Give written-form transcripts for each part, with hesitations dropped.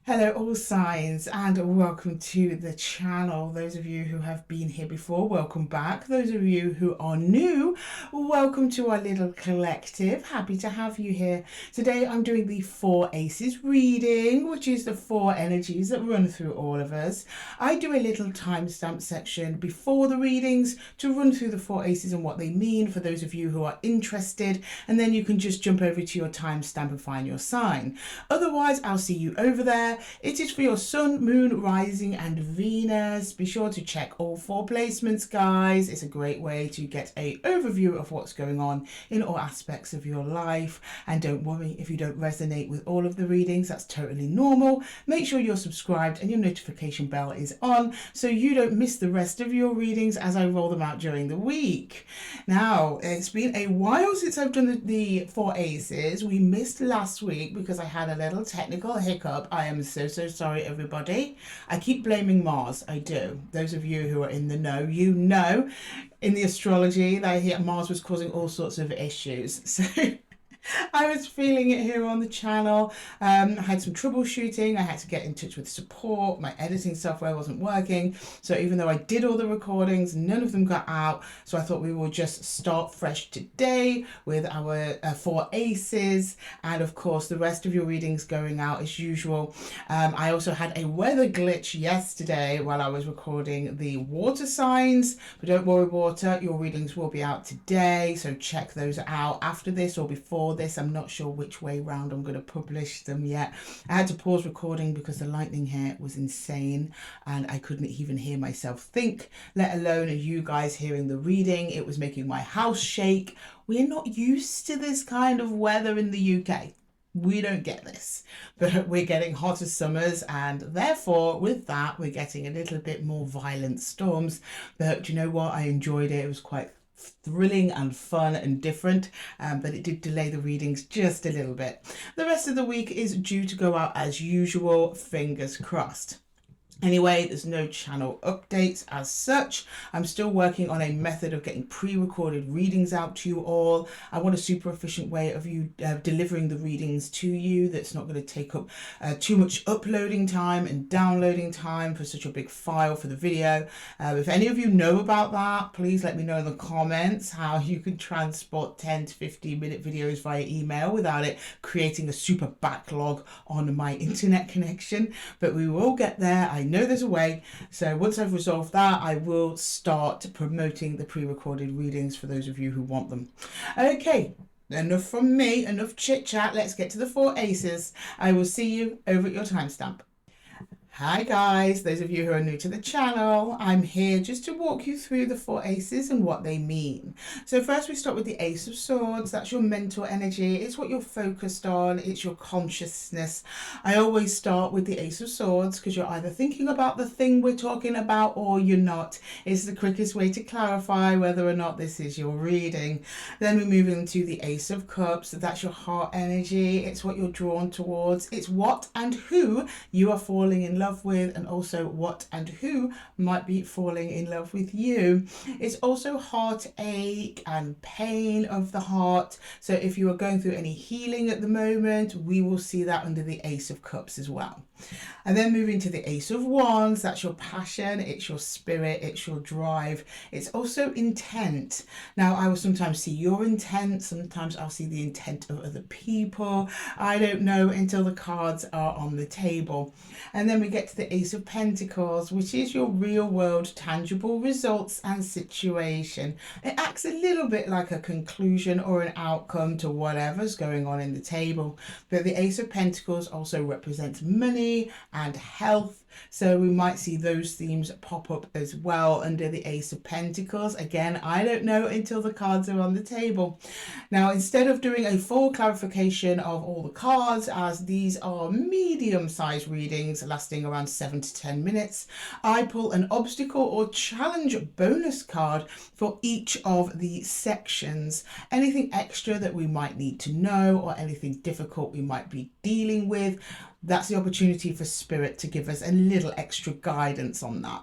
Hello all signs and welcome to the channel. Those of you who have been here before, welcome back. Those of you who are new, welcome to our little collective. Happy to have you here. Today I'm doing the 4 ACES reading, which is the 4 energies that run through all of us. I do a little timestamp section before the readings to run through the 4 ACES and what they mean for those of you who are interested, and then you can just jump over to your timestamp and find your sign. Otherwise, I'll see you over there. It is for your sun, moon, rising and Venus. Be sure to check all 4 placements, guys. It's a great way to get an overview of what's going on in all aspects of your life. And don't worry if you don't resonate with all of the readings, that's totally normal. Make sure you're subscribed and your notification bell is on so you don't miss the rest of your readings as I roll them out during the week. Now, it's been a while since I've done the 4 ACES. We missed last week because I had a little technical hiccup. I am so sorry, everybody. I keep blaming Mars. I do. Those of you who are in the know, you know in the astrology that Mars was causing all sorts of issues. So I was feeling it here on the channel. I had some troubleshooting. I had to get in touch with support. My editing software wasn't working. So even though I did all the recordings, none of them got out. So I thought we will just start fresh today with our 4 ACES. And of course, the rest of your readings going out as usual. I also had a weather glitch yesterday while I was recording the water signs. But don't worry, water, your readings will be out today. So check those out after this or before this. I'm not sure which way round I'm going to publish them yet. I had to pause recording because the lightning here was insane and I couldn't even hear myself think, let alone you guys hearing the reading. It was making my house shake. We're not used to this kind of weather in the UK. We don't get this, but we're getting hotter summers, and therefore with that we're getting a little bit more violent storms. But you know what, I enjoyed it. It was quite thrilling and fun and different, but it did delay the readings just a little bit. The rest of the week is due to go out as usual, fingers crossed. Anyway, there's no channel updates as such. I'm still working on a method of getting pre-recorded readings out to you all. I want a super efficient way of you delivering the readings to you that's not going to take up too much uploading time and downloading time for such a big file for the video. If any of you know about that, please let me know in the comments how you can transport 10 to 15 minute videos via email without it creating a super backlog on my internet connection. But we will get there. I know there's a way. So once I've resolved that, I will start promoting the pre-recorded readings for those of you who want them. Okay, enough from me, enough chit chat. Let's get to the 4 ACES. I will see you over at your timestamp. Hi guys, those of you who are new to the channel, I'm here just to walk you through the 4 ACES and what they mean. So first we start with the Ace of Swords. That's your mental energy. It's what you're focused on. It's your consciousness. I always start with the Ace of Swords because you're either thinking about the thing we're talking about or you're not. It's the quickest way to clarify whether or not this is your reading. Then we move into the Ace of Cups. That's your heart energy. It's what you're drawn towards. It's what and who you are falling in love with, and also what and who might be falling in love with you. It's also heartache and pain of the heart. So if you are going through any healing at the moment, we will see that under the Ace of Cups as well. And then moving to the Ace of Wands, that's your passion, it's your spirit, it's your drive. It's also intent. Now, I will sometimes see your intent, sometimes I'll see the intent of other people. I don't know until the cards are on the table. And then we get to the Ace of Pentacles, which is your real world tangible results and situation. It acts a little bit like a conclusion or an outcome to whatever's going on in the table. But the Ace of Pentacles also represents money and health, so we might see those themes pop up as well under the Ace of Pentacles. Again, I don't know until the cards are on the table. Now, instead of doing a full clarification of all the cards, as these are medium-sized readings lasting around 7 to 10 minutes, I pull an obstacle or challenge bonus card for each of the sections. Anything extra that we might need to know or anything difficult we might be dealing with, that's the opportunity for Spirit to give us a little extra guidance on that.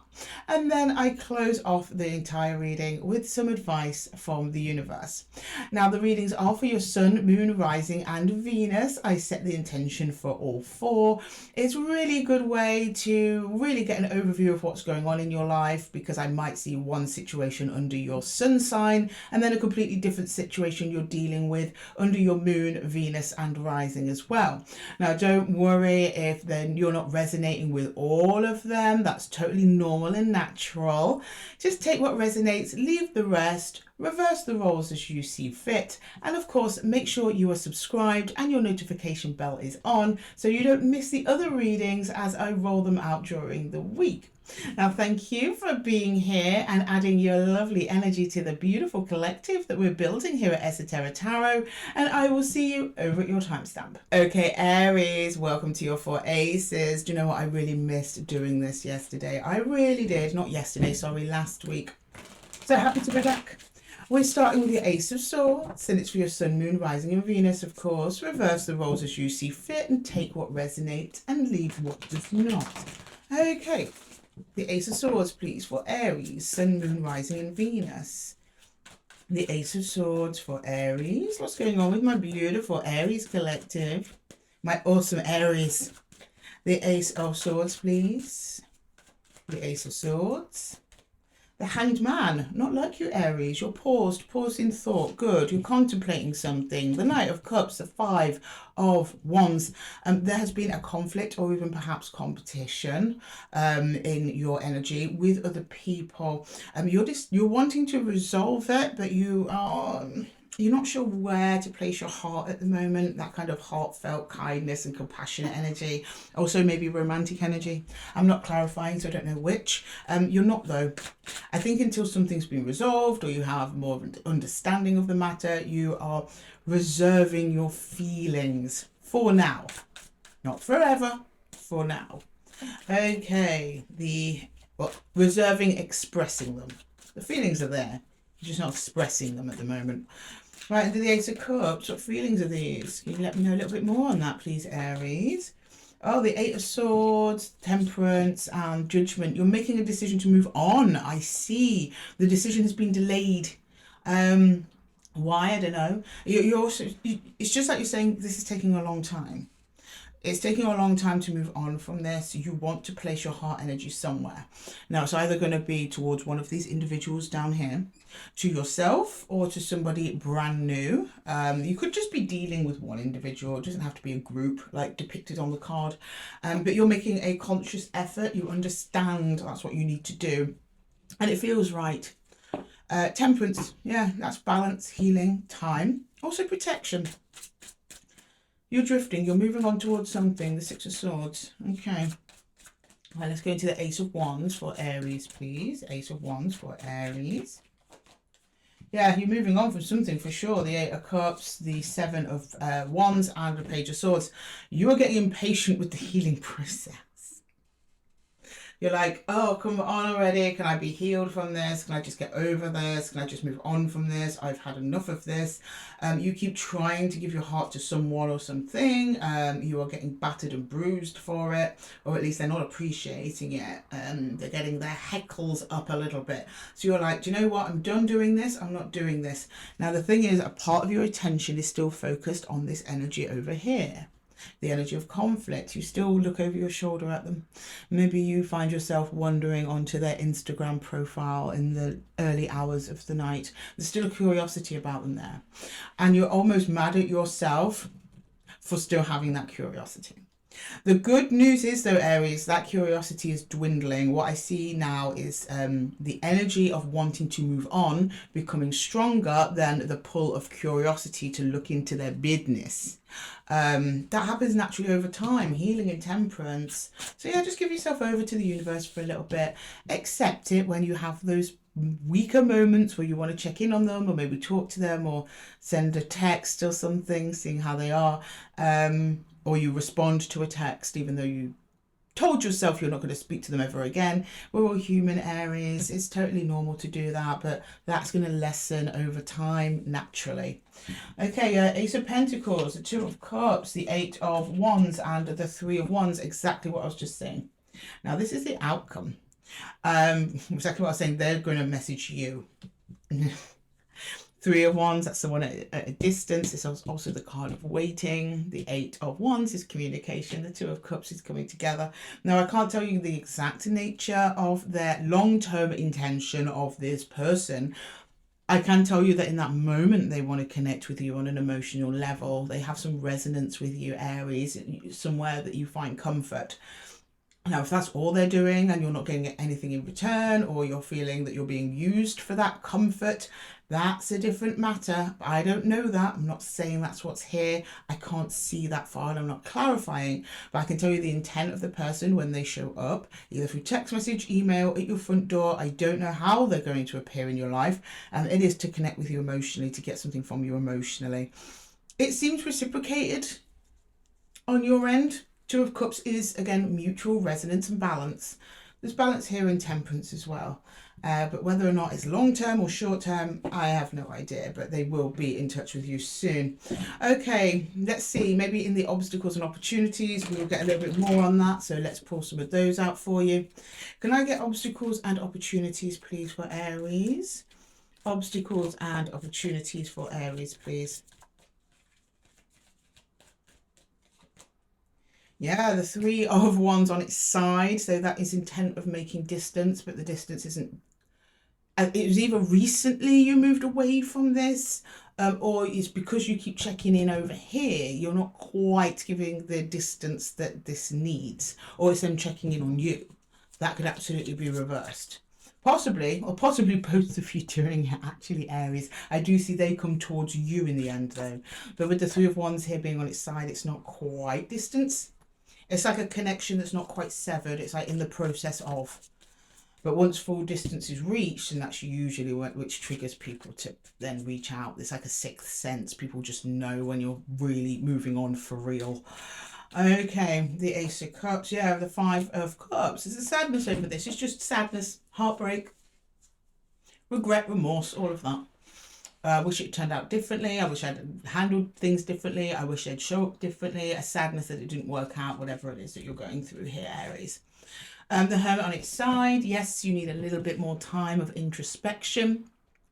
And then I close off the entire reading with some advice from the universe. Now, the readings are for your Sun, Moon, Rising and Venus. I set the intention for all four. It's really a good way to really get an overview of what's going on in your life, because I might see one situation under your Sun sign and then a completely different situation you're dealing with under your Moon, Venus and Rising as well. Now, don't worry if then you're not resonating with all of them. That's totally normal and natural. Just take what resonates, leave the rest, reverse the roles as you see fit, and of course make sure you are subscribed and your notification bell is on so you don't miss the other readings as I roll them out during the week. Now, thank you for being here and adding your lovely energy to the beautiful collective that we're building here at Esoteric Tarot, and I will see you over at your timestamp. Okay, Aries, welcome to your 4 ACES. Do you know what? I really missed doing this yesterday. I really did. Not yesterday, sorry, last week. So happy to be back. We're starting with the Ace of Swords, and it's for your Sun, Moon, Rising and Venus, of course. Reverse the roles as you see fit and take what resonates and leave what does not. Okay. The Ace of Swords, please, for Aries, Sun, Moon, Rising and Venus. The Ace of Swords for Aries. What's going on with my beautiful Aries collective? My awesome Aries. The Ace of Swords, please. The Ace of Swords. The Hanged Man, not like you, Aries. You're paused in thought. Good. You're contemplating something. The Knight of Cups, the 5 of Wands. There has been a conflict or even perhaps competition in your energy with other people. You're wanting to resolve it, but you're not sure where to place your heart at the moment. That kind of heartfelt kindness and compassionate energy. Also maybe romantic energy. I'm not clarifying, so I don't know which. You're not, though. I think until something's been resolved or you have more of an understanding of the matter, you are reserving your feelings for now. Not forever, for now. Okay, reserving, expressing them. The feelings are there. You're just not expressing them at the moment. Right, into the Ace of Cups. What feelings are these? Can you let me know a little bit more on that, please, Aries? Oh, the 8 of Swords, Temperance and Judgment. You're making a decision to move on. I see. The decision has been delayed. Why? I don't know. It's just like you're saying this is taking a long time. It's taking a long time to move on from this. You want to place your heart energy somewhere. Now, it's either going to be towards one of these individuals down here, to yourself, or to somebody brand new. You could just be dealing with one individual. It doesn't have to be a group like depicted on the card. But you're making a conscious effort. You understand that's what you need to do. And it feels right. Temperance, yeah, that's balance, healing, time. Also protection. You're drifting, you're moving on towards something, the 6 of Swords. Okay. Right, let's go into the Ace of Wands for Aries, please. Ace of Wands for Aries. Yeah, you're moving on from something for sure. The 8 of Cups, the 7 of Wands, and the Page of Swords. You are getting impatient with the healing process. You're like, oh, come on already. Can I be healed from this? Can I just get over this? Can I just move on from this? I've had enough of this. You keep trying to give your heart to someone or something. You are getting battered and bruised for it, or at least they're not appreciating it. They're getting their heckles up a little bit. So you're like, do you know what? I'm done doing this. I'm not doing this. Now, the thing is, a part of your attention is still focused on this energy over here. The energy of conflict. You still look over your shoulder at them. Maybe you find yourself wandering onto their Instagram profile in the early hours of the night. There's still a curiosity about them there. And you're almost mad at yourself for still having that curiosity. The good news is, though, Aries, that curiosity is dwindling. What I see now is the energy of wanting to move on becoming stronger than the pull of curiosity to look into their business. That happens naturally over time, healing and temperance. So yeah, just give yourself over to the universe for a little bit. Accept it when you have those weaker moments where you want to check in on them, or maybe talk to them, or send a text or something, seeing how they are. Or you respond to a text even though you told yourself you're not going to speak to them ever again. We're all human, Aries. It's totally normal to do that, but that's going to lessen over time naturally. Okay, Ace of Pentacles, the Two of Cups, the Eight of Wands, and the Three of Wands. Exactly what I was just saying. Now, this is the outcome. Exactly what I was saying. They're going to message you. Three of Wands, that's the one at a distance. It's also the card of waiting. The Eight of Wands is communication. The Two of Cups is coming together. Now, I can't tell you the exact nature of their long-term intention of this person. I can tell you that in that moment, they want to connect with you on an emotional level. They have some resonance with you, Aries, somewhere that you find comfort. Now, if that's all they're doing and you're not getting anything in return, or you're feeling that you're being used for that comfort, that's a different matter. I don't know that. I'm not saying that's what's here. I can't see that far and I'm not clarifying, but I can tell you the intent of the person when they show up, either through text message, email, at your front door. I don't know how they're going to appear in your life, and it is to connect with you emotionally, to get something from you emotionally. It seems reciprocated on your end. Two of Cups is, again, mutual resonance and balance. There's balance here in Temperance as well. But whether or not it's long-term or short-term, I have no idea. But they will be in touch with you soon. Okay, let's see. Maybe in the obstacles and opportunities, we'll get a little bit more on that. So let's pull some of those out for you. Can I get obstacles and opportunities, please, for Aries? Obstacles and opportunities for Aries, please. Yeah, the Three of Wands on its side. So that is intent of making distance, but the distance isn't. It was either recently you moved away from this, or it's because you keep checking in over here. You're not quite giving the distance that this needs, or it's them checking in on you. That could absolutely be reversed. Possibly, or possibly both of you doing it, actually, Aries. I do see they come towards you in the end, though. But with the Three of Wands here being on its side, it's not quite distance. It's like a connection that's not quite severed. It's like in the process of. But once full distance is reached, and that's usually which triggers people to then reach out. It's like a sixth sense. People just know when you're really moving on for real. Okay, the Ace of Cups. Yeah, the Five of Cups. There's a sadness over this. It's just sadness, heartbreak, regret, remorse, all of that. I wish it turned out differently. I wish I'd handled things differently. I wish they'd show up differently. A sadness that it didn't work out, whatever it is that you're going through here, Aries. The Hermit on its side. Yes, you need a little bit more time of introspection.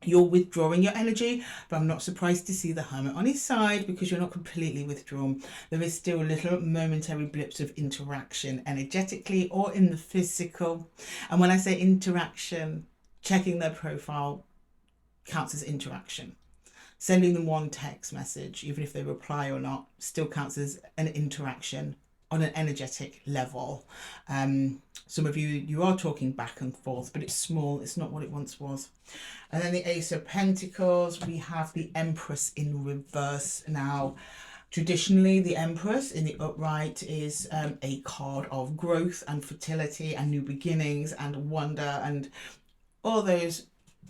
You're withdrawing your energy, but I'm not surprised to see the Hermit on his side because you're not completely withdrawn. There is still little momentary blips of interaction energetically or in the physical. And when I say interaction, checking their profile counts as interaction. Sending them one text message, even if they reply or not, still counts as an interaction on an energetic level. Some of you are talking back and forth, but it's small. It's not what it once was. And then the Ace of Pentacles, we have the Empress in reverse. Now, traditionally, the Empress in the upright is a card of growth and fertility and new beginnings and wonder and all those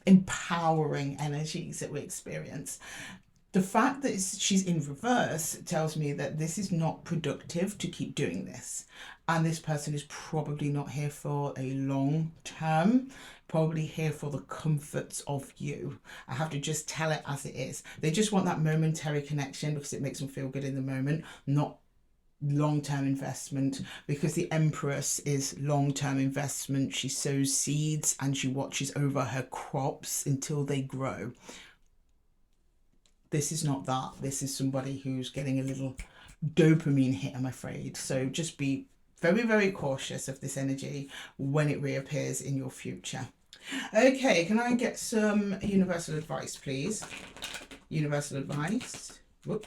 empowering energies that we experience. The fact that she's in reverse tells me that this is not productive to keep doing this. And this person is probably not here for a long term, probably here for the comforts of you. I have to just tell it as it is. They just want that momentary connection because it makes them feel good in the moment, not long-term investment, because the Empress is long-term investment. She sows seeds and she watches over her crops until they grow. This is not that. This is somebody who's getting a little dopamine hit, I'm afraid. So just be very, very cautious of this energy when it reappears in your future. Okay, can I get some universal advice, please? Universal advice. Whoop.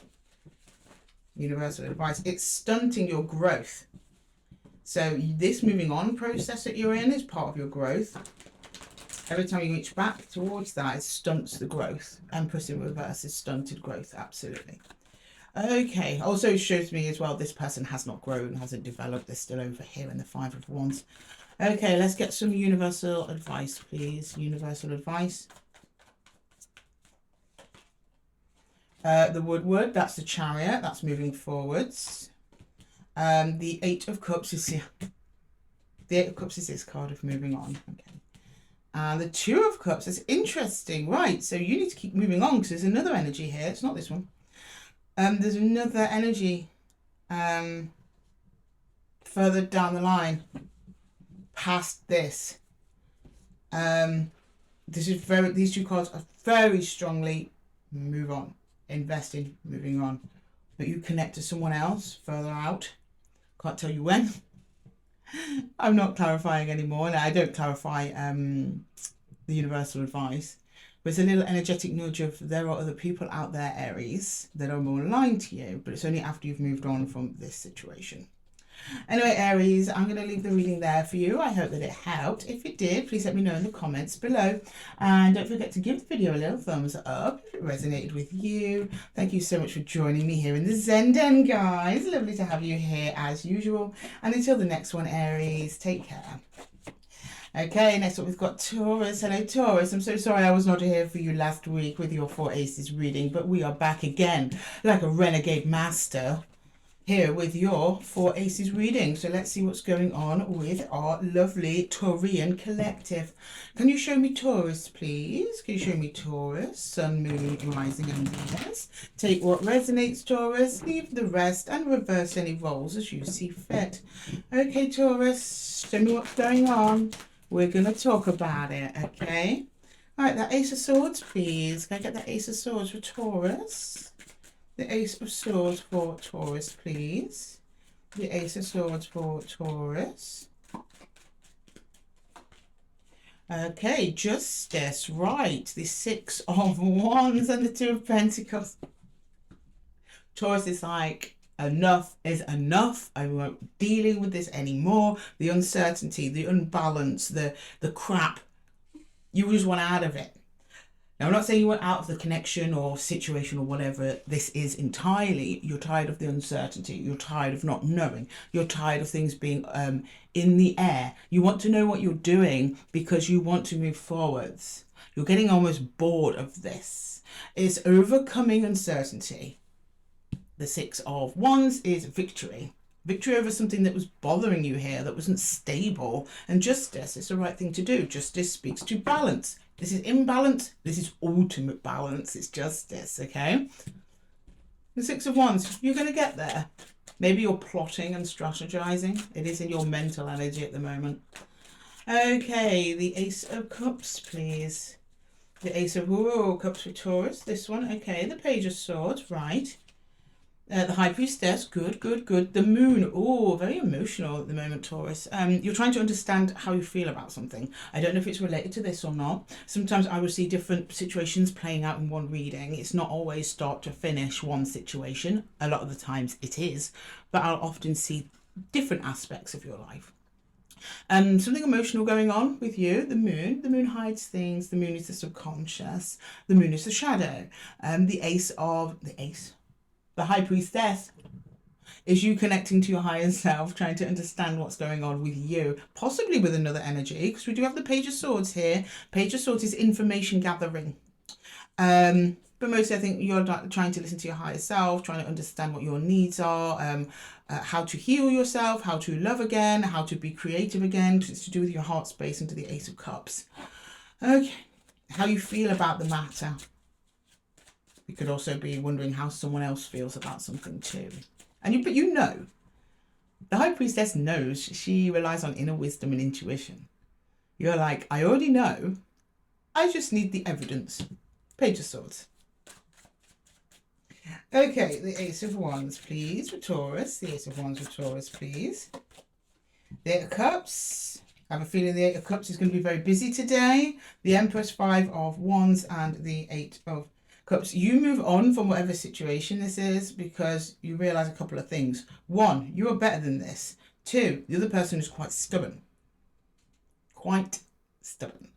Universal advice. It's stunting your growth. So this moving on process that you're in is part of your growth. Every time you reach back towards that, it stunts the growth. Empress in reverse is stunted growth, absolutely. Okay, also shows me as well this person has not grown, hasn't developed. They're still over here in the Five of Wands. Okay, let's get some universal advice, please. Universal advice. The Woodward, that's the Chariot, that's moving forwards. The Eight of Cups is here. The Eight of Cups is this card of moving on. Okay. And the Two of Cups is interesting. Right, so you need to keep moving on because there's another energy here. It's not this one. There's another energy further down the line past this. These two cards are very strongly move on, invest in, moving on. But you connect to someone else further out. Can't tell you when. I'm not clarifying anymore. I don't clarify the universal advice. But it's a little energetic nudge of there are other people out there, Aries, that are more aligned to you, but it's only after you've moved on from this situation. Anyway, Aries, I'm going to leave the reading there for you. I hope that it helped. If it did, please let me know in the comments below. And don't forget to give the video a little thumbs up if it resonated with you. Thank you so much for joining me here in the Zen Den, guys. Lovely to have you here as usual. And until the next one, Aries, take care. Okay, next up we've got Taurus. Hello, Taurus. I'm so sorry I was not here for you last week with your 4 Aces reading, but we are back again like a renegade master here with your 4 Aces reading. So let's see what's going on with our lovely Taurian collective. Can you show me Taurus, please? Can you show me Taurus? Sun, Moon, Rising and Venus. Take what resonates, Taurus. Leave the rest and reverse any roles as you see fit. Okay, Taurus, show me what's going on. We're going to talk about it, okay? All right, the Ace of Swords, please. Can I get the Ace of Swords for Taurus? The Ace of Swords for Taurus, please. The Ace of Swords for Taurus. Okay, Justice, right. The 6 of Wands and the 2 of Pentacles. Taurus is like, enough is enough. I won't dealing with this anymore. The uncertainty, the unbalance, the crap. You just want out of it. Now, I'm not saying you want out of the connection or situation or whatever this is entirely. You're tired of the uncertainty. You're tired of not knowing. You're tired of things being in the air. You want to know what you're doing because you want to move forwards. You're getting almost bored of this. It's overcoming uncertainty. The 6 of Wands is victory. Victory over something that was bothering you here, that wasn't stable. And justice is the right thing to do. Justice speaks to balance. This is imbalance. This is ultimate balance. It's justice, okay? The 6 of Wands, you're going to get there. Maybe you're plotting and strategizing. It is in your mental energy at the moment. Okay, the Ace of Cups, please. The Ace of Cups for Taurus. This one, okay. The Page of Swords, right. The High Priestess, good, good, good. The Moon, oh, very emotional at the moment, Taurus. You're trying to understand how you feel about something. I don't know if it's related to this or not. Sometimes I will see different situations playing out in one reading. It's not always start to finish one situation. A lot of the times it is, but I'll often see different aspects of your life. Something emotional going on with you. The Moon hides things. The Moon is the subconscious. The Moon is the shadow. The High Priestess is you connecting to your higher self, trying to understand what's going on with you, possibly with another energy, because we do have the Page of Swords here. Page of Swords is information gathering. But mostly I think you're trying to listen to your higher self, trying to understand what your needs are, how to heal yourself, how to love again, how to be creative again. It's to do with your heart space into the Ace of Cups. Okay, how you feel about the matter. You could also be wondering how someone else feels about something too. But you know, the High Priestess knows. She relies on inner wisdom and intuition. You're like, I already know. I just need the evidence. Page of Swords. Okay, the Ace of Wands, please, for Taurus. The Ace of Wands for Taurus, please. The Eight of Cups. I have a feeling the Eight of Cups is going to be very busy today. The Empress, 5 of Wands, and the 8 of Cups. You move on from whatever situation this is because you realise a couple of things. 1, you are better than this. 2, the other person is quite stubborn. Quite stubborn.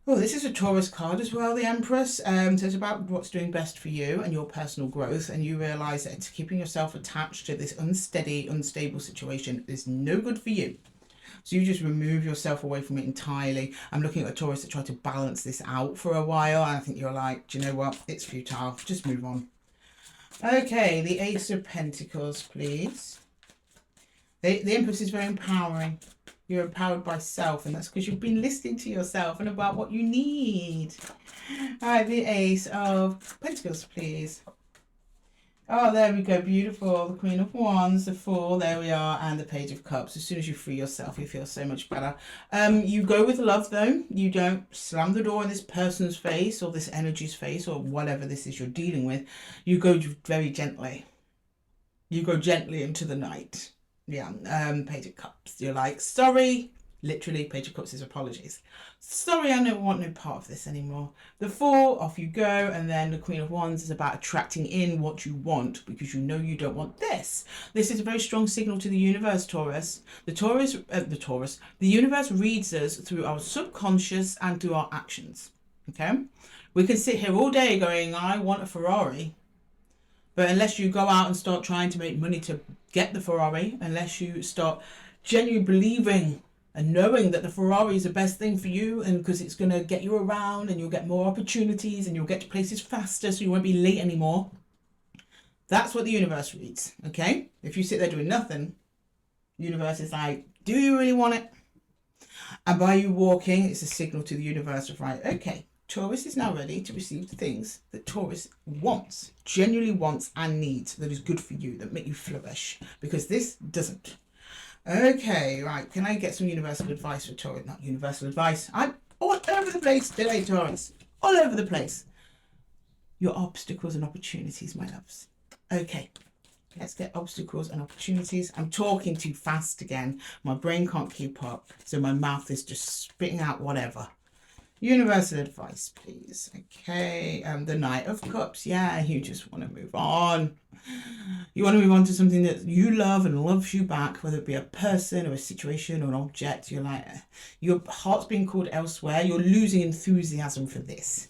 Oh, this is a Taurus card as well, the Empress. So it's about what's doing best for you and your personal growth, and you realise that keeping yourself attached to this unsteady, unstable situation is no good for you. So you just remove yourself away from it entirely. I'm looking at a Taurus that tried to balance this out for a while, and I think you're like, do you know what? It's futile. Just move on. Okay, the Ace of Pentacles, please. The Empress is very empowering. You're empowered by self, and that's because you've been listening to yourself and about what you need. All right, the Ace of Pentacles, please. Oh, there we go. Beautiful. The Queen of Wands, the Fool, there we are, and the Page of Cups. As soon as you free yourself, you feel so much better. You go with love, though. You don't slam the door in this person's face or this energy's face or whatever this is you're dealing with. You go very gently. You go gently into the night. Yeah, Page of Cups. You're like, sorry. Literally, Page of Cups is apologies. Sorry, I don't want no part of this anymore. The Fool, off you go. And then the Queen of Wands is about attracting in what you want because you know you don't want this. This is a very strong signal to the universe, Taurus. The universe reads us through our subconscious and through our actions. Okay? We can sit here all day going, I want a Ferrari. But unless you go out and start trying to make money to get the Ferrari, unless you start genuinely believing and knowing that the Ferrari is the best thing for you and because it's going to get you around and you'll get more opportunities and you'll get to places faster so you won't be late anymore. That's what the universe reads, okay? If you sit there doing nothing, the universe is like, do you really want it? And by you walking, it's a signal to the universe of, right, okay, Taurus is now ready to receive the things that Taurus wants, genuinely wants and needs, that is good for you, that make you flourish, because this doesn't. Okay, right. Can I get some universal advice for Taurus? Not universal advice. I'm all over the place today, Taurus. All over the place. Your obstacles and opportunities, my loves. Okay, let's get obstacles and opportunities. I'm talking too fast again. My brain can't keep up, so my mouth is just spitting out whatever. Universal advice, please. Okay, the Knight of Cups. Yeah, you just want to move on. You want to move on to something that you love and loves you back, whether it be a person or a situation or an object. You're like, your heart's being called elsewhere. You're losing enthusiasm for this.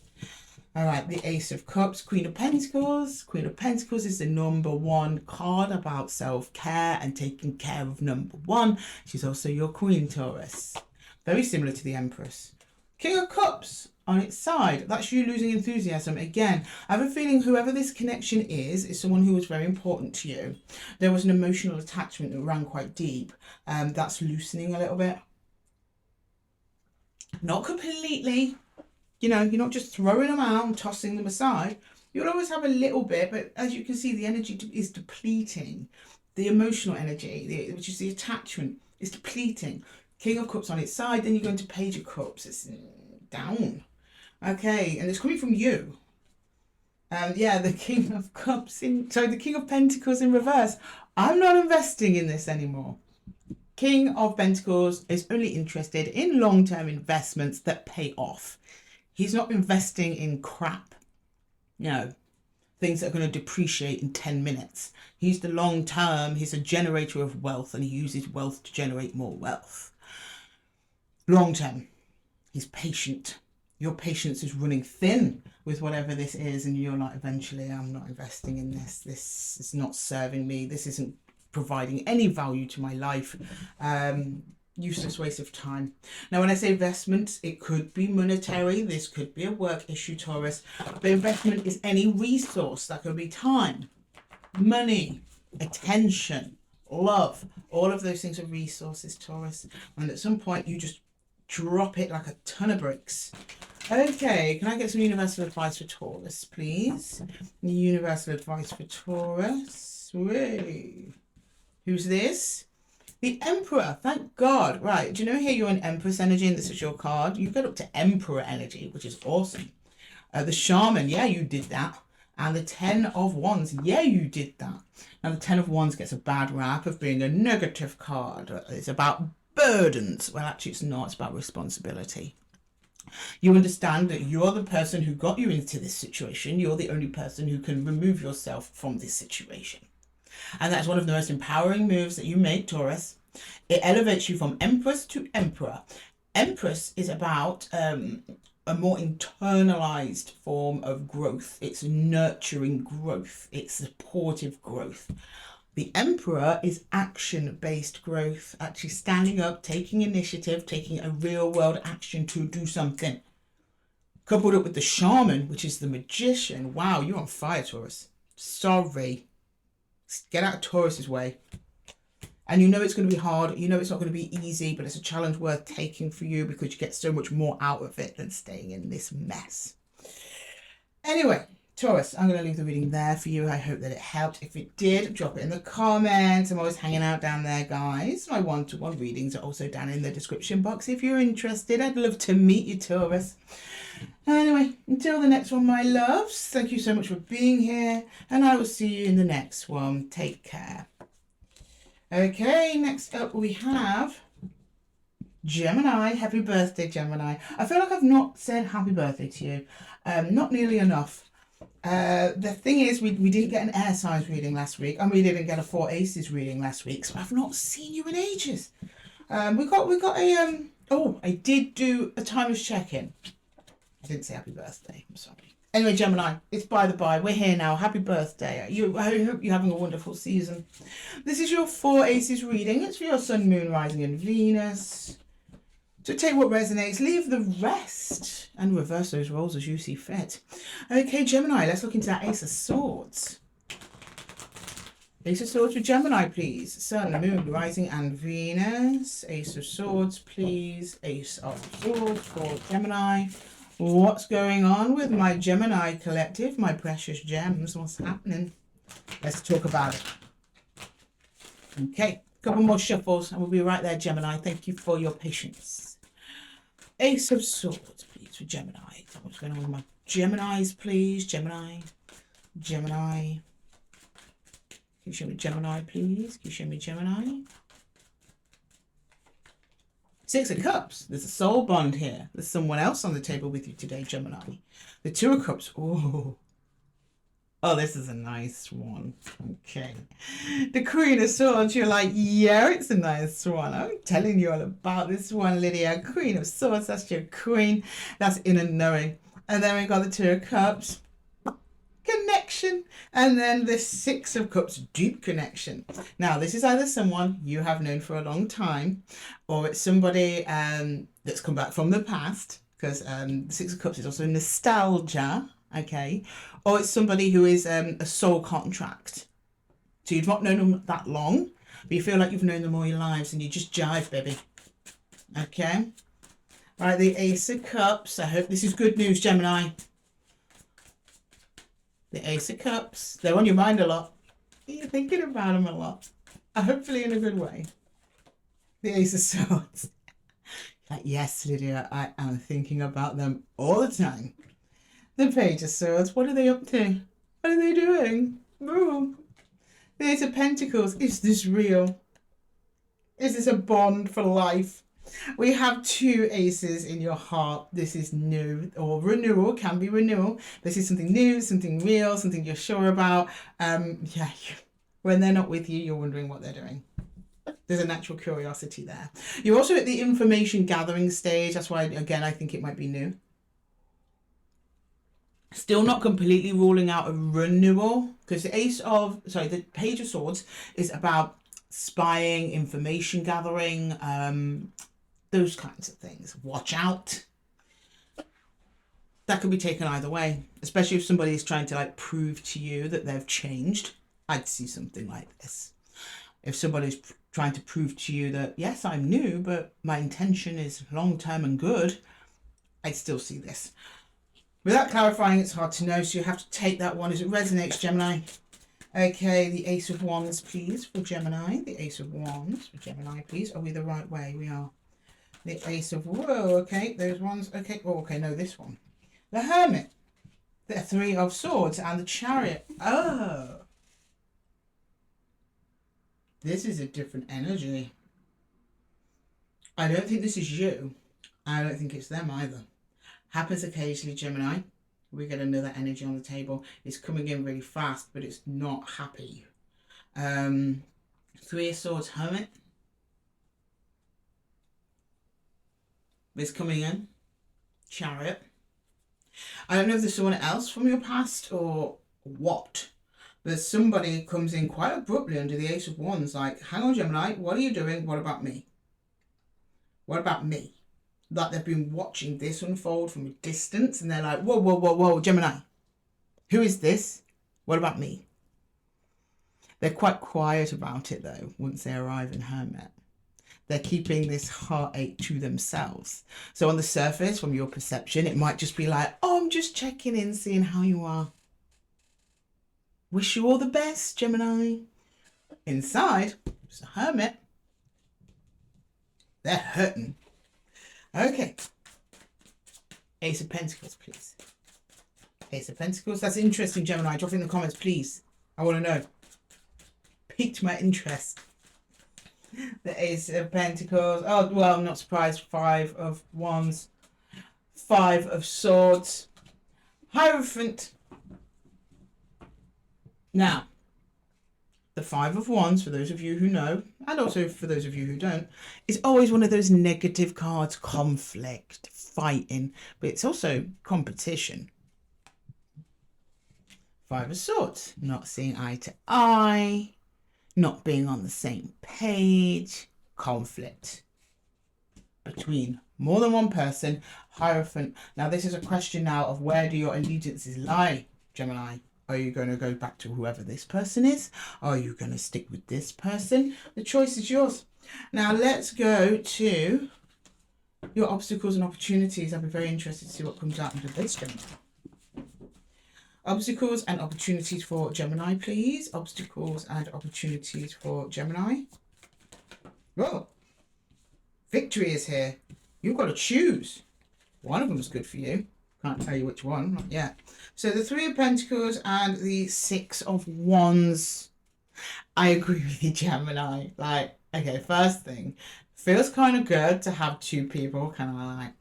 All right, the Ace of Cups, Queen of Pentacles. Queen of Pentacles is the #1 card about self-care and taking care of #1. She's also your Queen, Taurus. Very similar to the Empress. King of Cups on its side, that's you losing enthusiasm. Again, I have a feeling whoever this connection is someone who was very important to you. There was an emotional attachment that ran quite deep. That's loosening a little bit. Not completely. You know, you're not just throwing them out and tossing them aside. You'll always have a little bit, but as you can see, the energy is depleting. The emotional energy, which is the attachment, is depleting. King of Cups on its side, then you go into Page of Cups. It's down. Okay, and it's coming from you. Yeah, the King of Cups the King of Pentacles in reverse. I'm not investing in this anymore. King of Pentacles is only interested in long-term investments that pay off. He's not investing in crap. No. Things that are going to depreciate in 10 minutes. He's the long term. He's a generator of wealth and he uses wealth to generate more wealth. Long term. He's patient. Your patience is running thin with whatever this is and you're like, eventually I'm not investing in this. This is not serving me. This isn't providing any value to my life. Useless waste of time. Now, when I say investment, it could be monetary. This could be a work issue, Taurus. But investment is any resource. That could be time, money, attention, love. All of those things are resources, Taurus. And at some point, you just drop it like a ton of bricks. Okay, can I get some universal advice for Taurus, please? Universal advice for Taurus. Whee. Who's this? The Emperor, thank God. Right, do you know here you're an Empress energy and this is your card? You get up to Emperor energy, which is awesome. The Shaman, yeah, you did that. And the 10 of Wands, yeah, you did that. Now the 10 of Wands gets a bad rap of being a negative card. It's about burdens. Well, actually it's not, it's about responsibility. You understand that you're the person who got you into this situation. You're the only person who can remove yourself from this situation. And that's one of the most empowering moves that you make, Taurus. It elevates you from Empress to Emperor. Empress is about a more internalized form of growth. It's nurturing growth. It's supportive growth. The Emperor is action-based growth, actually standing up, taking initiative, taking a real-world action to do something. Coupled up with the Shaman, which is the Magician. Wow, you're on fire, Taurus. Sorry. Get out of Taurus's way. And you know it's going to be hard. You know it's not going to be easy, but it's a challenge worth taking for you because you get so much more out of it than staying in this mess. Anyway, Taurus, I'm going to leave the reading there for you. I hope that it helped. If it did, drop it in the comments. I'm always hanging out down there, guys. My one-to-one readings are also down in the description box if you're interested. I'd love to meet you, Taurus. Anyway, until the next one, my loves, thank you so much for being here, and I will see you in the next one. Take care. Okay, next up we have Gemini. Happy birthday, Gemini. I feel like I've not said happy birthday to you. Not nearly enough. The thing is, we didn't get an air signs reading last week, and we didn't get a 4 ACES reading last week, so I've not seen you in ages. We got a oh, I did do a timeless check-in. I didn't say happy birthday. I'm sorry. Anyway, Gemini, it's by the by. We're here now. Happy birthday. I hope you're having a wonderful season. This is your 4 ACES reading. It's for your Sun, Moon, Rising, and Venus. So take what resonates, leave the rest, and reverse those roles as you see fit. Okay, Gemini, let's look into that Ace of Swords. Ace of Swords for Gemini, please. Sun, Moon, Rising, and Venus. Ace of Swords, please. Ace of Swords for Gemini. What's going on with my Gemini collective, my precious gems? What's happening? Let's talk about it. Okay, a couple more shuffles and we'll be right there, Gemini. Thank you for your patience. Ace of Swords, please, for Gemini. What's going on with my Geminis, please? Gemini. Can you show me Gemini, please? Can you show me Gemini? 6 of Cups. There's a soul bond here. There's someone else on the table with you today, Gemini. The 2 of Cups. Oh, this is a nice one. Okay. The Queen of Swords. You're like, yeah, it's a nice one. I'm telling you all about this one, Lydia. Queen of Swords. That's your queen. That's inner knowing. And then we got the 2 of Cups. Connection. And then the 6 of Cups, deep connection. Now, this is either someone you have known for a long time, or it's somebody that's come back from the past, because the 6 of Cups is also nostalgia, okay? Or it's somebody who is a soul contract. So you've not known them that long, but you feel like you've known them all your lives, and you just jive, baby. Okay? Right, the Ace of Cups. I hope this is good news, Gemini. The Ace of Cups. They're on your mind a lot. You're thinking about them a lot. Hopefully in a good way. The Ace of Swords. Like, yes, Lydia, I am thinking about them all the time. The Page of Swords. What are they up to? What are they doing? Ooh. The Ace of Pentacles. Is this real? Is this a bond for life? We have 2 aces in your heart. This is new or renewal, can be renewal. This is something new, something real, something you're sure about. Yeah, when they're not with you, you're wondering what they're doing. There's a natural curiosity there. You're also at the information gathering stage. That's why, again, I think it might be new. Still not completely ruling out a renewal, because the Page of Swords is about spying, information gathering, those kinds of things. Watch out. That could be taken either way, especially if somebody is trying to like prove to you that they've changed. I'd see something like this. If somebody's trying to prove to you that, yes, I'm new, but my intention is long-term and good, I'd still see this. Without clarifying, it's hard to know, so you have to take that one as it resonates, Gemini. Okay, the Ace of Wands, please, for Gemini. The Ace of Wands for Gemini, please. Are we the right way? We are. The Ace of, whoa, okay, those ones. Okay, oh, okay, no, this one. The Hermit. The 3 of Swords and the Chariot. Oh. This is a different energy. I don't think this is you. I don't think it's them either. Happens occasionally, Gemini. We get another energy on the table. It's coming in really fast, but it's not happy. 3 of Swords, Hermit. It's coming in. Chariot. I don't know if there's someone else from your past or what. But somebody comes in quite abruptly under the Ace of Wands. Like, hang on, Gemini. What are you doing? What about me? What about me? Like they've been watching this unfold from a distance. And they're like, whoa, whoa, whoa, whoa, Gemini. Who is this? What about me? They're quite quiet about it though, once they arrive in Hermit. They're keeping this heartache to themselves. So on the surface, from your perception, it might just be like, oh, I'm just checking in, seeing how you are. Wish you all the best, Gemini. Inside, it's a Hermit. They're hurting. Okay. Ace of Pentacles, please. Ace of Pentacles. That's interesting, Gemini. Drop in the comments, please. I want to know. Piqued my interest. The Ace of Pentacles. Oh, well, I'm not surprised. 5 of Wands. 5 of Swords. Hierophant. Now, the 5 of Wands, for those of you who know, and also for those of you who don't, is always one of those negative cards. Conflict, fighting, but it's also competition. 5 of Swords, not seeing eye to eye, not being on the same page, conflict between more than one person. Hierophant. Now, this is a question now of where do your allegiances lie, Gemini? Are you going to go back to whoever this person is? Are you going to stick with this person? The choice is yours. Now let's go to your obstacles and opportunities. I'll be very interested to see what comes out of this, Gemini. Obstacles and opportunities for Gemini, please. Obstacles and opportunities for Gemini. Whoa. Victory is here. You've got to choose. One of them is good for you. Can't tell you which one, not yet. So the 3 of Pentacles and the 6 of Wands. I agree with you, Gemini. Like, okay, first thing, feels kind of good to have 2 people kind of like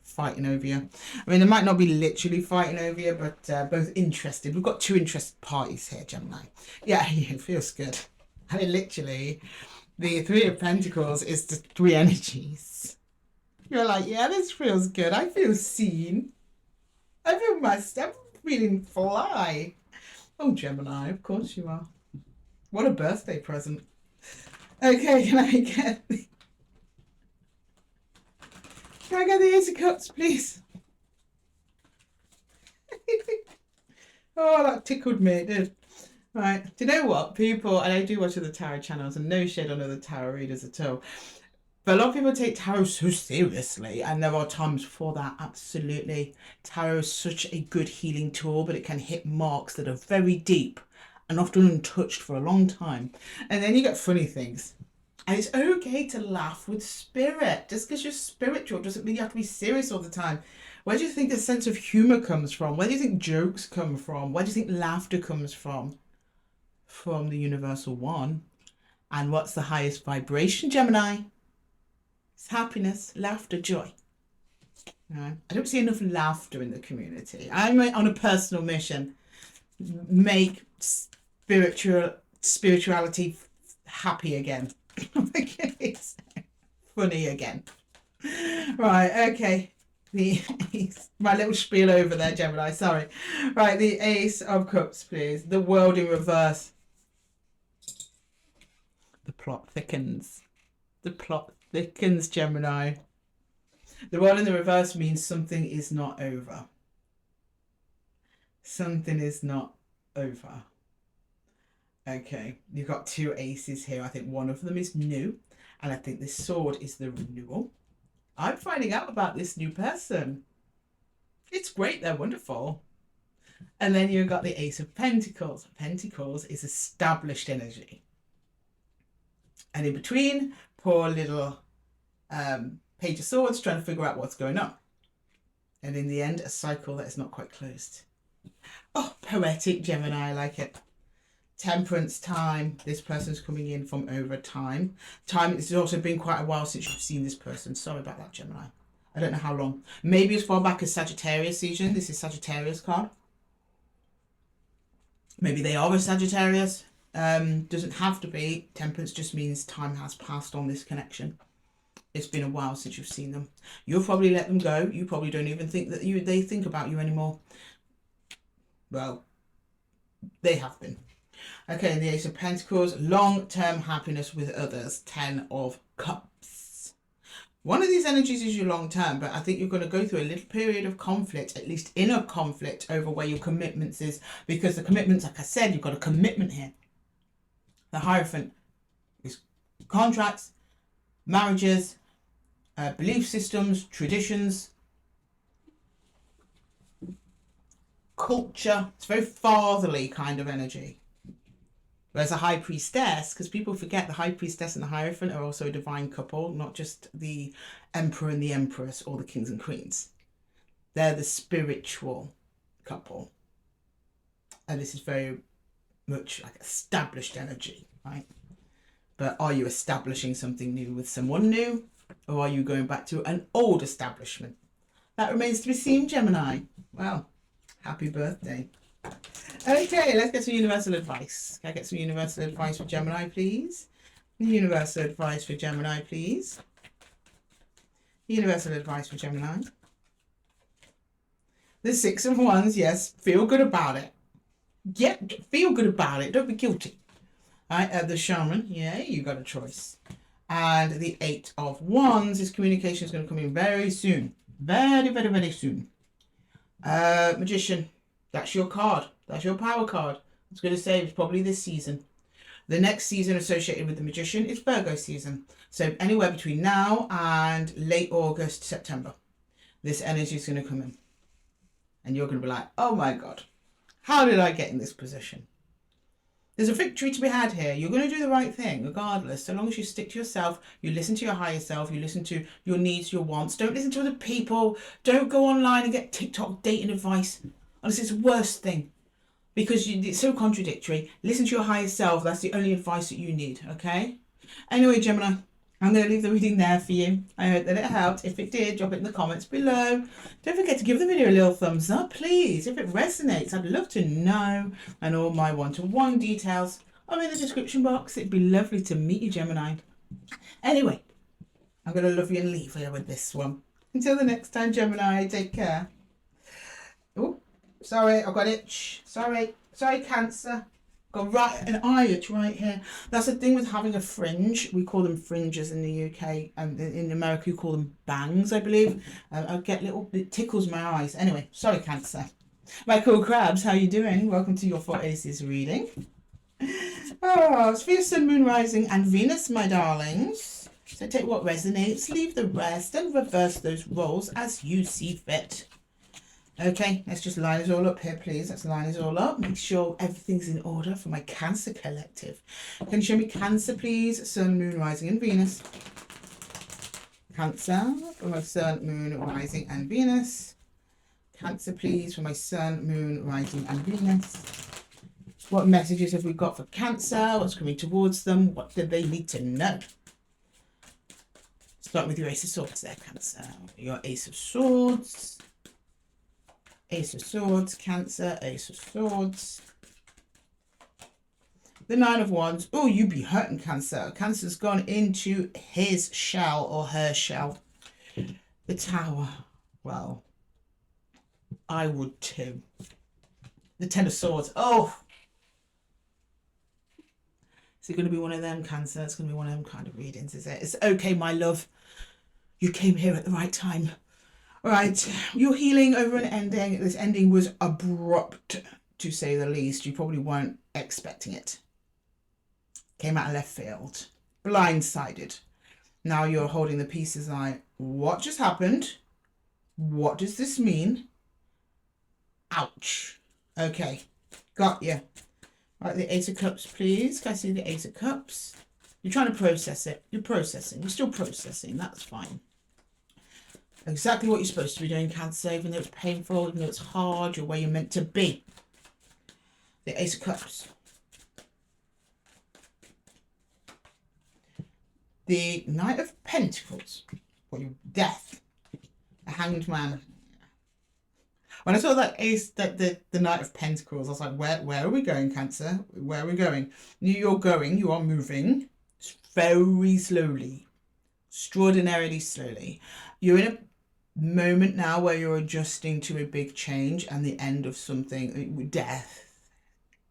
fighting over you. I mean, they might not be literally fighting over you, but both interested. We've got 2 interested parties here, Gemini. Yeah, it feels good. I mean, literally, the 3 of Pentacles is the 3 energies. You're like, yeah, this feels good. I feel seen. I'm feeling fly. Oh, Gemini, of course you are. What a birthday present. Okay, can I get the Ace of Cups, please? Oh, that tickled me, it did. Right, do you know what? People, and I do watch other tarot channels, and no shade on other tarot readers at all, but a lot of people take tarot so seriously, and there are times for that, absolutely. Tarot is such a good healing tool, but it can hit marks that are very deep and often untouched for a long time. And then you get funny things. And it's okay to laugh with spirit. Just because you're spiritual doesn't mean you have to be serious all the time. Where do you think a sense of humour comes from? Where do you think jokes come from? Where do you think laughter comes from? From the universal one. And what's the highest vibration, Gemini? It's happiness, laughter, joy. I don't see enough laughter in the community. I'm on a personal mission. Make spirituality happy again. Okay, funny again. Right, okay. The Ace, my little spiel over there, Gemini, sorry. Right, the Ace of Cups, please. The World in reverse. The plot thickens. The plot thickens, Gemini. The World in the reverse means something is not over. Something is not over. Okay, you've got 2 aces here. I think one of them is new, and I think this sword is the renewal. I'm finding out about this new person. It's great, they're wonderful. And then you've got the Ace of Pentacles. Pentacles is established energy. And in between, poor little Page of Swords trying to figure out what's going on. And in the end, a cycle that is not quite closed. Oh, poetic, Gemini, I like it. Temperance time. This person's coming in from over time. It's also been quite a while since you've seen this person. Sorry about that, Gemini. I don't know how long. Maybe as far back as Sagittarius season. This is Sagittarius card. Maybe they are a Sagittarius. Doesn't have to be. Temperance just means time has passed on this connection. It's been a while since you've seen them. You'll probably let them go. You probably don't even think that they think about you anymore. Well, they have been. Okay, the Ace of Pentacles, long-term happiness with others, 10 of Cups. One of these energies is your long-term, but I think you're going to go through a little period of conflict, at least inner conflict, over where your commitments is, because the commitments, like I said, you've got a commitment here. The Hierophant is contracts, marriages, belief systems, traditions, culture. It's very fatherly kind of energy. Whereas a High Priestess, because people forget the High Priestess and the Hierophant are also a divine couple, not just the Emperor and the Empress or the Kings and Queens. They're the spiritual couple. And this is very much like established energy, right? But are you establishing something new with someone new? Or are you going back to an old establishment? That remains to be seen, Gemini. Well, happy birthday. Okay, let's get some universal advice. Can I get some universal advice for Gemini, please? Universal advice for Gemini, please. Universal advice for Gemini. The Six of Wands, yes. Feel good about it. Feel good about it. Don't be guilty. All right, the Shaman, yeah, you got a choice. And the Eight of Wands, this communication is going to come in very soon. Very, very, very soon. Magician, that's your card. That's your power card. I was going to say it's probably this season. The next season associated with the Magician is Virgo season. So anywhere between now and late August, September, this energy is going to come in. And you're going to be like, oh my God, how did I get in this position? There's a victory to be had here. You're going to do the right thing regardless. So long as you stick to yourself, you listen to your higher self, you listen to your needs, your wants. Don't listen to other people. Don't go online and get TikTok dating advice. Honestly, it's the worst thing. Because it's so contradictory. Listen to your higher self. That's the only advice that you need, okay? Anyway, Gemini, I'm going to leave the reading there for you. I hope that it helped. If it did, drop it in the comments below. Don't forget to give the video a little thumbs up, please. If it resonates, I'd love to know. And all my one-to-one details are in the description box. It'd be lovely to meet you, Gemini. Anyway, I'm going to love you and leave you with this one. Until the next time, Gemini, take care. Oh. Sorry, I've got itch. Sorry, Cancer. Got an eye itch right here. That's the thing with having a fringe. We call them fringes in the UK, and in America you call them bangs, I believe. I get it tickles my eyes. Anyway, sorry, Cancer. My cool crabs, how you doing? Welcome to your 4 ACES reading. Oh, it's for your Sun, Moon, Rising, and Venus, my darlings. So take what resonates, leave the rest, and reverse those roles as you see fit. Okay, let's just line us all up here, please. Let's line us all up. Make sure everything's in order for my Cancer collective. Can you show me Cancer, please? Sun, Moon, Rising, and Venus. Cancer for my Sun, Moon, Rising, and Venus. Cancer, please, for my Sun, Moon, Rising, and Venus. What messages have we got for Cancer? What's coming towards them? What do they need to know? Start with your Ace of Swords there, Cancer. Your Ace of Swords. Ace of Swords, Cancer, Ace of Swords. The Nine of Wands. Oh, you be hurting, Cancer. Cancer's gone into his shell or her shell. The Tower. Well, I would too. The Ten of Swords. Oh. Is it going to be one of them, Cancer? It's going to be one of them kind of readings, is it? It's okay, my love. You came here at the right time. Right, you're healing over an ending. This ending was abrupt, to say the least. You probably weren't expecting it. Came out of left field. Blindsided. Now you're holding the pieces like, what just happened? What does this mean? Ouch. Okay, got you. Right, the Ace of Cups, please. Can I see the Ace of Cups? You're trying to process it. You're processing. You're still processing. That's fine. Exactly what you're supposed to be doing, Cancer, even though it's painful, even though it's hard, you're where you're meant to be. The Ace of Cups. The Knight of Pentacles. Or your Death. The Hanged Man. When I saw that ace, the Knight of Pentacles, I was like, where are we going, Cancer? Where are we going? You're going, you are moving very slowly. Extraordinarily slowly. You're in a moment now where you're adjusting to a big change and the end of something. Death.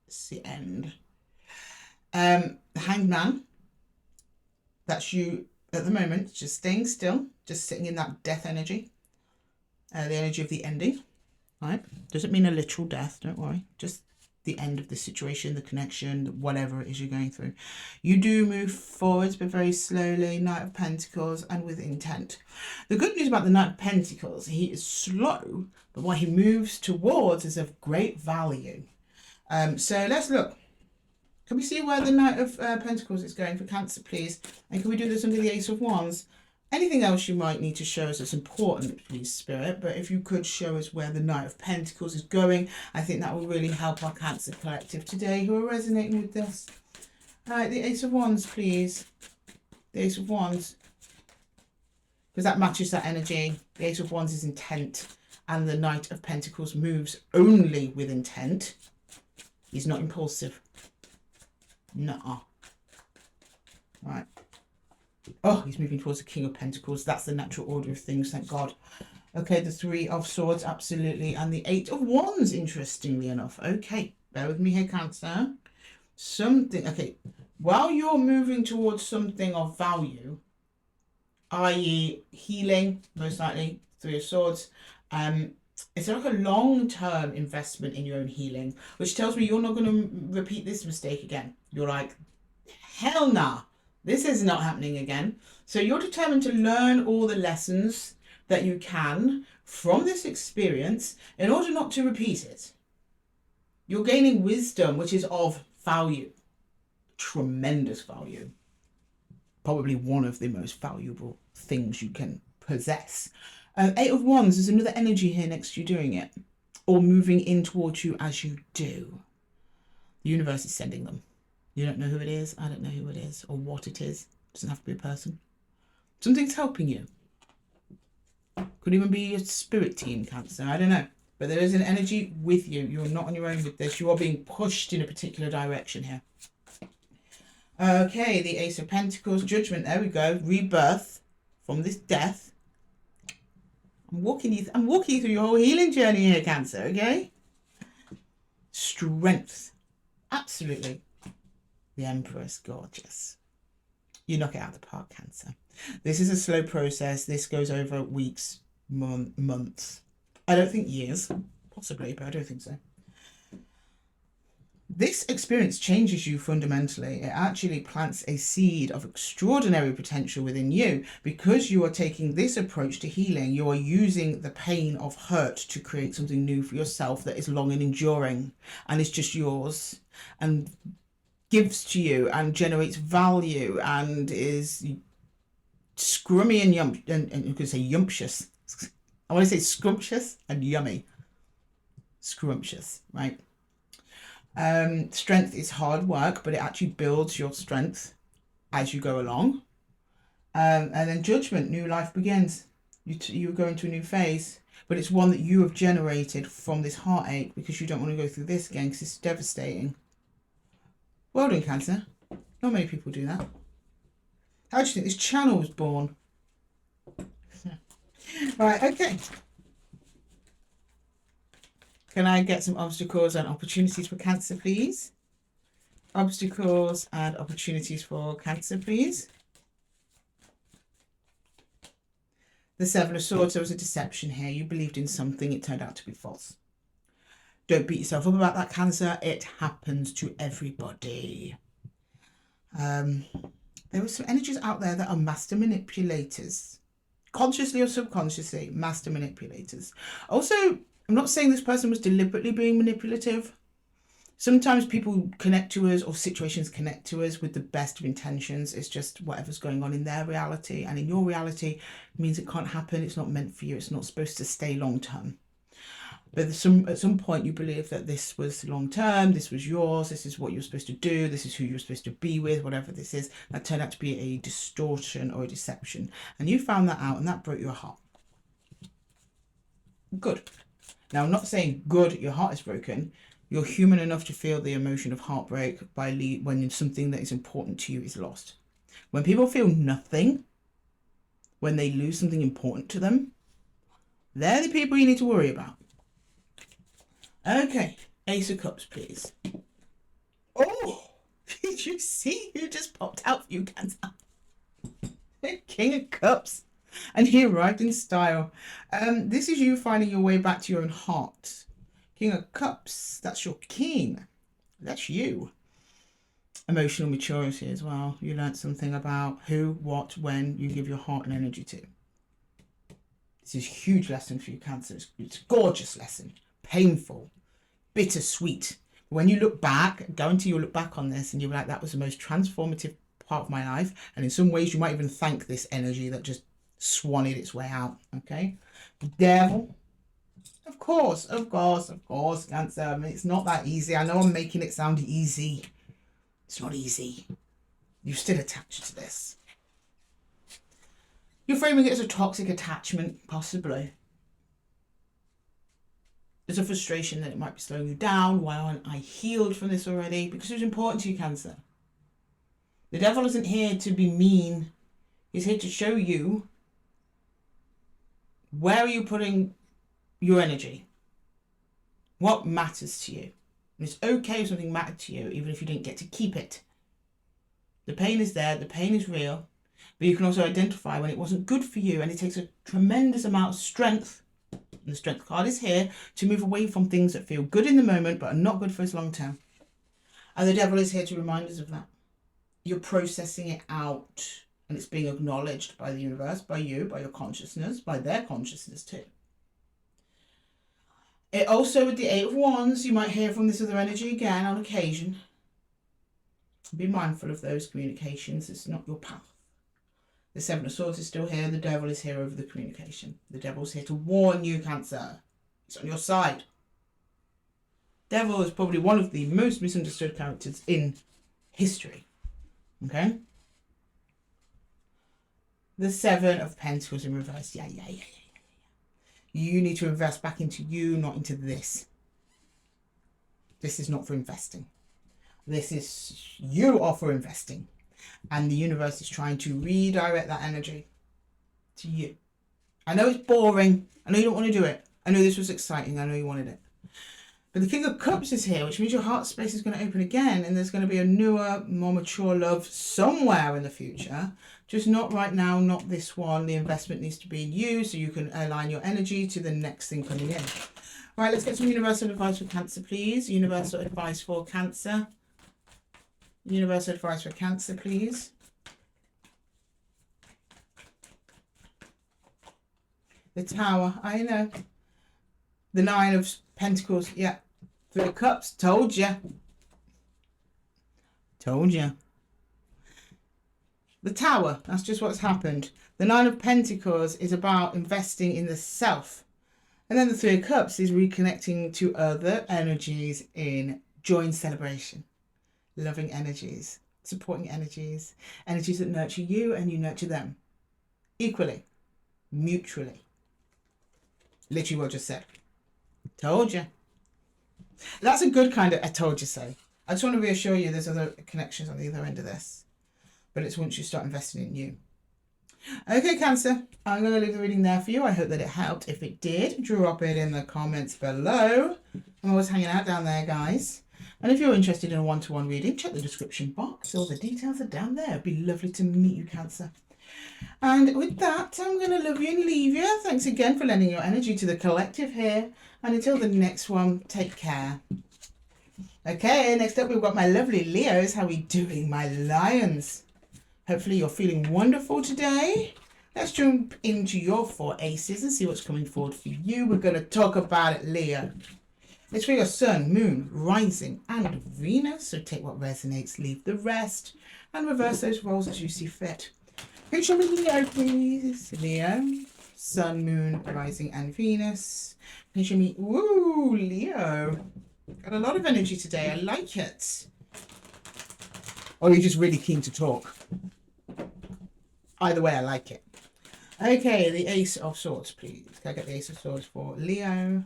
It's the end. The Hanged Man. That's you at the moment, just staying still, just sitting in that death energy. The energy of the ending. Right? Doesn't mean a literal death, don't worry. Just the end of the situation, the connection, whatever it is you're going through. You do move forwards, but very slowly. Knight of Pentacles, and with intent. The good news about the Knight of Pentacles, he is slow, but what he moves towards is of great value. So let's look. Can we see where the Knight of Pentacles is going for Cancer, please? And can we do this under the Ace of Wands? Anything else you might need to show us that's important, please, Spirit. But if you could show us where the Knight of Pentacles is going, I think that will really help our Cancer collective today who are resonating with this. All right, the Ace of Wands, please. The Ace of Wands. Because that matches that energy. The Ace of Wands is intent. And the Knight of Pentacles moves only with intent. He's not impulsive. Nuh-uh. Right. Oh, he's moving towards the King of Pentacles. That's the natural order of things, thank God. Okay, the Three of Swords, absolutely. And the Eight of Wands, interestingly enough. Okay, bear with me here, Cancer. Something, okay. While you're moving towards something of value, i.e. healing, most likely, Three of Swords, it's like a long-term investment in your own healing, which tells me you're not going to repeat this mistake again. You're like, hell nah, this is not happening again. So you're determined to learn all the lessons that you can from this experience in order not to repeat it. You're gaining wisdom, which is of value, tremendous value. Probably one of the most valuable things you can possess. Eight of Wands, there's another energy here next to you doing it, or moving in towards you as you do. The universe is sending them. You don't know who it is. I don't know who it is or what it is. It doesn't have to be a person. Something's helping you. Could even be a spirit team, Cancer. I don't know. But there is an energy with you. You're not on your own with this. You are being pushed in a particular direction here. Okay, the Ace of Pentacles, Judgment. There we go. Rebirth from this death. I'm walking you through your whole healing journey here, Cancer, okay? Strength. Absolutely. The Empress, gorgeous. You knock it out of the park, Cancer. This is a slow process. This goes over weeks, months. I don't think years. Possibly, but I don't think so. This experience changes you fundamentally. It actually plants a seed of extraordinary potential within you because you are taking this approach to healing. You are using the pain of hurt to create something new for yourself that is long and enduring and is just yours and gives to you and generates value and is scrummy and you could say yumptious. I want to say scrumptious and yummy. Scrumptious, right? Strength is hard work, but it actually builds your strength as you go along. And then Judgment, new life begins. You go into a new phase, but it's one that you have generated from this heartache because you don't want to go through this again because it's devastating. Well done, Cancer. Not many people do that. How do you think this channel was born? Right, okay. Can I get some obstacles and opportunities for Cancer, please? Obstacles and opportunities for Cancer, please. The Seven of Swords, there was a deception here. You believed in something, it turned out to be false. Don't beat yourself up about that, Cancer. It happens to everybody. There were some energies out there that are master manipulators. Consciously or subconsciously, master manipulators. Also, I'm not saying this person was deliberately being manipulative. Sometimes people connect to us or situations connect to us with the best of intentions. It's just whatever's going on in their reality. And in your reality, it means it can't happen. It's not meant for you. It's not supposed to stay long term. But at some point you believe that this was long term, this was yours, this is what you're supposed to do, this is who you're supposed to be with, whatever this is. That turned out to be a distortion or a deception. And you found that out and that broke your heart. Good. Now, I'm not saying good, your heart is broken. You're human enough to feel the emotion of heartbreak when something that is important to you is lost. When people feel nothing, when they lose something important to them, they're the people you need to worry about. Okay, Ace of Cups, please. Oh, did you see who just popped out for you, Cancer? King of Cups. And he arrived in style. This is you finding your way back to your own heart. King of Cups, that's your king. That's you. Emotional maturity as well. You learned something about who, what, when you give your heart and energy to. This is a huge lesson for you, Cancer. It's a gorgeous lesson. Painful. Bittersweet. When you look back, I guarantee you'll look back on this and you'll be like, that was the most transformative part of my life. And in some ways, you might even thank this energy that just swanted its way out. Okay? The Devil. Of course, Cancer. I mean, it's not that easy. I know I'm making it sound easy. It's not easy. You're still attached to this. You're framing it as a toxic attachment, possibly. There's a frustration that it might be slowing you down. Why aren't I healed from this already? Because it's important to you, Cancer. The Devil isn't here to be mean. He's here to show you where are you putting your energy. What matters to you. And it's okay if something mattered to you, even if you didn't get to keep it. The pain is there. The pain is real. But you can also identify when it wasn't good for you, and it takes a tremendous amount of strength, and the Strength card is here, to move away from things that feel good in the moment but are not good for us long term. And the Devil is here to remind us of that. You're processing it out, and it's being acknowledged by the universe, by you, by your consciousness, by their consciousness too. It also, with the Eight of Wands, you might hear from this other energy again on occasion. Be mindful of those communications. It's not your path. The Seven of Swords is still here. The Devil is here over the communication. The Devil's here to warn you, Cancer. It's on your side. Devil is probably one of the most misunderstood characters in history. Okay? The Seven of Pentacles in reverse. Yeah. You need to invest back into you, not into this. This is not for investing. This is, you are for investing. And the universe is trying to redirect that energy to you. I know it's boring. I know you don't want to do it. I know this was exciting. I know you wanted it. But the King of Cups is here, which means your heart space is going to open again. And there's going to be a newer, more mature love somewhere in the future. Just not right now, not this one. The investment needs to be in you so you can align your energy to the next thing coming in. Right, let's get some universal advice for Cancer, please. Universal advice for Cancer. Universal advice for Cancer, please. The Tower, I know. The Nine of Pentacles, yeah. Three of Cups, told ya. Told ya. The Tower, that's just what's happened. The Nine of Pentacles is about investing in the self. And then the Three of Cups is reconnecting to other energies in joy and celebration. Loving energies, supporting energies, energies that nurture you and you nurture them. Equally, mutually. Literally what I just said. Told you. That's a good kind of I told you so. I just want to reassure you there's other connections on the other end of this. But it's once you start investing in you. Okay, Cancer, I'm going to leave the reading there for you. I hope that it helped. If it did, drop it in the comments below. I'm always hanging out down there, guys. And if you're interested in a one-to-one reading, check the description box. All the details are down there. It'd be lovely to meet you, Cancer. And with that, I'm going to love you and leave you. Thanks again for lending your energy to the collective here. And until the next one, take care. Okay, next up we've got my lovely Leos. How are we doing, my Lions? Hopefully you're feeling wonderful today. Let's jump into your 4 aces and see what's coming forward for you. We're going to talk about it, Leo. It's for your Sun, Moon, Rising, and Venus. So take what resonates, leave the rest, and reverse those roles as you see fit. Can you show me Leo, please? Leo, Sun, Moon, Rising, and Venus. Can you show me? Ooh, Leo. Got a lot of energy today. I like it. Or you're just really keen to talk. Either way, I like it. Okay, the Ace of Swords, please. Can I get the Ace of Swords for Leo?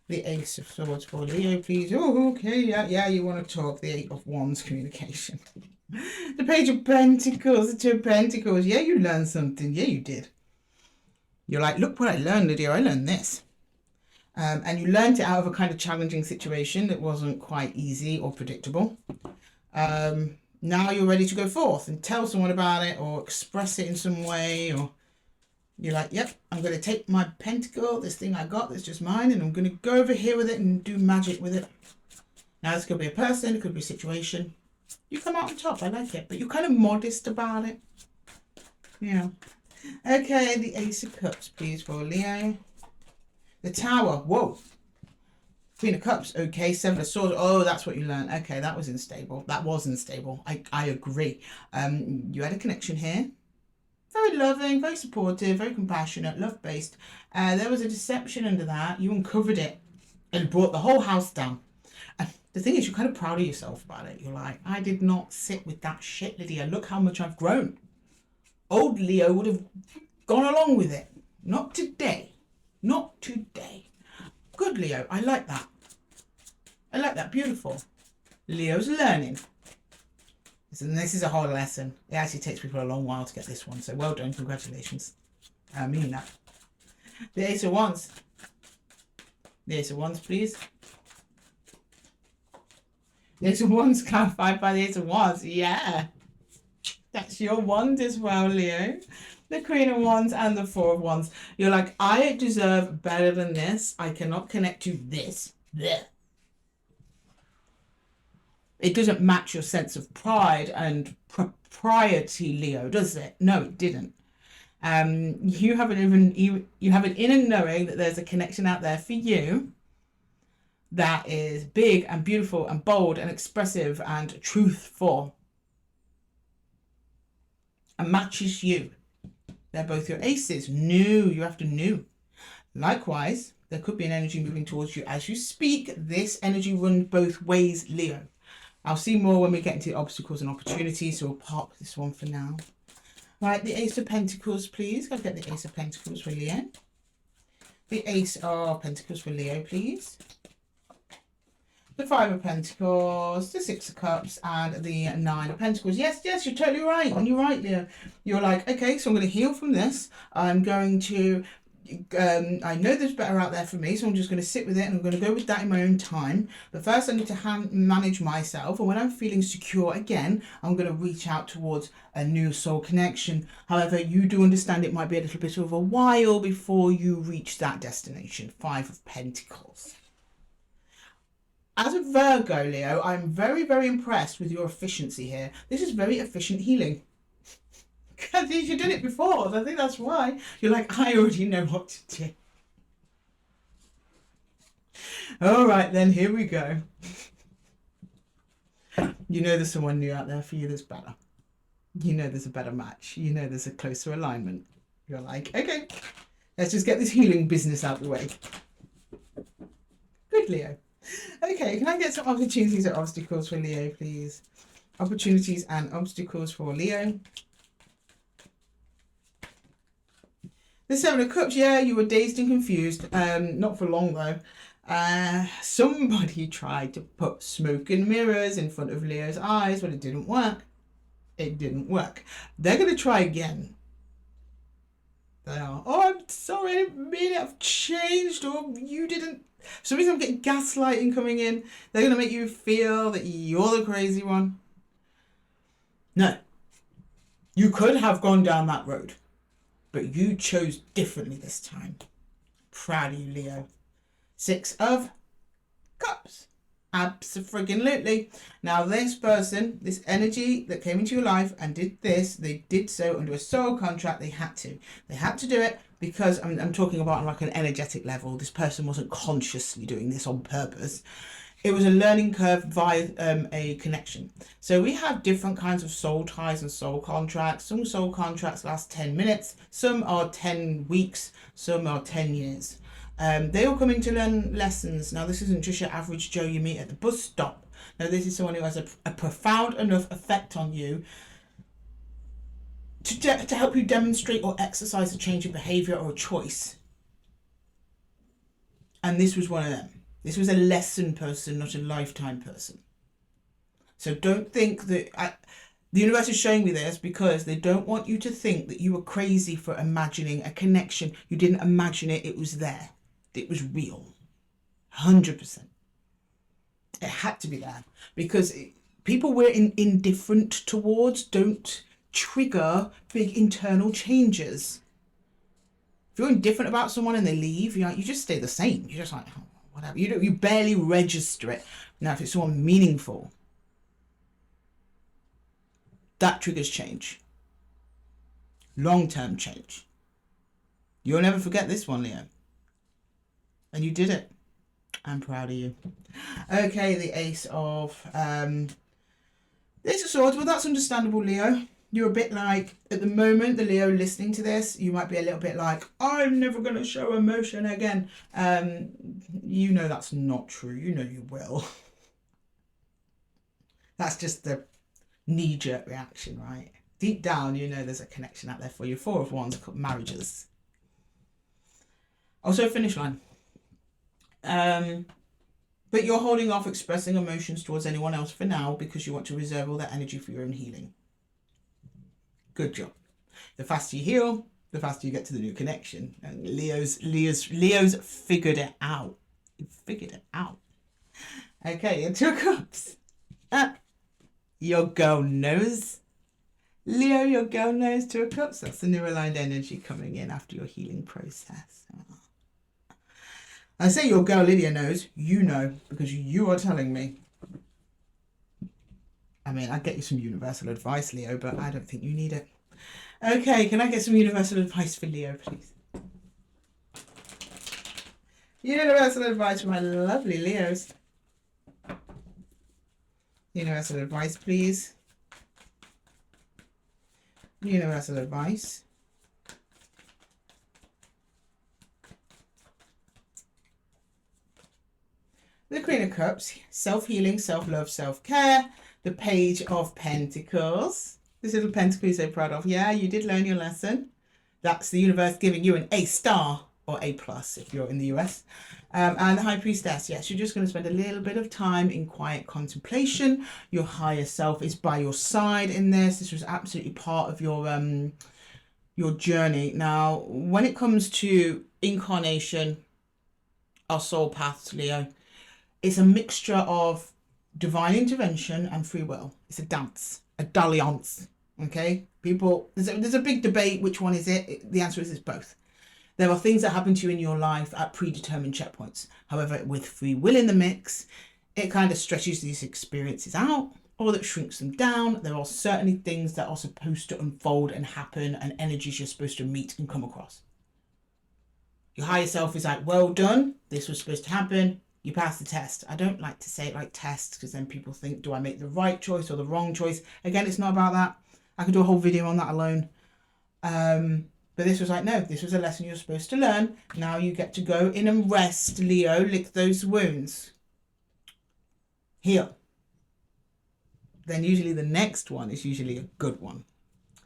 The Ace of Swords for Leo, please. Oh, okay, yeah, you want to talk. The Eight of Wands, communication. The Page of Pentacles, the Two of Pentacles. Yeah, you learned something. Yeah, you did. You're like, look what I learned, Lydia. I learned this. And you learned it out of a kind of challenging situation that wasn't quite easy or predictable. Now you're ready to go forth and tell someone about it or express it in some way, or you're like, yep, I'm going to take my pentacle, this thing I got that's just mine, and I'm going to go over here with it and do magic with it Now, this could be a person, it could be a situation. You come out on top, I like it, but you're kind of modest about it. Yeah. Okay, the Ace of Cups, please, for Leo. The Tower, whoa. Queen of Cups, okay. Seven of Swords, oh, that's what you learned. Okay, that was unstable. That was unstable. I agree. You had a connection here. Very loving, very supportive, very compassionate, love-based. There was a deception under that. You uncovered it and brought the whole house down. And the thing is, you're kind of proud of yourself about it. You're like, I did not sit with that shit, Lydia. Look how much I've grown. Old Leo would have gone along with it. Not today. Not today. Good, Leo. I like that. I like that. Beautiful. Leo's learning. And this is a whole lesson. It actually takes people a long while to get this one. So well done. Congratulations. I mean that. The Ace of Wands. The Ace of Wands, please. The Ace of Wands clarified by the Ace of Wands. Yeah. That's your wand as well, Leo. The Queen of Wands and the Four of Wands. You're like, I deserve better than this. I cannot connect to this. Blech. It doesn't match your sense of pride and propriety, Leo, does it? No, it didn't. You have an inner knowing that there's a connection out there for you that is big and beautiful and bold and expressive and truthful and matches you. They're both your aces. New, you have to new. Likewise, there could be an energy moving towards you as you speak. This energy runs both ways, Leo. I'll see more when we get into the obstacles and opportunities, so we'll park this one for now. Right, the Ace of Pentacles, please. Go get the Ace of Pentacles for Leo. The Ace of Pentacles for Leo, please. The Five of Pentacles, the Six of Cups, and the Nine of Pentacles. Yes, you're totally right. And you're right, Leo. You're like, okay, so I'm going to heal from this. I'm going to... I know there's better out there for me, so I'm just going to sit with it and I'm going to go with that in my own time. But first I need to manage myself, and when I'm feeling secure again, I'm going to reach out towards a new soul connection. However, you do understand it might be a little bit of a while before you reach that destination. Five of Pentacles. As a Virgo, Leo, I'm very, very impressed with your efficiency here. This is very efficient healing. Because you've done it before. I think that's why. You're like, I already know what to do. All right, then, here we go. You know there's someone new out there for you that's better. You know there's a better match. You know there's a closer alignment. You're like, okay, let's just get this healing business out of the way. Good, Leo. Okay, can I get some opportunities and obstacles for Leo, please? Opportunities and obstacles for Leo. The Seven of Cups, yeah, you were dazed and confused. Not for long, though. Somebody tried to put smoke and mirrors in front of Leo's eyes, but it didn't work. It didn't work. They're going to try again. They are. Oh, I'm sorry, I didn't mean it. I've changed, or you didn't. For some reason, I'm getting gaslighting coming in. They're going to make you feel that you're the crazy one. No. You could have gone down that road, but you chose differently this time. Proud of you, Leo. Six of Cups. Abso-friggin-lutely. Now, this person, this energy that came into your life and did this, they did so under a soul contract. They had to. They had to do it because, I'm talking about on like an energetic level. This person wasn't consciously doing this on purpose. It was a learning curve via a connection. So we have different kinds of soul ties and soul contracts. Some soul contracts last 10 minutes. Some are 10 weeks. Some are 10 years. They all come in to learn lessons. Now, this isn't just your average Joe you meet at the bus stop. Now, this is someone who has a profound enough effect on you to help you demonstrate or exercise a change in behavior or a choice. And this was one of them. This was a lesson person, not a lifetime person. So don't think that... the universe is showing me this because they don't want you to think that you were crazy for imagining a connection. You didn't imagine it. It was there. It was real. 100%. It had to be there. Because people we're indifferent towards don't trigger big internal changes. If you're indifferent about someone and they leave, you just stay the same. You're just like... Oh, whatever. You barely register it. Now, if it's someone meaningful, that triggers change. Long-term change. You'll never forget this one, Leo. And you did it. I'm proud of you. Okay, the Ace of Swords. Well, that's understandable, Leo. You're a bit like, at the moment, the Leo listening to this, you might be a little bit like, I'm never going to show emotion again. You know that's not true. You know you will. That's just the knee-jerk reaction, right? Deep down, you know there's a connection out there for you. Four of Wands, marriages. Also, finish line. But you're holding off expressing emotions towards anyone else for now because you want to reserve all that energy for your own healing. Good job. The faster you heal, the faster you get to the new connection. And Leo's figured it out. You figured it out. Okay, your Two of Cups. Your girl knows. Leo, your girl knows. Two of Cups. That's the new aligned energy coming in after your healing process. I say your girl Lydia knows. You know, because you are telling me. I mean, I'd get you some universal advice, Leo, but I don't think you need it. Okay, can I get some universal advice for Leo, please? Universal advice for my lovely Leos. Universal advice, please. Universal advice. The Queen of Cups, self-healing, self-love, self-care. The Page of Pentacles. This little pentacle you're so proud of. Yeah, you did learn your lesson. That's the universe giving you an A star or A plus if you're in the US. And the High Priestess. Yes, you're just going to spend a little bit of time in quiet contemplation. Your higher self is by your side in this. This was absolutely part of your journey. Now, when it comes to incarnation, our soul paths, Leo, it's a mixture of divine intervention and free will. It's a dance, a dalliance. Okay, people, there's a big debate. Which one is it? The answer is it's both. There are things that happen to you in your life at predetermined checkpoints. However, with free will in the mix, it kind of stretches these experiences out or that shrinks them down. There are certainly things that are supposed to unfold and happen and energies you're supposed to meet and come across. Your higher self is like, well done. This was supposed to happen. You passed the test. I don't like to say it like test because then people think, do I make the right choice or the wrong choice? Again, it's not about that. I could do a whole video on that alone. But this was like, no, this was a lesson you're supposed to learn. Now you get to go in and rest, Leo. Lick those wounds. Heal. Then usually the next one is usually a good one.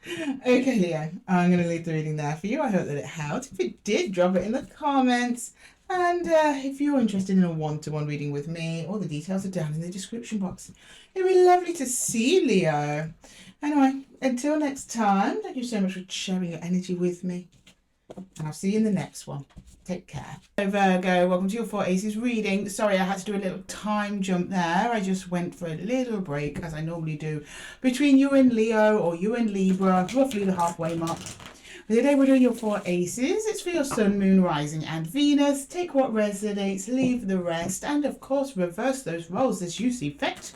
Okay, Leo, I'm going to leave the reading there for you. I hope that it helped. If it did, drop it in the comments. And if you're interested in a one-to-one reading with me, all the details are down in the description box. It'd be lovely to see you, Leo. Anyway, until next time, thank you so much for sharing your energy with me. And I'll see you in the next one. Take care. So Virgo, welcome to your 4 ACES reading. Sorry, I had to do a little time jump there. I just went for a little break, as I normally do, between you and Leo or you and Libra, roughly the halfway mark. Today we're doing your 4 ACES. It's for your Sun, Moon, Rising and Venus. Take what resonates, leave the rest, and of course reverse those roles as you see fit.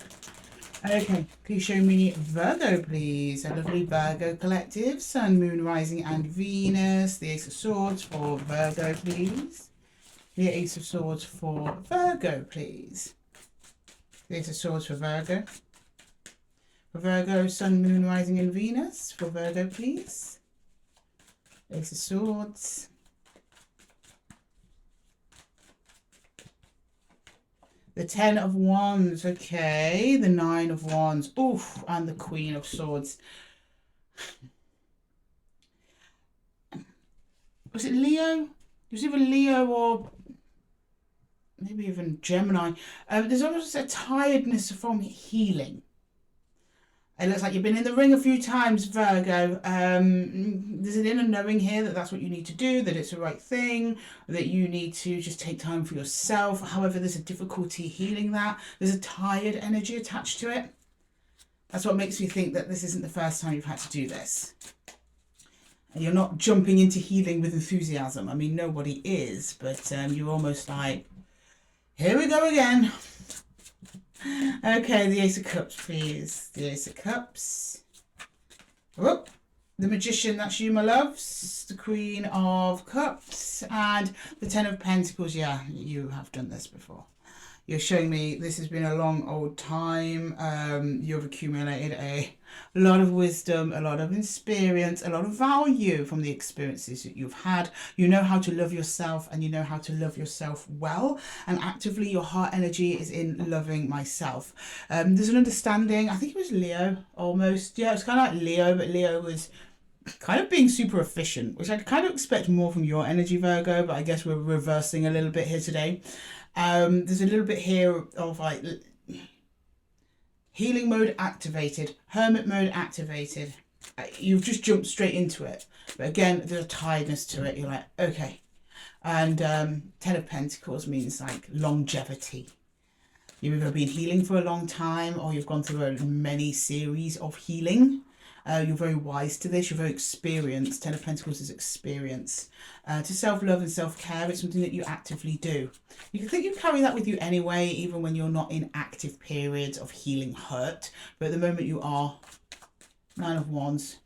Okay, please show me Virgo, please. A lovely Virgo collective. Sun, Moon, Rising and Venus. The Ace of Swords for Virgo, please. The Ace of Swords for Virgo, please. The Ace of Swords for Virgo. For Virgo, Sun, Moon, Rising and Venus. For Virgo, please. Ace of Swords. The 10 of Wands, okay. The 9 of Wands, oof, and the Queen of Swords. Was it Leo? It was either Leo or maybe even Gemini. There's almost a tiredness from healing. It looks like you've been in the ring a few times, Virgo. There's an inner knowing here that that's what you need to do, that it's the right thing, that you need to just take time for yourself. However, there's a difficulty healing that. There's a tired energy attached to it. That's what makes me think that this isn't the first time you've had to do this. And you're not jumping into healing with enthusiasm. I mean, nobody is, but you're almost like, Here we go again. Okay, the Ace of Cups, please. The Ace of Cups. Whoop. The Magician, that's you, my loves. The Queen of Cups. And the Ten of Pentacles. Yeah, you have done this before. You're showing me this has been a long old time. You've accumulated a lot of wisdom, a lot of experience, a lot of value from the experiences that you've had. You know how to love yourself, and you know how to love yourself well. And actively your heart energy is in loving myself. There's an understanding, I think it was Leo almost. Yeah, it's kind of like Leo, but Leo was kind of being super efficient, which I'd kind of expect more from your energy, Virgo, but I guess we're reversing a little bit here today. There's a little bit here of like healing mode activated, hermit mode activated. You've just jumped straight into it. But again, there's a tiredness to it. You're like, okay. And Ten of Pentacles means like longevity. You've either been healing for a long time, or you've gone through many series of healing. You're very wise to this. You're very experienced. Ten of Pentacles is experience. To self-love and self-care, it's something that you actively do. You can think you carry that with you anyway, even when you're not in active periods of healing hurt. But at the moment you are. Nine of Wands.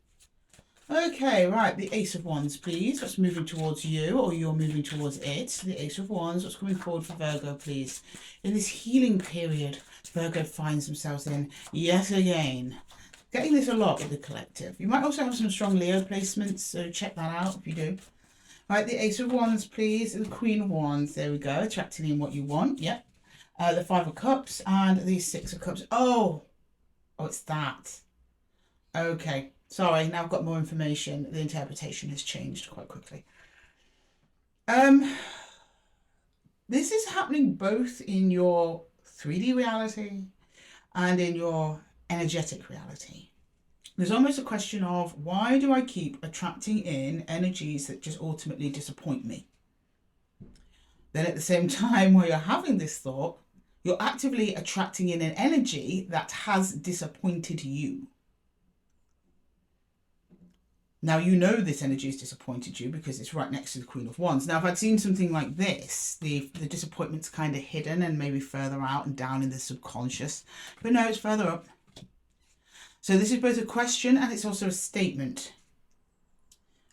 Okay, right. The Ace of Wands, please. What's moving towards you, or you're moving towards it? The Ace of Wands. What's coming forward for Virgo, please? In this healing period, Virgo finds themselves in yet again. Getting this a lot with the collective. You might also have some strong Leo placements, so check that out if you do. Right, the Ace of Wands, please. The Queen of Wands. There we go. Attracting in what you want. Yep. The Five of Cups and the Six of Cups. Oh, it's that. Okay. Sorry, now I've got more information. The interpretation has changed quite quickly. This is happening both in your 3D reality and in your energetic reality. There's almost a question of, why do I keep attracting in energies that just ultimately disappoint me? Then at the same time, while you're having this thought, you're actively attracting in an energy that has disappointed you. Now, you know this energy has disappointed you because it's right next to the Queen of Wands. Now, if I'd seen something like this, the disappointment's kind of hidden and maybe further out and down in the subconscious. But no, it's further up. So this is both a question and it's also a statement.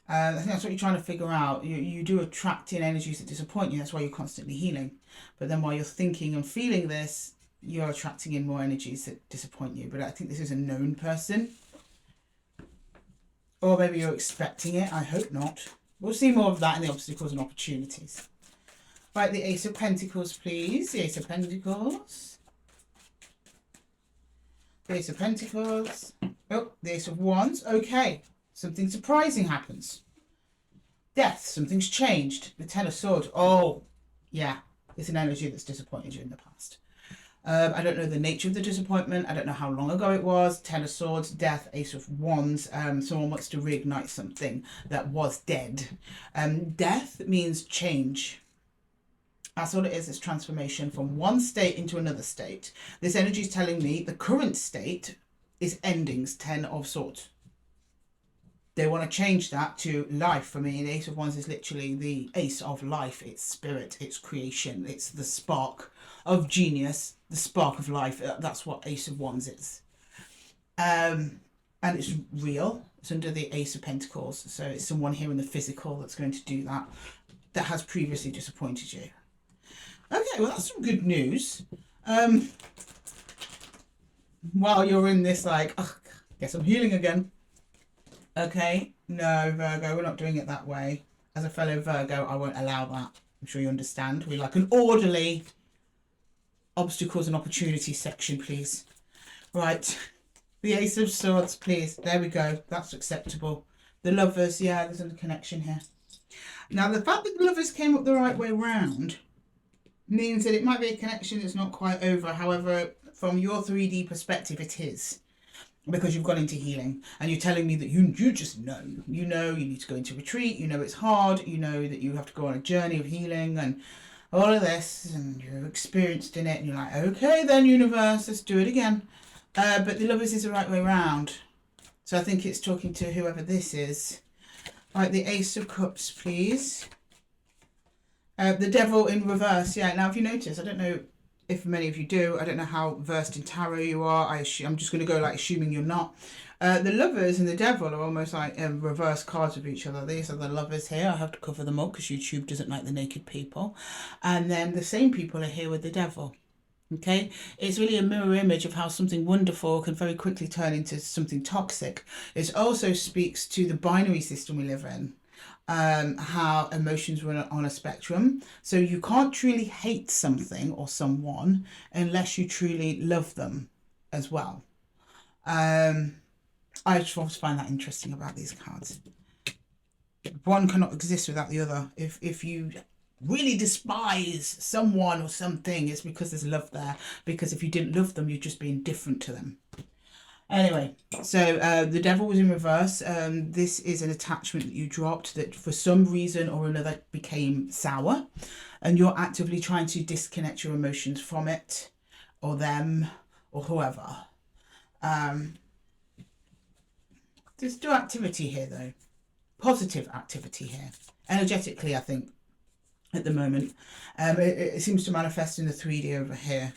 I think that's what you're trying to figure out. You do attract in energies that disappoint you. That's why you're constantly healing. But then while you're thinking and feeling this, you're attracting in more energies that disappoint you. But I think this is a known person. Or maybe you're expecting it. I hope not. We'll see more of that in the obstacles and opportunities. Right, the Ace of Pentacles, please. The Ace of Pentacles. The Ace of Pentacles. Oh, the Ace of Wands. Okay. Something surprising happens. Death. Something's changed. The Ten of Swords. Oh, yeah. It's an energy that's disappointed you in the past. I don't know the nature of the disappointment. I don't know how long ago it was. Ten of Swords, death, Ace of Wands. Someone wants to reignite something that was dead. Death means change. That's what it is. It's transformation from one state into another state. This energy is telling me the current state is endings. Ten of Swords. They want to change that to life. For me, the Ace of Wands is literally the ace of life. It's spirit. It's creation. It's the spark of genius. The spark of life. That's what Ace of Wands is. And it's real. It's under the Ace of Pentacles. So it's someone here in the physical that's going to do that. That has previously disappointed you. Okay, well, that's some good news. While you're in this, like, oh, guess I'm healing again. Okay, no, Virgo, we're not doing it that way. As a fellow Virgo, I won't allow that. I'm sure you understand. We like an orderly obstacles and opportunities section, please. Right, the Ace of Swords, please. There we go. That's acceptable. The Lovers, yeah, there's a connection here. Now, the fact that the Lovers came up the right way round means that it might be a connection that's not quite over. However, from your 3D perspective, it is. Because you've gone into healing and you're telling me that you just know. You know you need to go into retreat. You know it's hard. You know that you have to go on a journey of healing and all of this. And you're experienced in it. And you're like, okay then, universe, let's do it again. But the Lovers is the right way around. So I think it's talking to whoever this is. Right, the Ace of Cups, please. The devil in reverse. Yeah. Now, if you notice, I don't know if many of you do. I don't know how versed in tarot you are. I'm just going to go like assuming you're not. The lovers and the devil are almost like reverse cards of each other. These are the lovers here. I have to cover them up because YouTube doesn't like the naked people. And then the same people are here with the devil. Okay, it's really a mirror image of how something wonderful can very quickly turn into something toxic. It also speaks to the binary system we live in, how emotions run on a spectrum. So you can't truly hate something or someone unless you truly love them as well. I just always find that interesting about these cards. One cannot exist without the other. If you really despise someone or something, it's because there's love there. Because if you didn't love them, you'd just be indifferent to them. Anyway, so the devil was in reverse. This is an attachment that you dropped that for some reason or another became sour, and you're actively trying to disconnect your emotions from it or them or whoever. There's still activity here though. Positive activity here. Energetically, I think, at the moment. It seems to manifest in the 3D over here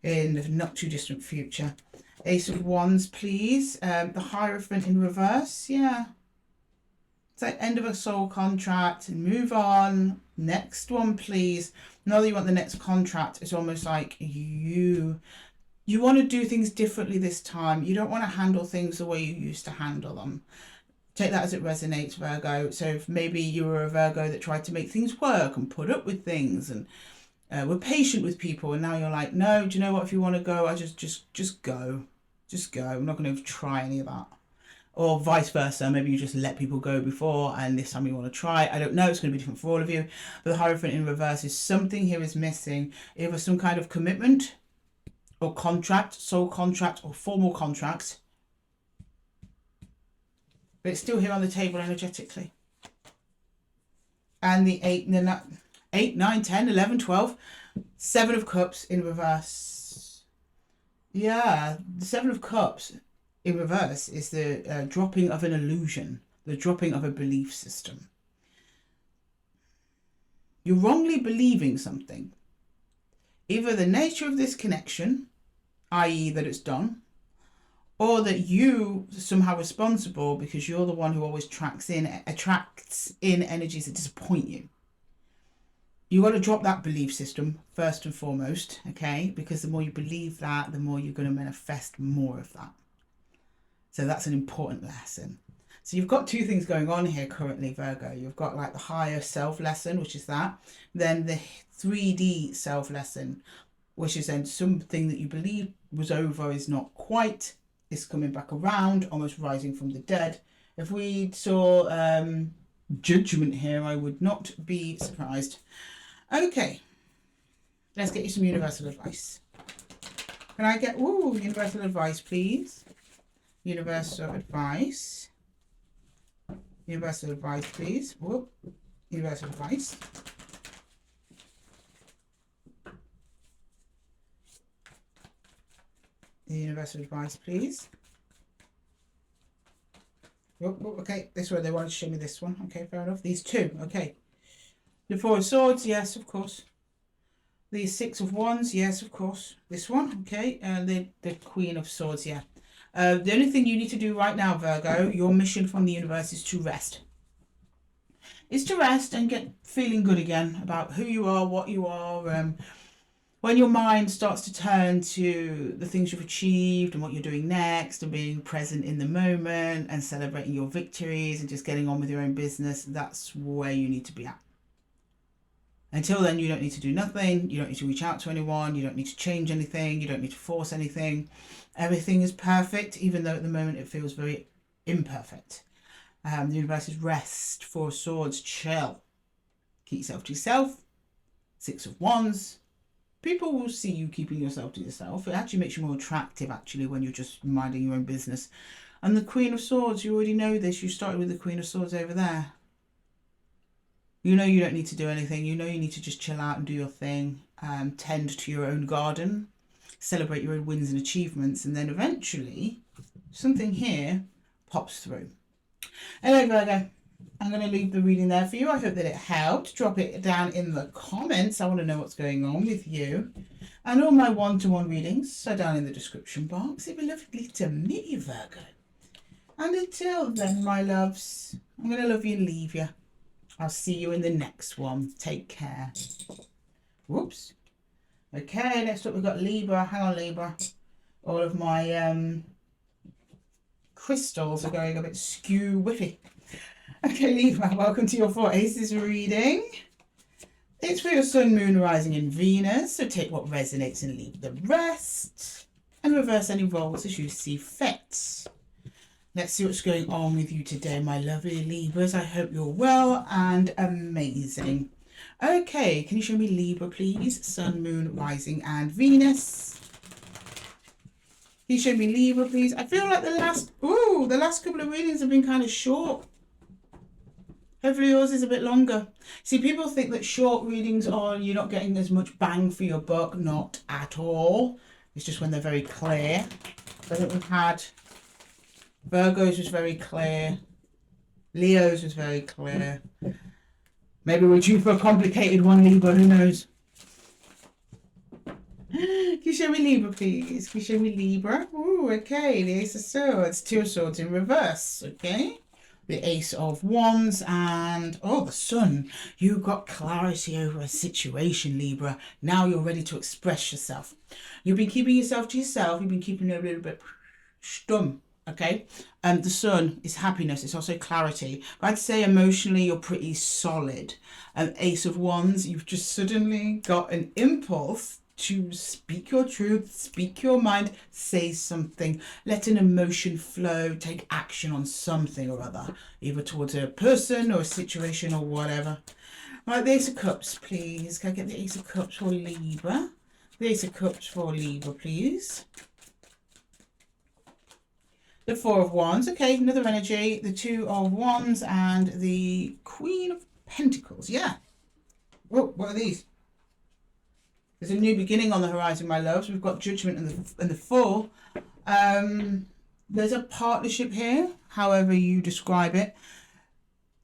in the not too distant future. Ace of Wands, please. The Hierophant in reverse. Yeah. It's like end of a soul contract and move on. Next one, please. Now that you want the next contract, it's almost like you want to do things differently this time. You don't want to handle things the way you used to handle them. Take that as it resonates, Virgo. So if maybe you were a Virgo that tried to make things work and put up with things and were patient with people, and now you're like, no, do you know what? If you want to go, I just go. Just go. I'm not going to try any of that. Or vice versa. Maybe you just let people go before and this time you want to try. I don't know. It's going to be different for all of you. But the Hierophant in reverse is something here is missing. Either some kind of commitment or contract, soul contract or formal contract. But it's still here on the table energetically. And the 8, 9, 10, 11, 12. 7 of Cups in reverse. Yeah, the 7 of Cups in reverse is the dropping of an illusion. The dropping of a belief system. You're wrongly believing something. Either the nature of this connection, i.e. that it's done, or that you are somehow responsible because you're the one who always attracts in energies that disappoint you. You got to drop that belief system first and foremost, okay? Because the more you believe that, the more you're going to manifest more of that. So that's an important lesson. So you've got two things going on here currently, Virgo. You've got like the higher self lesson, which is that. Then the 3D self lesson, which is then something that you believe was over is not quite. Is coming back around, almost rising from the dead. If we saw judgment here, I would not be surprised. Okay, let's get you some universal advice. Can I get, universal advice, please? Universal advice. Universal advice, please. Whoop. Universal advice. Universal advice, please. Okay, this one, they wanted to show me this one. Okay, fair enough. These two, okay. The 4 of Swords, yes, of course. The 6 of Wands, yes, of course. This one, okay. And the Queen of Swords, yeah. The only thing you need to do right now, Virgo, your mission from the universe is to rest. It's to rest and get feeling good again about who you are, what you are, when your mind starts to turn to the things you've achieved and what you're doing next and being present in the moment and celebrating your victories and just getting on with your own business, that's where you need to be at. Until then, you don't need to do nothing. You don't need to reach out to anyone. You don't need to change anything. You don't need to force anything. Everything is perfect, even though at the moment it feels very imperfect. The universe is rest, 4 of Swords, chill. Keep yourself to yourself. 6 of Wands. People will see you keeping yourself to yourself. It actually makes you more attractive, actually, when you're just minding your own business. And the Queen of Swords, you already know this. You started with the Queen of Swords over there. You know you don't need to do anything. You know you need to just chill out and do your thing. Tend to your own garden. Celebrate your own wins and achievements. And then eventually, something here pops through. Anyway, Virgo, I'm going to leave the reading there for you. I hope that it helped. Drop it down in the comments. I want to know what's going on with you. And all my one-to-one readings are down in the description box. It'd be lovely to meet you, Virgo. And until then, my loves, I'm going to love you and leave you. I'll see you in the next one. Take care. Whoops. Okay, next up we've got Libra. Hang on, Libra. All of my crystals are going a bit skew-whiffy. Okay, Libra, welcome to your 4 Aces reading. It's for your Sun, Moon, Rising and Venus, so take what resonates and leave the rest. And reverse any roles as you see fit. Let's see what's going on with you today, my lovely Libras. I hope you're well and amazing. Okay, can you show me Libra, please? Sun, Moon, Rising and Venus. Can you show me Libra, please? I feel like the last couple of readings have been kind of short. Hopefully yours is a bit longer. See, people think that short readings are, you're not getting as much bang for your buck. Not at all. It's just when they're very clear. I think we've had Virgo's was very clear. Leo's was very clear. Maybe we're due for a complicated one, Libra. Who knows? Can you show me Libra, please? Can you show me Libra? Ooh, okay. The Ace of Swords. 2 of Swords in reverse. Okay. The Ace of Wands and, oh, the Sun. You got clarity over a situation, Libra. Now you're ready to express yourself. You've been keeping yourself to yourself. You've been keeping it a little bit stum, okay? The Sun is happiness. It's also clarity. But I'd say emotionally you're pretty solid. Ace of Wands, you've just suddenly got an impulse to speak your truth, speak your mind, say something, let an emotion flow, take action on something or other, either towards a person or a situation or whatever. Right, the Ace of Cups, please. Can I get the Ace of Cups for Libra? The Ace of Cups for Libra, please. The 4 of Wands, okay, another energy. The 2 of Wands and the Queen of Pentacles, yeah. Oh, what are these? There's a new beginning on the horizon, my loves. We've got Judgment and the Fool. There's a partnership here, however you describe it.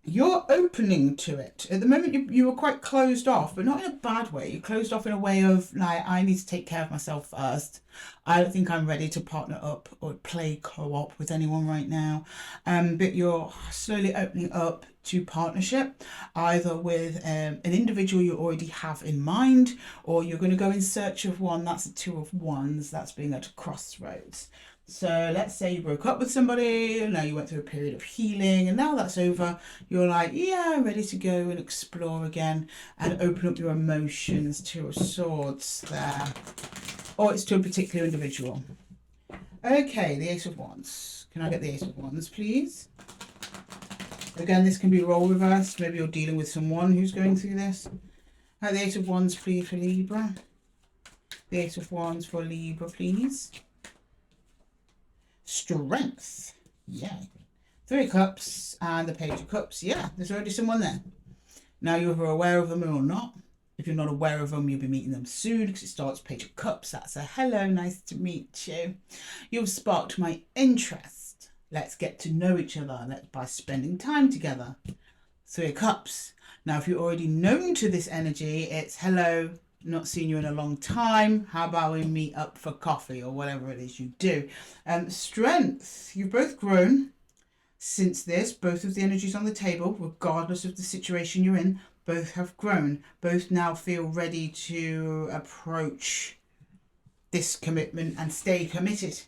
You're opening to it. At the moment, you were quite closed off, but not in a bad way. You're closed off in a way of, like, I need to take care of myself first. I don't think I'm ready to partner up or play co-op with anyone right now. But you're slowly opening up to partnership, either with an individual you already have in mind, or you're going to go in search of one. That's the 2 of Wands. That's being at a crossroads. So let's say you broke up with somebody, now you went through a period of healing, and now that's over. You're like, yeah, I'm ready to go and explore again and open up your emotions. 2 of Swords there. Or it's to a particular individual. Okay, the Ace of Wands. Can I get the Ace of Wands, please? Again, this can be role reversed. Maybe you're dealing with someone who's going through this. The Ace of Wands, please, for Libra. The Ace of Wands for Libra, please. Strength. Yeah. 3 of Cups and the Page of Cups. Yeah, there's already someone there. Now you're either aware of them or not. If you're not aware of them, you'll be meeting them soon because it starts Page of Cups. That's a hello, nice to meet you. You've sparked my interest. Let's get to know each other by spending time together. 3 of Cups. Now, if you're already known to this energy, it's hello, not seen you in a long time. How about we meet up for coffee or whatever it is you do? Strength. You've both grown since this. Both of the energies on the table, regardless of the situation you're in, both have grown. Both now feel ready to approach this commitment and stay committed.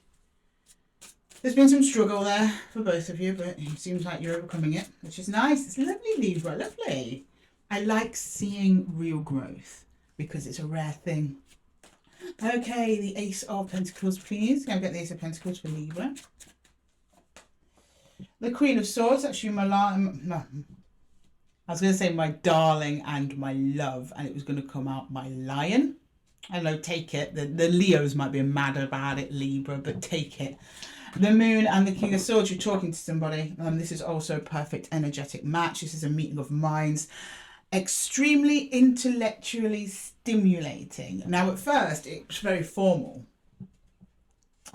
There's been some struggle there for both of you, but it seems like you're overcoming it, which is nice. It's lovely, Libra, lovely. I like seeing real growth because it's a rare thing. Okay, the Ace of Pentacles, please. Can I get the Ace of Pentacles for Libra? The Queen of Swords, actually my no, I was going to say my darling and my love, and it was going to come out my lion. I know, take it. The Leos might be mad about it, Libra, but take it. The Moon and the King of Swords, you're talking to somebody. This is also a perfect energetic match. This is a meeting of minds. Extremely intellectually stimulating. Now, at first, it was very formal.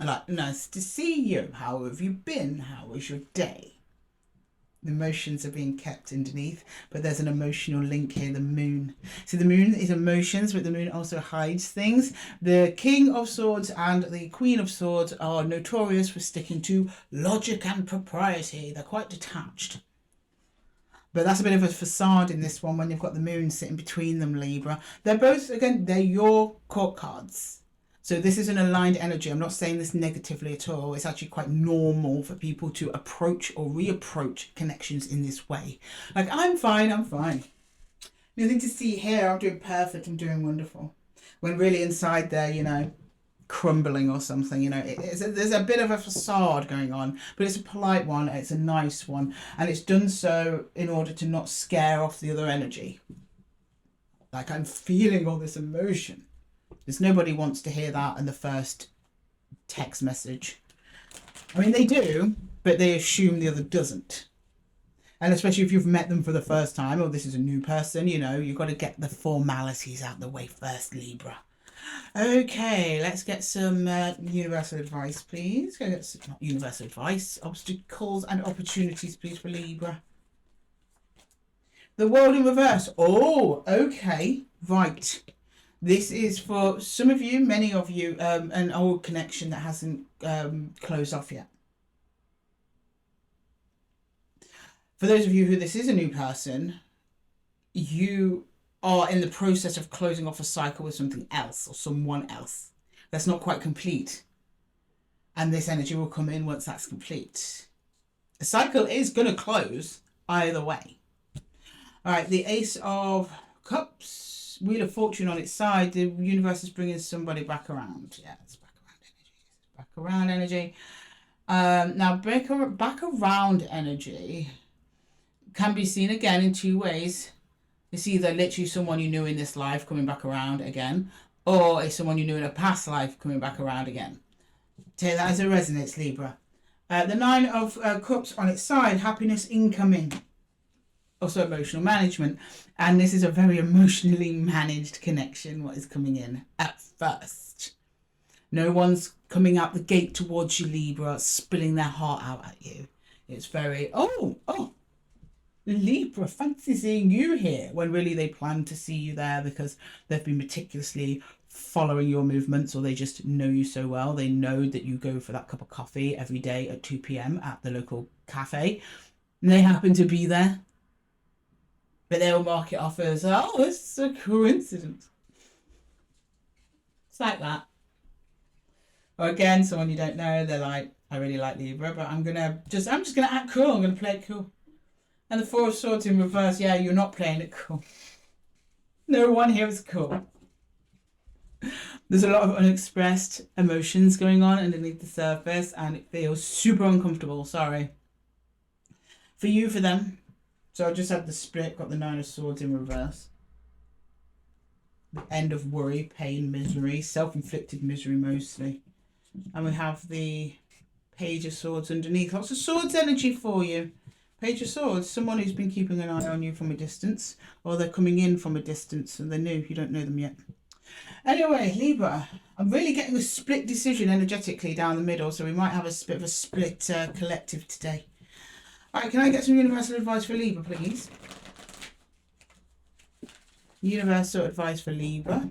Like, nice to see you. How have you been? How was your day? The emotions are being kept underneath, but there's an emotional link here, the moon. So the moon is emotions, but the moon also hides things. The King of Swords and the Queen of Swords are notorious for sticking to logic and propriety. They're quite detached. But that's a bit of a facade in this one when you've got the moon sitting between them, Libra. They're both, again, they're your court cards. So this is an aligned energy. I'm not saying this negatively at all. It's actually quite normal for people to approach or reapproach connections in this way. Like, I'm fine, I'm fine. Nothing to see here. I'm doing perfect. I'm doing wonderful. When really inside there, you know, crumbling or something, you know, there's a bit of a facade going on, but it's a polite one. It's a nice one. And it's done so in order to not scare off the other energy. Like, I'm feeling all this emotion. Because nobody wants to hear that in the first text message. I mean, they do, but they assume the other doesn't. And especially if you've met them for the first time, or this is a new person, you know, you've got to get the formalities out the way first, Libra. Okay, let's get some universal advice, please. Go get some, not universal advice, obstacles and opportunities, please, for Libra. The world in reverse. Oh, okay, right. This is for some of you, many of you, an old connection that hasn't closed off yet. For those of you who this is a new person, you are in the process of closing off a cycle with something else or someone else that's not quite complete. And this energy will come in once that's complete. The cycle is going to close either way. All right, the Ace of Cups. Wheel of Fortune on its side, the universe is bringing somebody back around. Yeah, it's back around energy. Now, back around energy can be seen again in two ways. It's either literally someone you knew in this life coming back around again, or it's someone you knew in a past life coming back around again. Take that as a resonance, Libra. The Nine of Cups on its side, happiness incoming. Also emotional management, and this is a very emotionally managed connection, what is coming in at first. No one's coming out the gate towards you, Libra, spilling their heart out at you. It's very, oh, Libra, fancy seeing you here, when really they plan to see you there because they've been meticulously following your movements, or they just know you so well. They know that you go for that cup of coffee every day at 2 p.m. at the local cafe, and they happen to be there. But they'll mark it off as, oh, it's a coincidence. It's like that. Or again, someone you don't know, they're like, I really like Libra, but I'm just gonna act cool. I'm gonna play it cool. And the Four of Swords in reverse, yeah, you're not playing it cool. No one here is cool. There's a lot of unexpressed emotions going on underneath the surface, and it feels super uncomfortable. Sorry. For you, for them. So I just had the split, got the Nine of Swords in reverse. The end of worry, pain, misery, self-inflicted misery mostly. And we have the Page of Swords underneath. Lots of swords energy for you. Page of Swords, someone who's been keeping an eye on you from a distance, or they're coming in from a distance and they're new, you don't know them yet. Anyway, Libra, I'm really getting a split decision energetically down the middle, so we might have a bit of a split collective today. All right, can I get some universal advice for Libra, please? Universal advice for Libra.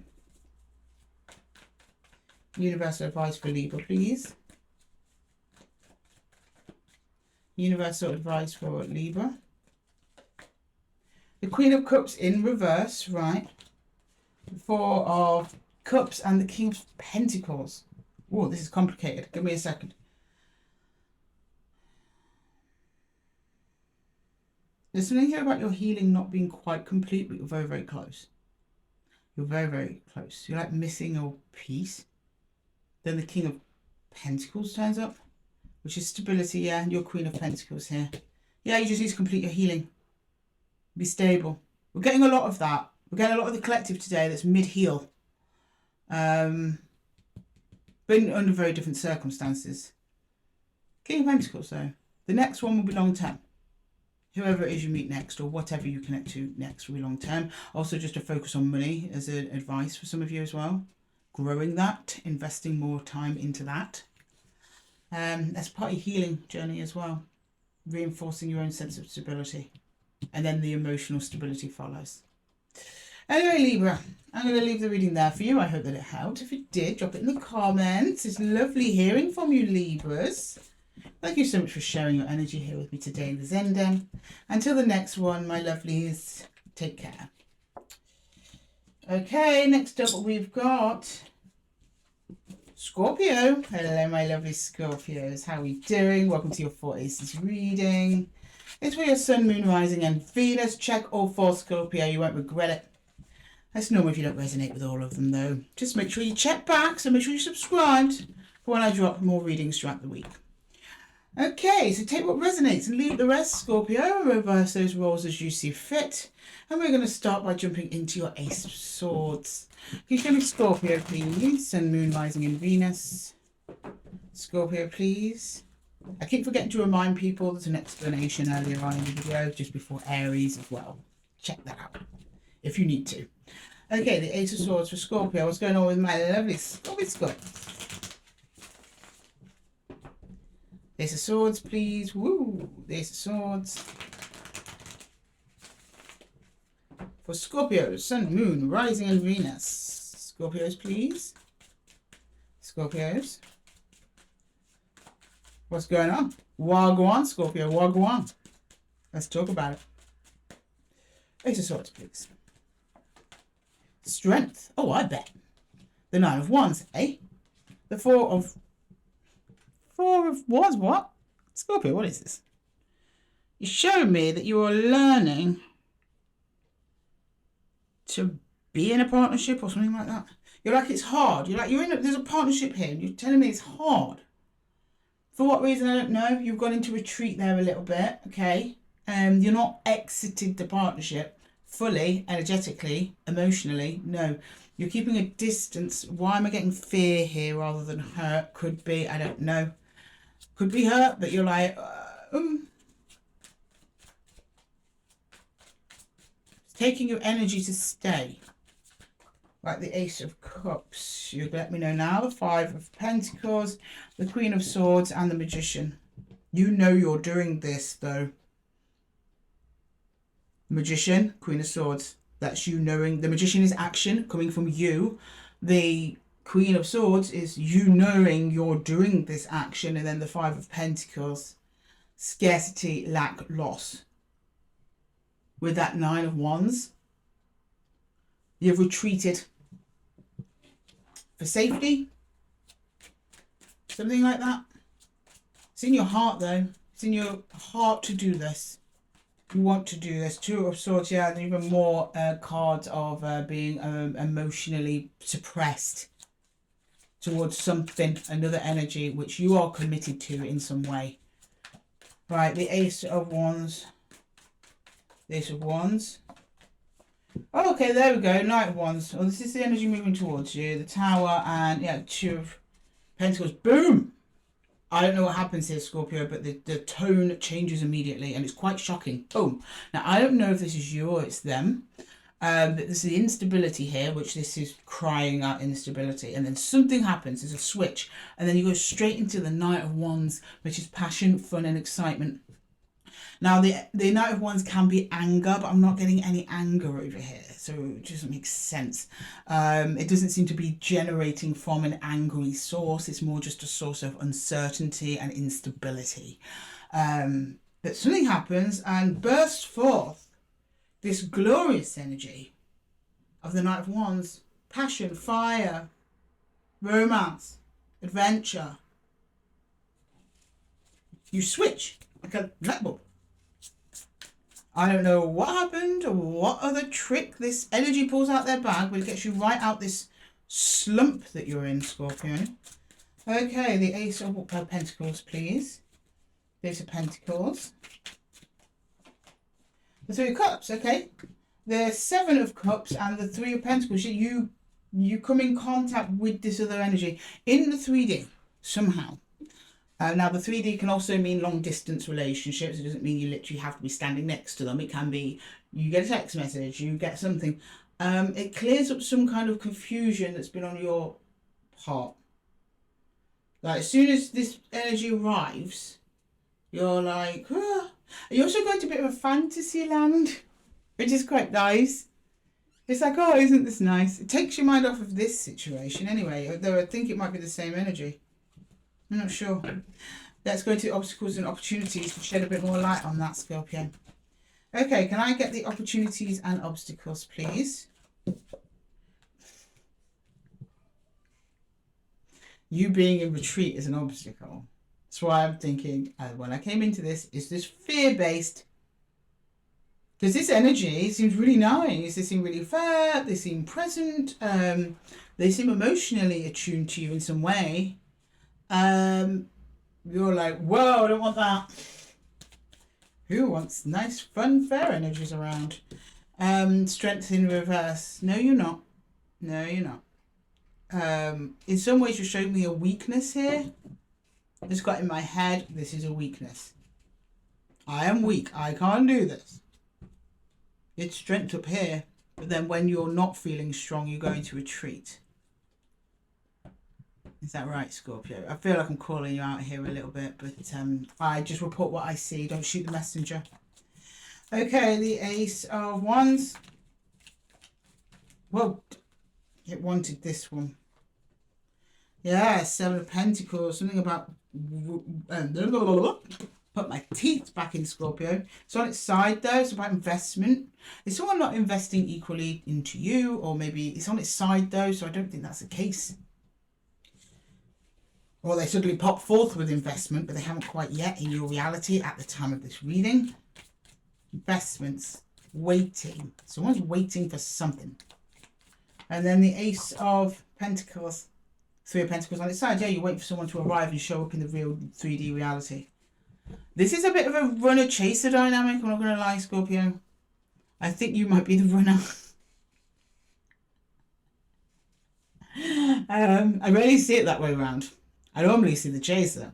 Universal advice for Libra, please. Universal advice for Libra. The Queen of Cups in reverse, right? The Four of Cups and the King of Pentacles. Oh, this is complicated. Give me a second. There's something here about your healing not being quite complete, but you're very, very close. You're very, very close. You're like missing a piece. Then the King of Pentacles turns up, which is stability, yeah. Your Queen of Pentacles here. Yeah, you just need to complete your healing. Be stable. We're getting a lot of that. We're getting a lot of the collective today that's mid-heal. Been under very different circumstances. King of Pentacles, though. The next one will be long-term. Whoever it is you meet next, or whatever you connect to next, will be long term. Also, just to focus on money as an advice for some of you as well. Growing that, investing more time into that. That's part of your healing journey as well. reinforcing your own sense of stability. And then the emotional stability follows. Anyway, Libra, I'm going to leave the reading there for you. I hope that it helped. If it did, drop it in the comments. It's lovely hearing from you, Libras. Thank you so much for sharing your energy here with me today in the Zen. Until the next one, my lovelies, take care. Okay, next up we've got Scorpio. Hello, my lovely Scorpios. How are we doing? Welcome to your 4 ACES reading. It's for your Sun, Moon, Rising and Venus. Check all 4, Scorpio. You won't regret it. That's normal if you don't resonate with all of them, though. Just make sure you check back, so make sure you're subscribed for when I drop more readings throughout the week. Okay, so take what resonates and leave the rest, Scorpio, and reverse those roles as you see fit. And we're going to start by jumping into your Ace of Swords. Can you show me Scorpio, please? Sun, Moon, Rising and Venus. Scorpio, please. I keep forgetting to remind people there's an explanation earlier on in the video, just before Aries as well. Check that out if you need to. Okay, the Ace of Swords for Scorpio. What's going on with my lovely Scorpio? Ace of Swords, please. Woo! The Ace of Swords. For Scorpios, Sun, Moon, Rising and Venus. Scorpios, please. Scorpios. What's going on? Wagwan, Scorpio, wagwan. Let's talk about it. Ace of Swords, please. Strength. Oh, I bet. The 9 of Wands, eh? The 4 of Wands, what? Scorpio, what is this? You're showing me that you are learning to be in a partnership or something like that. You're like, it's hard. You're like, there's a partnership here and you're telling me it's hard. For what reason, I don't know. You've gone into retreat there a little bit, okay? You're not exited the partnership fully, energetically, emotionally. No, you're keeping a distance. Why am I getting fear here rather than hurt? Could be, I don't know. Could be hurt, but you're like, It's taking your energy to stay. Like the Ace of Cups. You let me know now. The 5 of Pentacles, the Queen of Swords, and the Magician. You know you're doing this, though. Magician, Queen of Swords. That's you knowing. The Magician is action coming from you. The Queen of Swords is you knowing you're doing this action. And then the 5 of Pentacles, scarcity, lack, loss. With that 9 of Wands, you've retreated for safety. Something like that. It's in your heart, though. It's in your heart to do this. You want to do this. 2 of Swords, yeah, and even more cards of being emotionally suppressed towards something, another energy, which you are committed to in some way. Right, the Ace of Wands. The Ace of Wands. Oh, okay, there we go. Knight of Wands. Well, this is the energy moving towards you. The Tower and, yeah, 2 of Pentacles. Boom! I don't know what happens here, Scorpio, but the tone changes immediately, and it's quite shocking. Boom. Now, I don't know if this is you or it's them, but there's the instability here, which this is crying out instability, and then something happens. There's a switch, and then you go straight into the Knight of Wands, which is passion, fun, and excitement. Now, the Knight of Wands can be anger, but I'm not getting any anger over here, so it doesn't make sense. It doesn't seem to be generating from an angry source. It's more just a source of uncertainty and instability. But something happens and bursts forth this glorious energy of the Knight of Wands. Passion, fire, romance, adventure. You switch like a light bulb. I don't know what happened or what other trick this energy pulls out their bag, but it gets you right out this slump that you're in, Scorpio. Okay, the Ace of Pentacles, please. The Ace of Pentacles. The 3 of Cups, okay. The 7 of Cups and the 3 of Pentacles. You come in contact with this other energy in the 3D somehow. Now, the 3D can also mean long-distance relationships. It doesn't mean you literally have to be standing next to them. It can be you get a text message, you get something. It clears up some kind of confusion that's been on your part. Like, as soon as this energy arrives, You're like, oh. You also go to a bit of a fantasy land, which is quite nice. It's like, oh, isn't this nice? It takes your mind off of this situation anyway, though I think it might be the same energy. I'm not sure. Let's go to obstacles and opportunities to shed a bit more light on that, Scorpio. Okay, can I get the opportunities and obstacles, please? You being in retreat is an obstacle. That's why I'm thinking, when I came into this, is this fear-based? Because this energy seems really nice. They seem really fair. They seem present. They seem emotionally attuned to you in some way. You're like, whoa, I don't want that. Who wants nice, fun, fair energies around? Strength in reverse. No, you're not. No, you're not. In some ways, you're showing me a weakness here. I just got in my head, this is a weakness. I am weak. I can't do this. It's strength up here, but then when you're not feeling strong, you go into retreat. Is that right, Scorpio? I feel like I'm calling you out here a little bit, but I just report what I see. Don't shoot the messenger. Okay, the Ace of Wands. Well, it wanted this one. Yeah, Seven of Pentacles. Something about... Put my teeth back in, Scorpio. It's on its side though. It's about investment. Is someone not investing equally into you? Or maybe it's on its side though, so I don't think that's the case. Or they suddenly pop forth with investment, but they haven't quite yet in your reality at the time of this reading. Investments. Waiting. Someone's waiting for something. And then the Ace of Pentacles. Three of Pentacles on its side. Yeah, you're waiting for someone to arrive and show up in the real 3D reality. This is a bit of a runner-chaser dynamic, I'm not going to lie, Scorpio. I think you might be the runner. I rarely see it that way around. I normally see the chaser.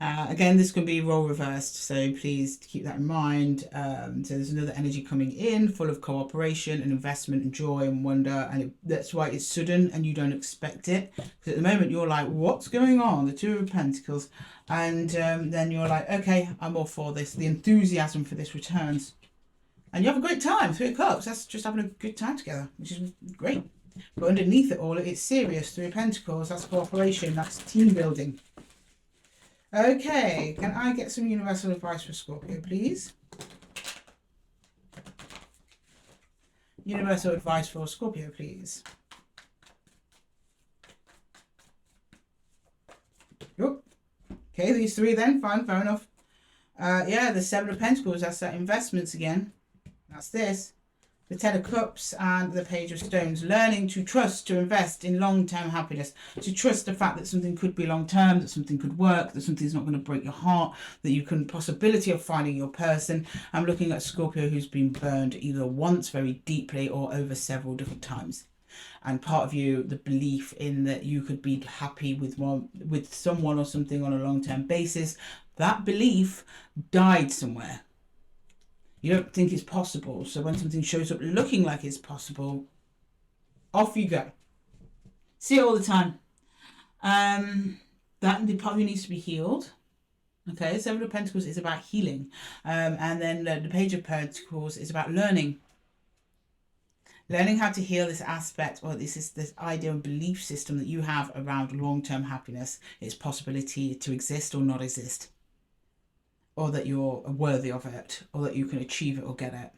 Again, this can be role reversed, so please keep that in mind. So there's another energy coming in, full of cooperation and investment and joy and wonder, and that's why it's sudden and you don't expect it. Because at the moment you're like, what's going on? The Two of Pentacles. And then you're like, okay, I'm all for this. The enthusiasm for this returns. And you have a great time. Three of Cups, that's just having a good time together, which is great. But underneath it all, it's serious. Three of Pentacles, that's cooperation, that's team building. Okay, can I get some universal advice for Scorpio, please? Universal advice for Scorpio, please. Yep. Okay, these three then, fine, fair enough. Yeah, the Seven of Pentacles, that's that investments again. That's this. The Ten of Cups and the Page of Stones. Learning to trust, to invest in long-term happiness. To trust the fact that something could be long-term, that something could work, that something's not going to break your heart, that you can possibility of finding your person. I'm looking at Scorpio who's been burned either once very deeply or over several different times. And part of you, the belief in that you could be happy with someone or something on a long-term basis, that belief died somewhere. You don't think it's possible. So when something shows up looking like it's possible, off you go. See it all the time. That part of you needs to be healed. Okay, Seven of Pentacles is about healing. And then the Page of Pentacles is about learning. Learning how to heal this aspect, or this idea and belief system that you have around long-term happiness, its possibility to exist or not exist. Or that you're worthy of it, or that you can achieve it or get it,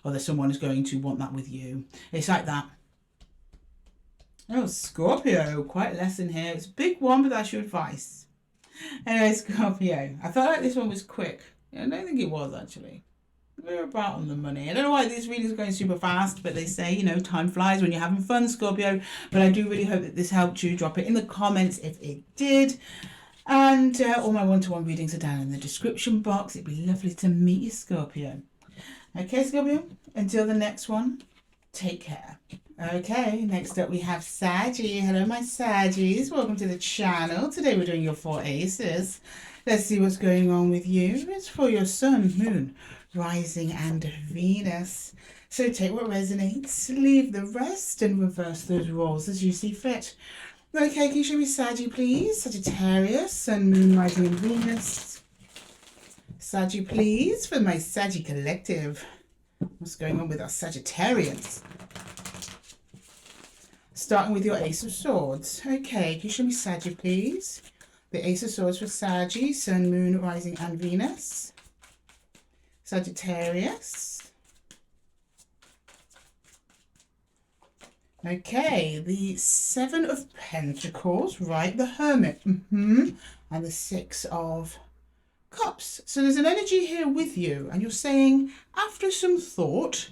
or that someone is going to want that with you. It's like that. Oh, Scorpio, quite a lesson here. It's a big one, but that's your advice. Anyway, Scorpio, I felt like this one was quick. I don't think it was, actually. We're about on the money. I don't know why this reading is going super fast, but they say, you know, time flies when you're having fun, Scorpio. But I do really hope that this helped you. Drop it in the comments if it did. And all my one-to-one readings are down in the description box. It'd be lovely to meet you, Scorpio. Okay, Scorpio, until the next one, take care. Okay, next up we have Saggy. Hello, my Saggies. Welcome to the channel. Today we're doing your 4 aces. Let's see what's going on with you. It's for your Sun, Moon, Rising and Venus. So take what resonates, leave the rest, and reverse those roles as you see fit. Okay, can you show me Saggy, please? Sagittarius and Moon, Rising and Venus. Saggy, please, for my Saggy collective. What's going on with our Sagittarians? Starting with your Ace of Swords. Okay, can you show me Saggy, please? The Ace of Swords for Saggy, Sun, Moon, Rising, and Venus. Sagittarius. Okay, the Seven of Pentacles, right? The Hermit. And the Six of Cups. So there's an energy here with you, and you're saying, after some thought,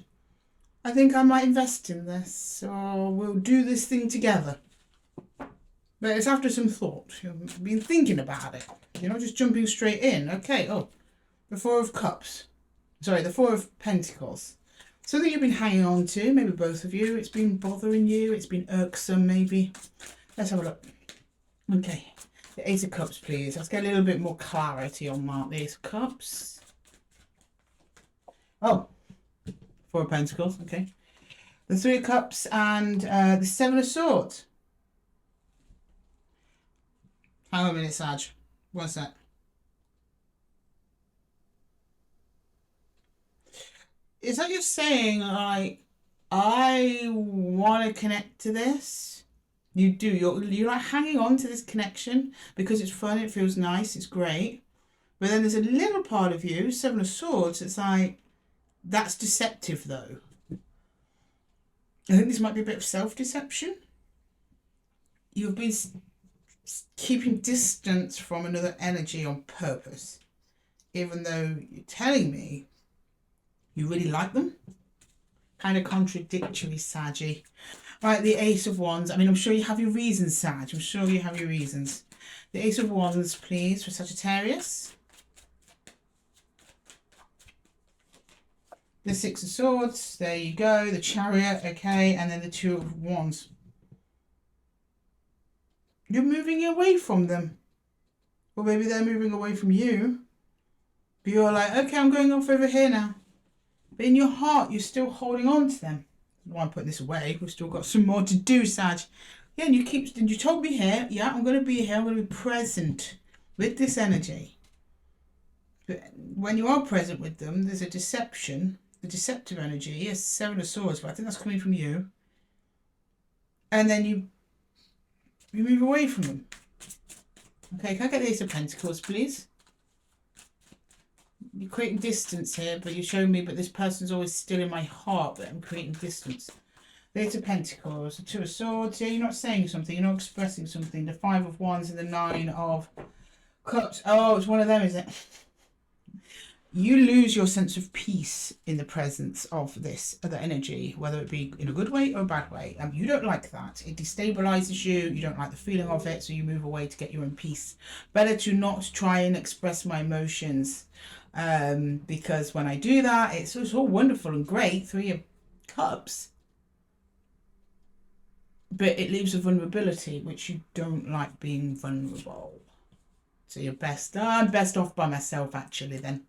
I think I might invest in this, or we'll do this thing together. But it's after some thought. You've been thinking about it. You're not just jumping straight in. Okay, oh, the Four of Cups. Sorry, the Four of Pentacles. Something you've been hanging on to, maybe both of you. It's been bothering you. It's been irksome, maybe. Let's have a look. Okay, the Ace of Cups, please. Let's get a little bit more clarity on that. The Ace of Cups. Oh, Four of Pentacles, okay. The Three of Cups and the Seven of Swords. Hang on a minute, Sag. What's that? Is that you're saying, like, I want to connect to this? You do. You're like hanging on to this connection because it's fun, it feels nice, it's great. But then there's a little part of you, Seven of Swords, it's like, that's deceptive though. I think this might be a bit of self-deception. You've been keeping distance from another energy on purpose, even though you're telling me you really like them. Kind of contradictory, Saggy. Right, the Ace of Wands. I mean, I'm sure you have your reasons, Sag. I'm sure you have your reasons. The Ace of Wands, please, for Sagittarius. The Six of Swords. There you go. The Chariot. Okay. And then the Two of Wands. You're moving away from them. Or maybe they're moving away from you. But you're like, okay, I'm going off over here now. But in your heart, you're still holding on to them. Why I'm putting this away. We've still got some more to do, Sag. Yeah, and you told me here, yeah, I'm going to be here. I'm going to be present with this energy. But when you are present with them, there's a deception. The deceptive energy. Yes, Seven of Swords, but I think that's coming from you. And then you move away from them. Okay, can I get the Ace of Pentacles, please? You're creating distance here, but you show me, but this person's always still in my heart, but I'm creating distance. The Eight of Pentacles, the Two of Swords. Yeah, you're not saying something, you're not expressing something. The Five of Wands and the Nine of Cups. Oh, it's one of them, is it? You lose your sense of peace in the presence of this other energy, whether it be in a good way or a bad way. You don't like that. It destabilizes you. You don't like the feeling of it, so you move away to get your own peace. Better to not try and express my emotions, because when I do that, it's all wonderful and great, Three of Cups, but it leaves a vulnerability, which you don't like being vulnerable. So you're I'm best off by myself, actually, then.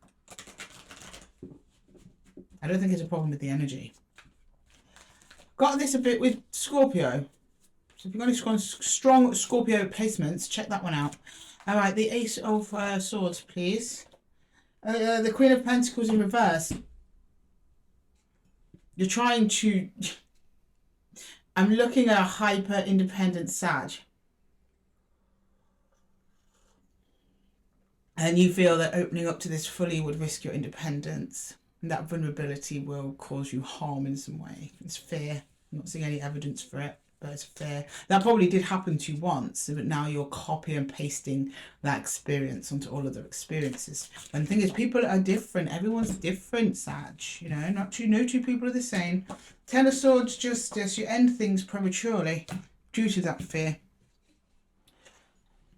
I don't think it's a problem with the energy. Got this a bit with Scorpio. So if you've got any strong Scorpio placements, check that one out. All right, the Ace of Swords, please. The Queen of Pentacles in reverse. You're trying to... I'm looking at a hyper-independent Sag. And you feel that opening up to this fully would risk your independence. And that vulnerability will cause you harm in some way. It's fear. I'm not seeing any evidence for it, but it's fear. That probably did happen to you once, but now you're copying and pasting that experience onto all other experiences. And the thing is, people are different. Everyone's different, Sag. You know, no two people are the same. Ten of Swords, Justice. You end things prematurely due to that fear.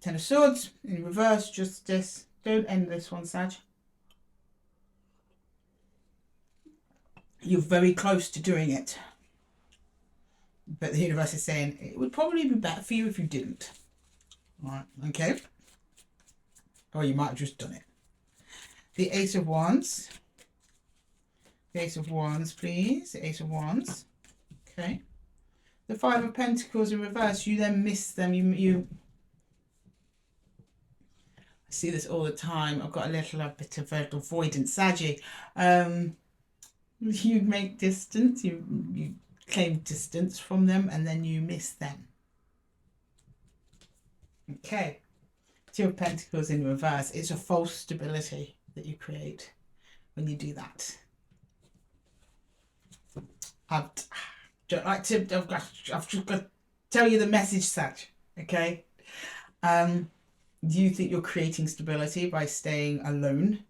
Ten of Swords, in reverse, Justice. Don't end this one, Sag. You're very close to doing it. But the universe is saying it would probably be better for you if you didn't. Alright, okay. Or you might have just done it. The Ace of Wands. The Ace of Wands, please. The Ace of Wands. Okay. The Five of Pentacles in reverse. You then miss them. see this all the time. I've got a bit of avoidant Saggy. You make distance, you claim distance from them, and then you miss them. Okay. Two of Pentacles in reverse. It's a false stability that you create when you do that. I've just got to tell you the message, Sag. Okay. You think you're creating stability by staying alone,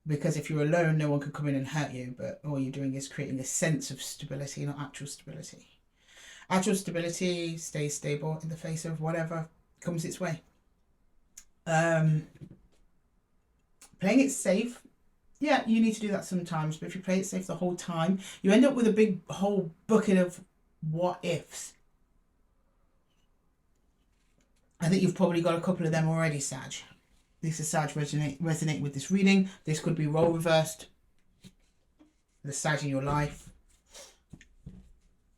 because if you're alone, no one can come in and hurt you, but all you're doing is creating a sense of stability, not actual stability. Actual stability stays stable in the face of whatever comes its way. Playing it safe, yeah, you need to do that sometimes, but if you play it safe the whole time, you end up with a big whole bucket of what ifs. I think you've probably got a couple of them already, Sag. These are Sag resonate with this reading. This could be role reversed. The Sag in your life.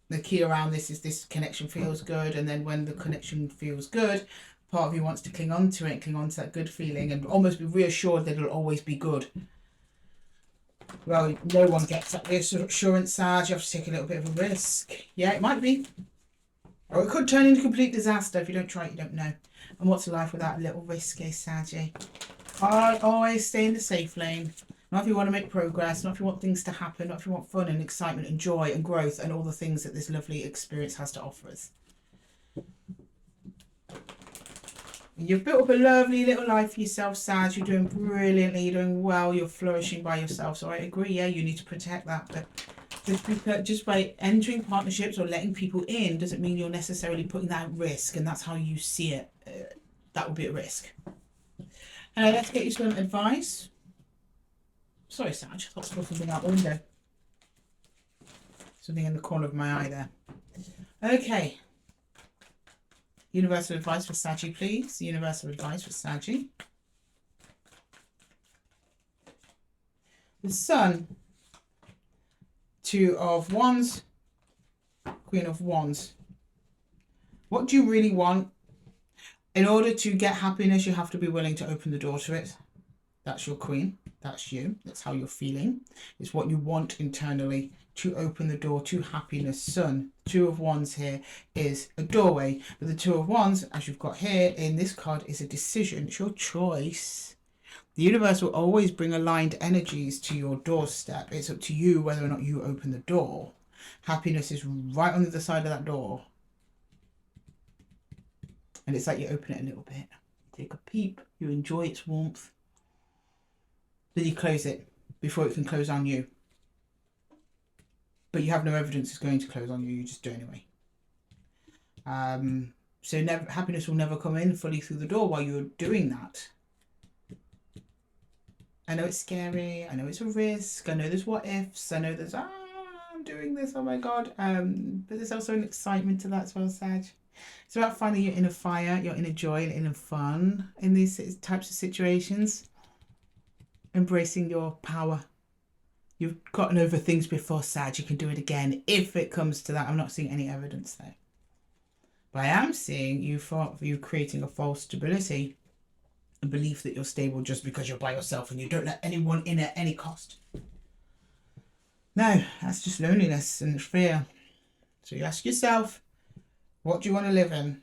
The key around this is this connection feels good, and then when the connection feels good, part of you wants to cling on to it, cling on to that good feeling, and almost be reassured that it'll always be good. Well, no one gets that reassurance, Sag. You have to take a little bit of a risk. Yeah, it might be. Or it could turn into complete disaster. If you don't try it, you don't know. And what's life without a little risk, eh, Saggy? I always stay in the safe lane. Not if you want to make progress, not if you want things to happen, not if you want fun and excitement and joy and growth and all the things that this lovely experience has to offer us. You've built up a lovely little life for yourself, Sag. You're doing brilliantly, you're doing well, you're flourishing by yourself. So I agree, yeah, you need to protect that. But just by entering partnerships or letting people in doesn't mean you're necessarily putting that at risk, and that's how you see it. That would be a risk. Let's get you some advice. Sorry, Sag, I thought I saw something out the window. Something in the corner of my eye there. Okay. Universal advice for Saggy, please. Universal advice for Saggy. The Sun. Two of Wands. Queen of Wands. What do you really want? In order to get happiness, you have to be willing to open the door to it. That's your queen. That's you. That's how you're feeling. It's what you want internally to open the door to happiness. Sun, Two of Wands here is a doorway. But the Two of Wands, as you've got here in this card, is a decision. It's your choice. The universe will always bring aligned energies to your doorstep. It's up to you whether or not you open the door. Happiness is right on the other side of that door. And it's like you open it a little bit. Take a peep. You enjoy its warmth. Then you close it before it can close on you. But you have no evidence it's going to close on you. You just do it anyway. So happiness will never come in fully through the door while you're doing that. I know it's scary. I know it's a risk. I know there's what ifs. I know there's, I'm doing this. Oh my God. But there's also an excitement to that as well, Sag. It's about finding your inner fire, your inner joy and inner fun in these types of situations. Embracing your power. You've gotten over things before, Sag. You can do it again if it comes to that. I'm not seeing any evidence there. But I am seeing you creating a false stability. A belief that you're stable just because you're by yourself and you don't let anyone in at any cost. No, that's just loneliness and fear. So you ask yourself, what do you want to live in?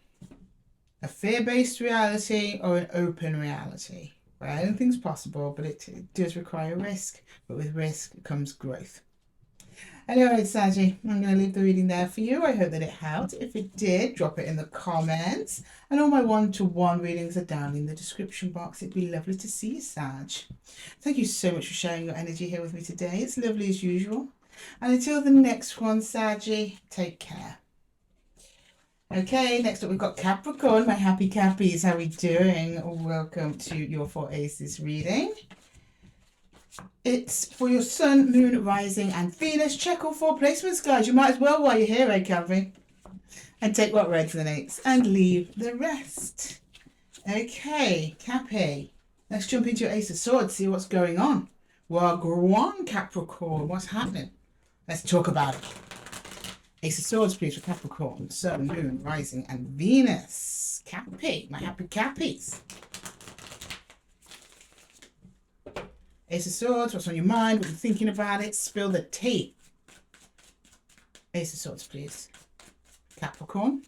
A fear-based reality or an open reality? Well, anything's possible, but it does require risk. But with risk comes growth. Anyway, Saggy, I'm going to leave the reading there for you. I hope that it helped. If it did, drop it in the comments. And all my one-to-one readings are down in the description box. It'd be lovely to see you, Sag. Thank you so much for sharing your energy here with me today. It's lovely as usual. And until the next one, Saggy, take care. Okay, next up we've got Capricorn, my happy Cappies. How are we doing? Welcome to your 4 ACES reading. It's for your Sun, Moon, Rising and Venus. Check all 4 placements, guys. You might as well while you're here, eh, Cappy? And take what resonates and leave the rest. Okay, Cappy. Let's jump into your Ace of Swords, see what's going on. Well, go on, Capricorn. What's happening? Let's talk about it. Ace of Swords, please, for Capricorn. Sun, Moon, Rising and Venus. Cappy, my happy Cappies. Ace of Swords, what's on your mind? What you're thinking about it? Spill the tea. Ace of Swords, please. Capricorn.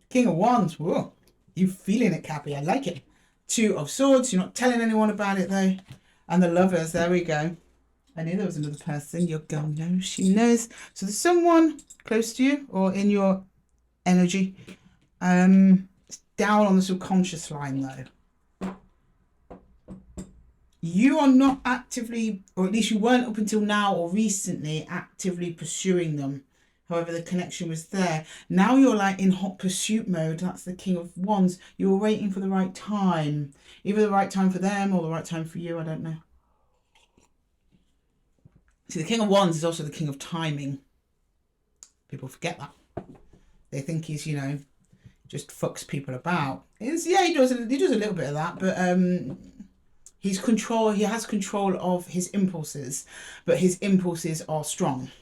King of Wands. Whoa. You feeling it, Cappy. I like it. Two of Swords. You're not telling anyone about it, though. And the Lovers. There we go. I knew there was another person. Your girl knows. She knows. So there's someone close to you or in your energy. It's down on the subconscious line, though. You are not actively, or at least you weren't up until now or recently, actively pursuing them. However, the connection was there. Now you're like in hot pursuit mode. That's the King of Wands. You were waiting for the right time. Either the right time for them or the right time for you. I don't know. See, the King of Wands is also the King of timing. People forget that. They think he's, you know, just fucks people about. Yeah, he does a little bit of that, but he has control of his impulses, but his impulses are strong.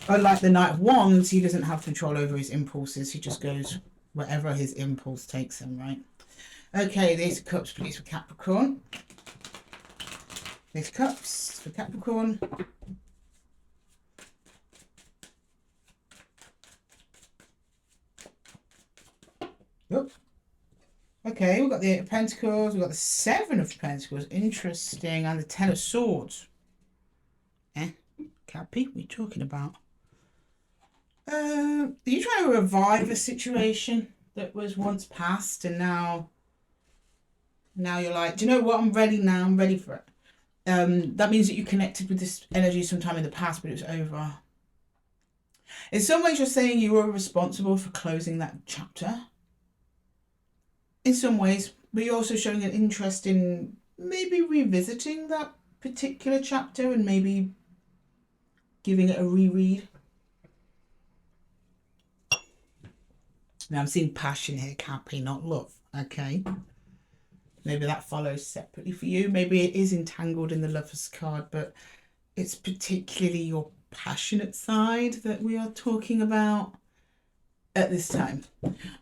Unlike the Knight of Wands, he doesn't have control over his impulses. He just goes wherever his impulse takes him, right? Okay, the Ace of Cups, please, for Capricorn. Ace of Cups for Capricorn. Yep. Okay, we've got the Eight of Pentacles, we've got the Seven of Pentacles, interesting, and the Ten of Swords. Cappy, what are you talking about? Are you trying to revive a situation that was once past and now you're like, do you know what, I'm ready now, I'm ready for it. That means that you connected with this energy sometime in the past, but it was over. In some ways, you're saying you were responsible for closing that chapter. In some ways, but you're also showing an interest in maybe revisiting that particular chapter and maybe giving it a reread. Now I'm seeing passion here, Cappy, not love. Okay. Maybe that follows separately for you. Maybe it is entangled in the Lover's card, but it's particularly your passionate side that we are talking about at this time.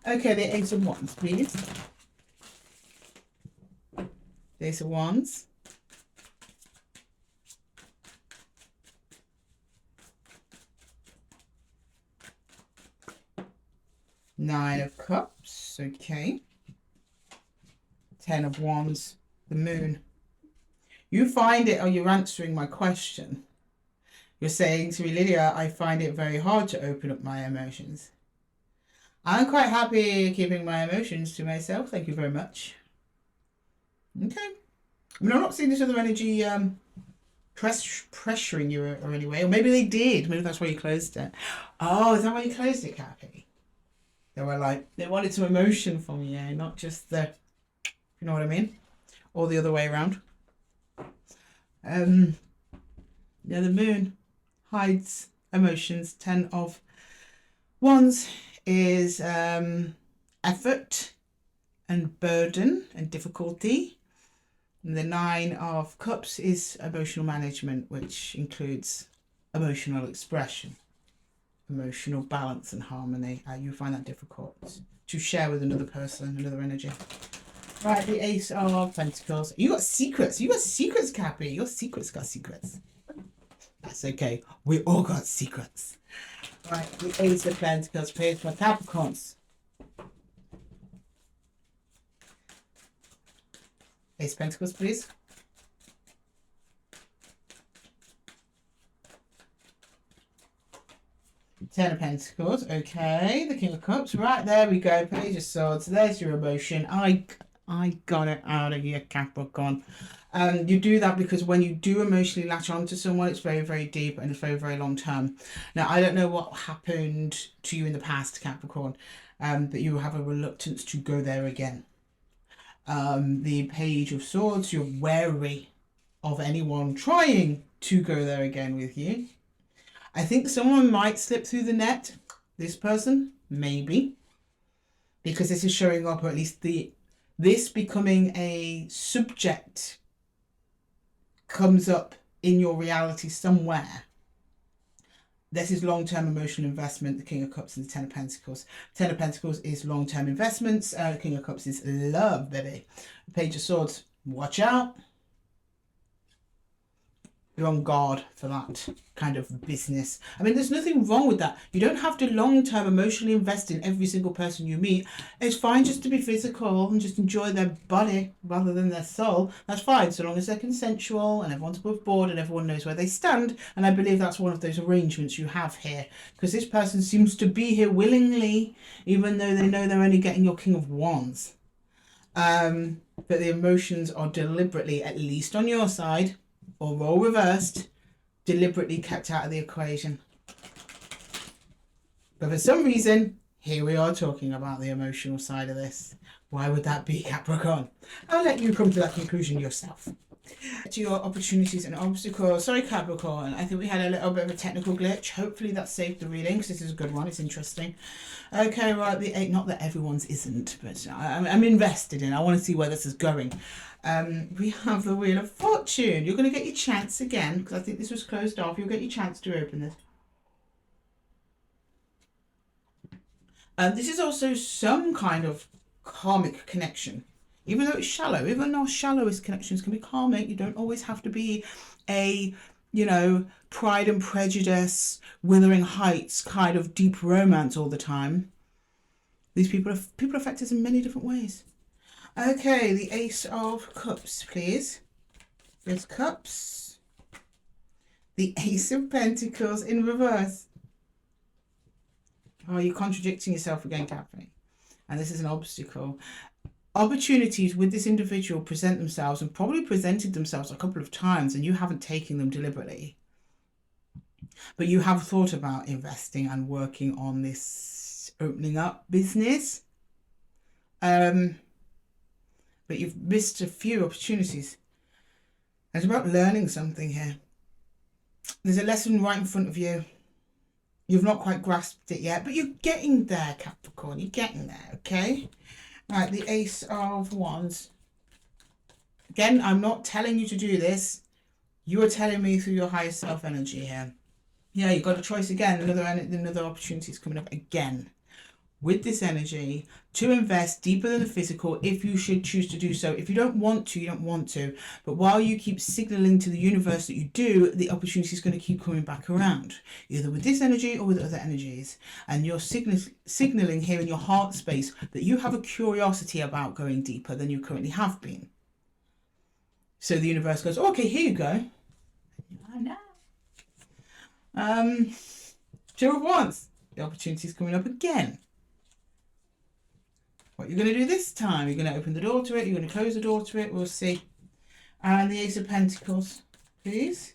Okay, the Ace of Wands, please. The Ace of Wands. Nine of Cups, okay. Ten of Wands, the Moon. You find it, or you're answering my question. You're saying to me, Lydia, I find it very hard to open up my emotions. I'm quite happy keeping my emotions to myself. Thank you very much. Okay. I mean, I'm not seeing this other energy pressuring you or anyway. Or maybe they did. Maybe that's why you closed it. Oh, is that why you closed it, Cappy? They were like, they wanted some emotion from you, not just the, you know what I mean? Or the other way around. Yeah, the Moon hides emotions. 10 of Wands is effort and burden and difficulty. And the 9 of Cups is emotional management, which includes emotional expression, emotional balance and harmony. You find that difficult to share with another person, another energy. Right, the Ace of Pentacles. You got secrets. You got secrets, Cappy. Your secrets got secrets. That's okay. We all got secrets. Right, the Ace of Pentacles, please, for Capricorns. Ace of Pentacles, please. Ten of Pentacles, okay. The King of Cups, right, there we go. Page of Swords, there's your emotion. I got it out of here, Capricorn. You do that because when you do emotionally latch onto someone, it's very, very deep and it's very, very long term. Now, I don't know what happened to you in the past, Capricorn, but you have a reluctance to go there again. The Page of Swords, you're wary of anyone trying to go there again with you. I think someone might slip through the net. This person, maybe, because this is showing up, or at least this becoming a subject comes up in your reality somewhere. This is long-term emotional investment, the King of Cups and the Ten of Pentacles. Ten of Pentacles is long-term investments. King of Cups is love, baby. Page of Swords, watch out. You're on guard for that kind of business. I mean, there's nothing wrong with that. You don't have to long-term emotionally invest in every single person you meet. It's fine just to be physical and just enjoy their body rather than their soul. That's fine, so long as they're consensual and everyone's above board and everyone knows where they stand. And I believe that's one of those arrangements you have here. Because this person seems to be here willingly, even though they know they're only getting your King of Wands. But the emotions are deliberately, at least on your side, or role reversed, deliberately kept out of the equation. But for some reason, here we are talking about the emotional side of this. Why would that be, Capricorn? I'll let you come to that conclusion yourself. To your opportunities and obstacles. Sorry, Capricorn. I think we had a little bit of a technical glitch. Hopefully that saved the reading, because this is a good one. It's interesting. Okay, right. The 8. Not that everyone's isn't, but I'm invested in. I want to see where this is going. We have the Wheel of Fortune. You're going to get your chance again, because I think this was closed off. You'll get your chance to open this. This is also some kind of karmic connection. Even though it's shallow, even our shallowest connections can be karmic. You don't always have to be a, you know, Pride and Prejudice, Wuthering Heights kind of deep romance all the time. These people affect us in many different ways. Okay, the Ace of Cups, please. There's Cups. The Ace of Pentacles in reverse. Oh, you're contradicting yourself again, Capri. And this is an obstacle. Opportunities with this individual present themselves, and probably presented themselves a couple of times, and you haven't taken them deliberately. But you have thought about investing and working on this opening up business. But you've missed a few opportunities. It's about learning something here. There's a lesson right in front of you. You've not quite grasped it yet, but you're getting there, Capricorn. You're getting there, okay? Right, the Ace of Wands. Again, I'm not telling you to do this. You are telling me through your higher self energy here. Yeah, you've got a choice again. Another opportunity is coming up again. With this energy, to invest deeper than the physical, if you should choose to do so. If you don't want to, you don't want to. But while you keep signaling to the universe that you do, the opportunity is going to keep coming back around, either with this energy or with other energies. And you're signaling here in your heart space that you have a curiosity about going deeper than you currently have been. So the universe goes, oh, okay, here you go. I know. Two of Wands. The opportunity is coming up again. What you're going to do this time? You're going to open the door to it. You're going to close the door to it. We'll see. And the Ace of Pentacles, please.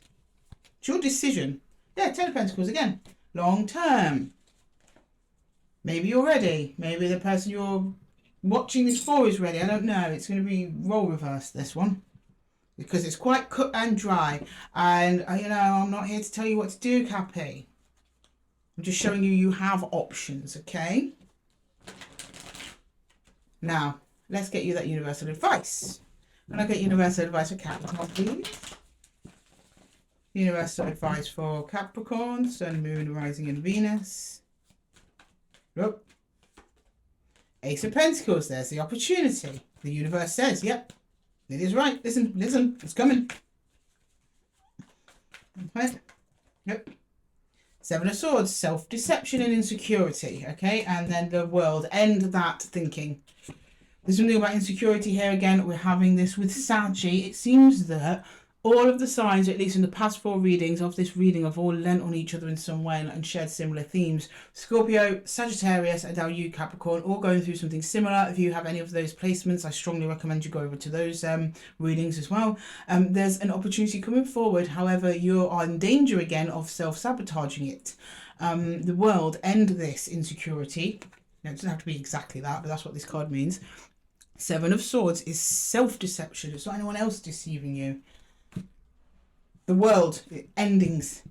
It's your decision. Yeah, Ten of Pentacles again. Long term. Maybe you're ready. Maybe the person you're watching this for is ready. I don't know. It's going to be role reverse, this one. Because it's quite cut and dry. And, you know, I'm not here to tell you what to do, Cappy. I'm just showing you have options, okay? Now, let's get you that universal advice. Can I get universal advice for Capricorn, please? Universal advice for Capricorn, Sun, Moon, Rising, and Venus. Look. Ace of Pentacles, there's the opportunity. The universe says, yep, it is right. Listen, it's coming. Okay. Yep. Seven of Swords, self-deception and insecurity, okay? And then the World, end that thinking. There's something about insecurity here again. We're having this with Saggy. It seems that all of the signs, at least in the past 4 readings of this reading, have all lent on each other in some way and shared similar themes. Scorpio, Sagittarius, and now you, Capricorn, all going through something similar. If you have any of those placements, I strongly recommend you go over to those readings as well. There's an opportunity coming forward. However, you are in danger again of self-sabotaging it. The World, end this insecurity. Now, it doesn't have to be exactly that, but that's what this card means. Seven of Swords is self-deception. It's not anyone else deceiving you. The World, endings.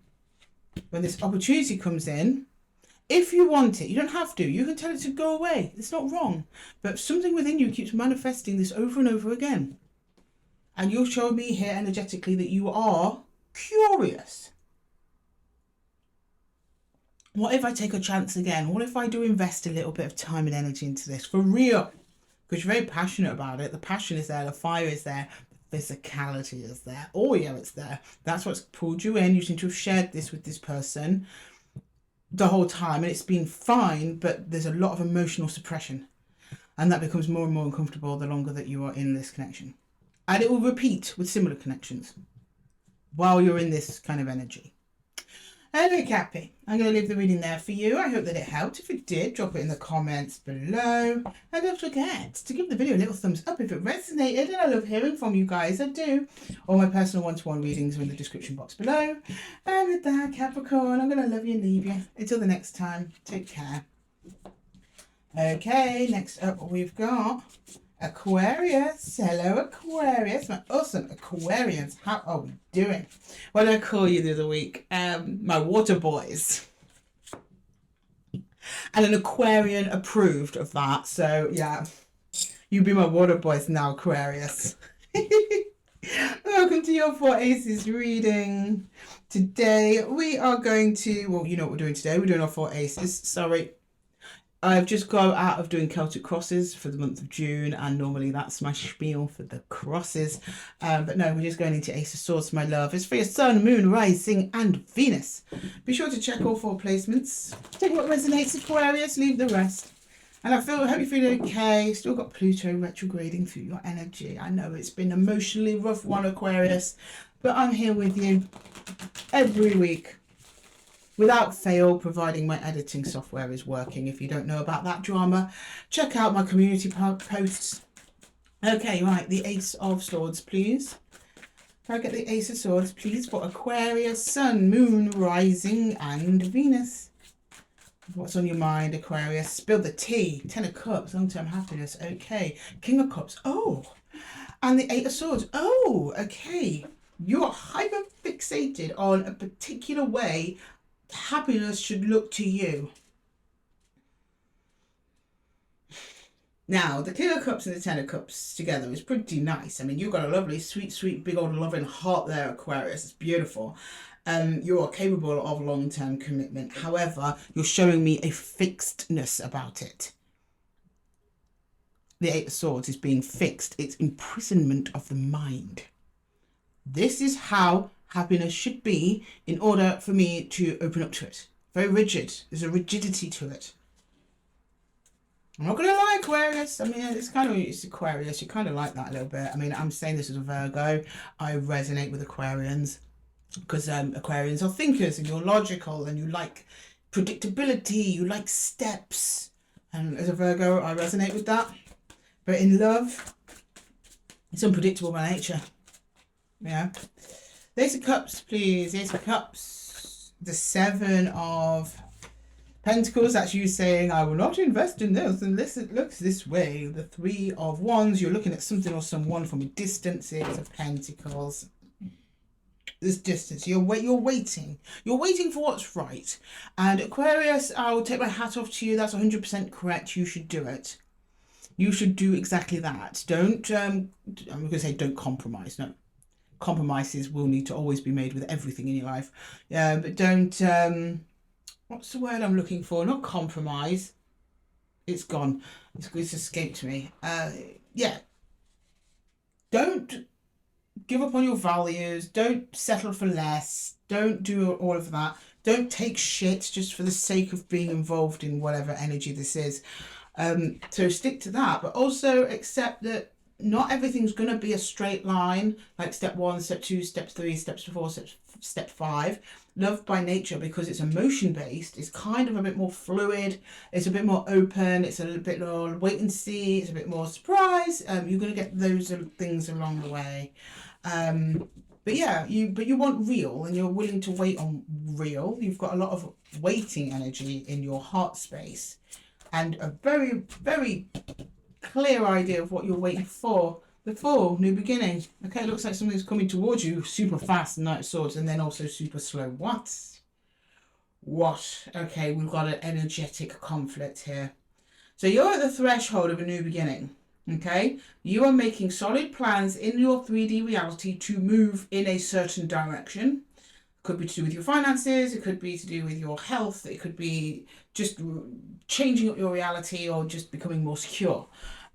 When this opportunity comes in, if you want it, you don't have to. You can tell it to go away. It's not wrong. But something within you keeps manifesting this over and over again. And you'll show me here energetically that you are curious. What if I take a chance again? What if I do invest a little bit of time and energy into this for real? Because you're very passionate about it. The passion is there, the fire is there, the physicality is there. Oh yeah, it's there. That's what's pulled you in. You seem to have shared this with this person the whole time, and it's been fine, but there's a lot of emotional suppression. And that becomes more and more uncomfortable the longer that you are in this connection. And it will repeat with similar connections while you're in this kind of energy. Okay, Cappy, I'm going to leave the reading there for you. I hope that it helped. If it did, drop it in the comments below. And don't forget to give the video a little thumbs up if it resonated. And I love hearing from you guys. I do. All my personal one-to-one readings are in the description box below. And with that, Capricorn, I'm going to love you and leave you. Until the next time, take care. Okay, next up we've got Aquarius. Hello, Aquarius. My awesome Aquarians. How are we doing? What did I call you the other week? My water boys. And an Aquarian approved of that. So, yeah. You be my water boys now, Aquarius. Welcome to your 4 ACES reading. Today, we are going to... Well, you know what we're doing today. We're doing our 4 ACES. Sorry. I've just got out of doing Celtic crosses for the month of June, and normally that's my spiel for the crosses. But no, we're just going into Ace of Swords, my love. It's for your Sun, Moon, Rising, and Venus. Be sure to check all 4 placements. Take what resonates, Aquarius, leave the rest. And I hope you feel okay. Still got Pluto retrograding through your energy. I know it's been emotionally rough one, Aquarius, but I'm here with you every week. Without fail, providing my editing software is working. If you don't know about that drama, check out my community posts. Okay, right, the Ace of Swords, please. Can I get the Ace of Swords, please, for Aquarius, Sun, Moon, Rising, and Venus? What's on your mind, Aquarius? Spill the tea. 10 of Cups, long-term happiness. Okay. King of Cups. Oh, and the 8 of Swords. Oh, okay. You're hyper-fixated on a particular way happiness should look to you. Now, the King of Cups and the 10 of Cups together is pretty nice. I mean, you've got a lovely, sweet, sweet, big old loving heart there, Aquarius. It's beautiful. You are capable of long-term commitment. However, you're showing me a fixedness about it. The 8 of Swords is being fixed. It's imprisonment of the mind. This is how happiness should be in order for me to open up to it. Very rigid. There's a rigidity to it. I'm not going to lie, Aquarius. I mean, it's Aquarius. You kind of like that a little bit. I mean, I'm saying this as a Virgo. I resonate with Aquarians because Aquarians are thinkers and you're logical and you like predictability. You like steps. And as a Virgo, I resonate with that. But in love, it's unpredictable by nature. Yeah. The Ace of Cups, please. Ace of Cups. The 7 of Pentacles. That's you saying, I will not invest in this unless it looks this way. The 3 of Wands. You're looking at something or someone from a distance. Ace of Pentacles. This distance. You're waiting. You're waiting for what's right. And Aquarius, I will take my hat off to you. That's 100% correct. You should do it. You should do exactly that. Don't, I'm going to say don't compromise. No. Compromises will need to always be made with everything in your life. But don't, what's the word I'm looking for? Not compromise. It's gone. It's escaped me. Yeah. Don't give up on your values. Don't settle for less. Don't do all of that. Don't take shit just for the sake of being involved in whatever energy this is. So stick to that, but also accept that not everything's going to be a straight line, like step 1, step 2, step 3, step 4, step 5. Love by nature, because it's emotion based, is kind of a bit more fluid. It's a bit more open. It's a little bit more wait and see. It's a bit more surprise. You're going to get those things along the way. But yeah, you want real, and you're willing to wait on real. You've got a lot of waiting energy in your heart space, and a very, very clear idea of what you're waiting for. The 4, new beginning. Okay, it looks like something's coming towards you super fast, Knight of Swords, and then also super slow. What? Okay, we've got an energetic conflict here. So you're at the threshold of a new beginning. Okay, you are making solid plans in your 3D reality to move in a certain direction. Could be to do with your finances, it could be to do with your health, it could be just changing up your reality or just becoming more secure.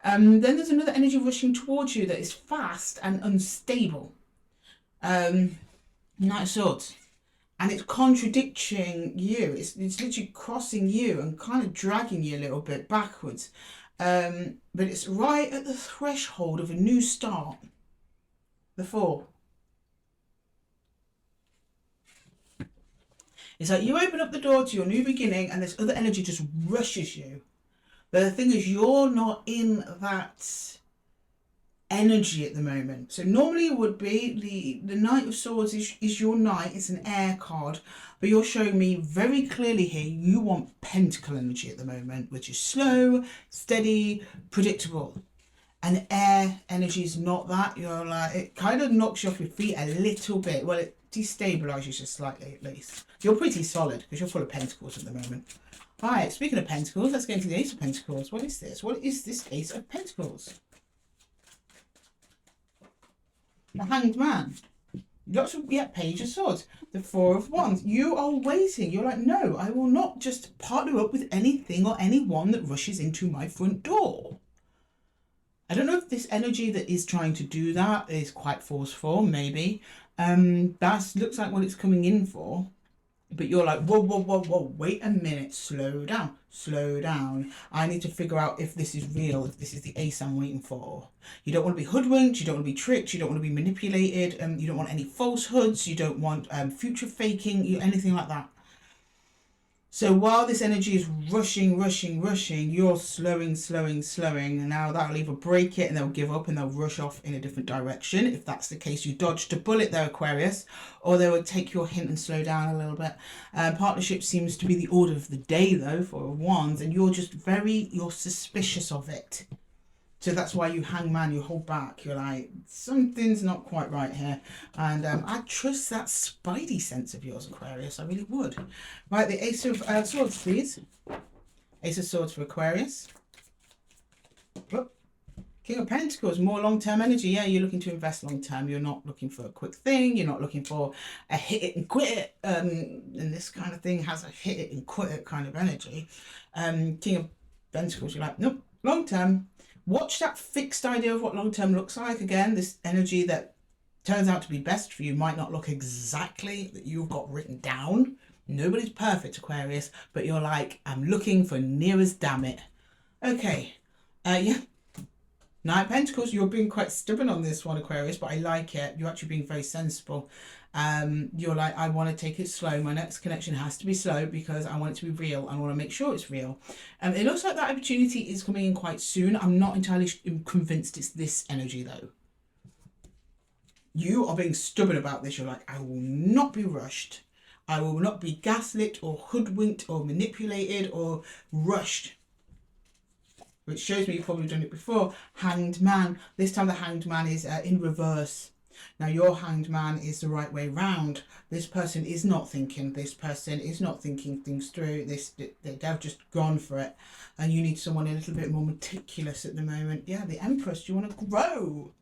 Then there's another energy rushing towards you that is fast and unstable. Knight of Swords. And it's contradicting you. It's literally crossing you and kind of dragging you a little bit backwards. But it's right at the threshold of a new start. The Four. It's like you open up the door to your new beginning and this other energy just rushes you. But the thing is, you're not in that energy at the moment. So normally it would be the Knight of Swords is your knight. It's an air card. But you're showing me very clearly here you want Pentacle energy at the moment, which is slow, steady, predictable. And air energy is not that. You're like, it kind of knocks you off your feet a little bit. Well, it destabilizes you slightly at least. You're pretty solid because you're full of Pentacles at the moment. All right, speaking of Pentacles, let's get into the Ace of Pentacles. What is this? What is this Ace of Pentacles? The Hanged Man. Lots of, Page of Swords. The Four of Wands. You are waiting. You're like, no, I will not just partner up with anything or anyone that rushes into my front door. I don't know if this energy that is trying to do that is quite forceful, maybe. That looks like what it's coming in for. But you're like, whoa, whoa, whoa, whoa, wait a minute, slow down, slow down. I need to figure out if this is real, if this is the ace I'm waiting for. You don't want to be hoodwinked, you don't want to be tricked, you don't want to be manipulated, you don't want any falsehoods, you don't want future faking, anything like that. So while this energy is rushing, you're slowing. And now that'll either break it and they'll give up and they'll rush off in a different direction. If that's the case, you dodged a bullet there, Aquarius, or they would take your hint and slow down a little bit. Partnership seems to be the order of the day though, for Wands, and you're suspicious of it. So that's why you hang man, you hold back. You're like, something's not quite right here. And I trust that spidey sense of yours, Aquarius. I really would. Right, the Ace of Swords, please. Ace of Swords for Aquarius. Oh, King of Pentacles, more long-term energy. Yeah, you're looking to invest long-term. You're not looking for a quick thing. You're not looking for a hit it and quit it. And this kind of thing has a hit it and quit it kind of energy. King of Pentacles, you're like, nope, long-term. Watch that fixed idea of what long-term looks like. Again, this energy that turns out to be best for you might not look exactly that you've got written down. Nobody's perfect, Aquarius, but you're like, I'm looking for near as damn it. Okay, yeah. Nine of Pentacles, you're being quite stubborn on this one, Aquarius, but I like it. You're actually being very sensible. You're like, I want to take it slow. My next connection has to be slow because I want it to be real. I want to make sure it's real. It looks like that opportunity is coming in quite soon. I'm not entirely convinced it's this energy though. You are being stubborn about this. You're like, I will not be rushed. I will not be gaslit or hoodwinked or manipulated or rushed. Which shows me you've probably done it before. Hanged Man. This time the Hanged Man is in reverse. Now your Hanged Man is the right way round. This person is not thinking. This person is not thinking things through. They've just gone for it. And you need someone a little bit more meticulous at the moment. Yeah, the Empress. You want to grow.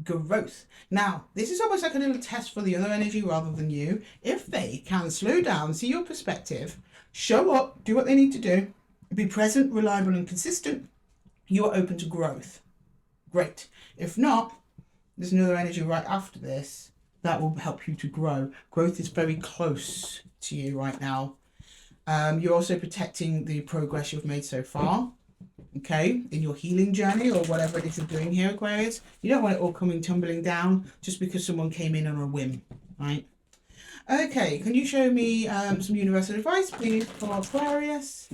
Growth. Now, this is almost like a little test for the other energy rather than you. If they can slow down, see your perspective, show up, do what they need to do, be present, reliable and consistent, you are open to growth. Great. If not, there's another energy right after this that will help you to grow. Growth is very close to you right now. You're also protecting the progress you've made so far. Okay, in your healing journey or whatever it is you're doing here, Aquarius. You don't want it all coming tumbling down just because someone came in on a whim, right? Okay, can you show me some universal advice, please, for Aquarius?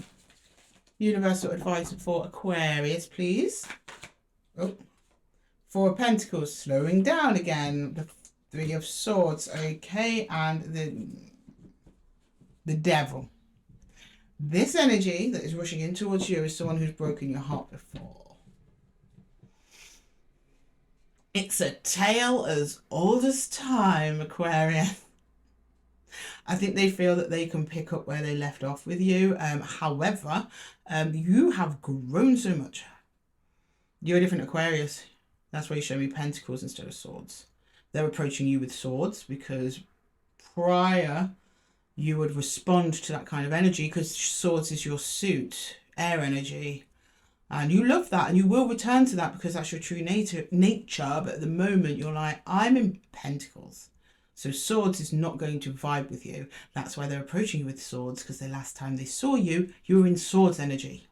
Universal advice for Aquarius, please. Oh, Four of Pentacles, slowing down again. The Three of Swords, okay, and the Devil. This energy that is rushing in towards you is someone who's broken your heart before. It's a tale as old as time, Aquarius. I think they feel that they can pick up where they left off with you. However, you have grown so much. You're a different Aquarius. That's why you show me Pentacles instead of Swords. They're approaching you with swords because prior, you would respond to that kind of energy because swords is your suit, air energy. And you love that, and you will return to that because that's your true nature. But at the moment, you're like, I'm in Pentacles. So swords is not going to vibe with you. That's why they're approaching you with swords, because the last time they saw you, you were in swords energy.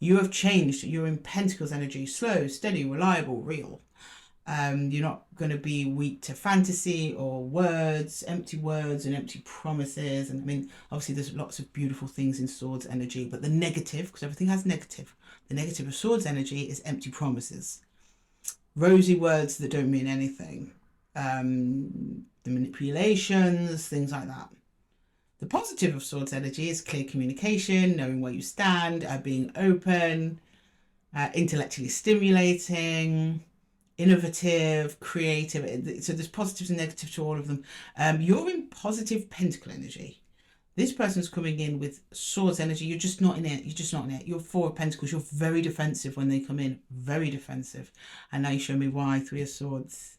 You have changed. You're in Pentacles energy. Slow, steady, reliable, real. You're not going to be weak to fantasy or words and empty promises. And I mean, obviously there's lots of beautiful things in swords energy, but the negative, because everything has negative, the negative of swords energy is empty promises, rosy words that don't mean anything, the manipulations, things like that. The positive of swords energy is clear communication, knowing where you stand, being open, intellectually stimulating, innovative, creative. So there's positives and negatives to all of them. You're in positive pentacle energy. This person's coming in with swords energy. You're just not in it. You're 4 of pentacles. You're very defensive when they come in. Very defensive. And now you show me why. 3 of swords.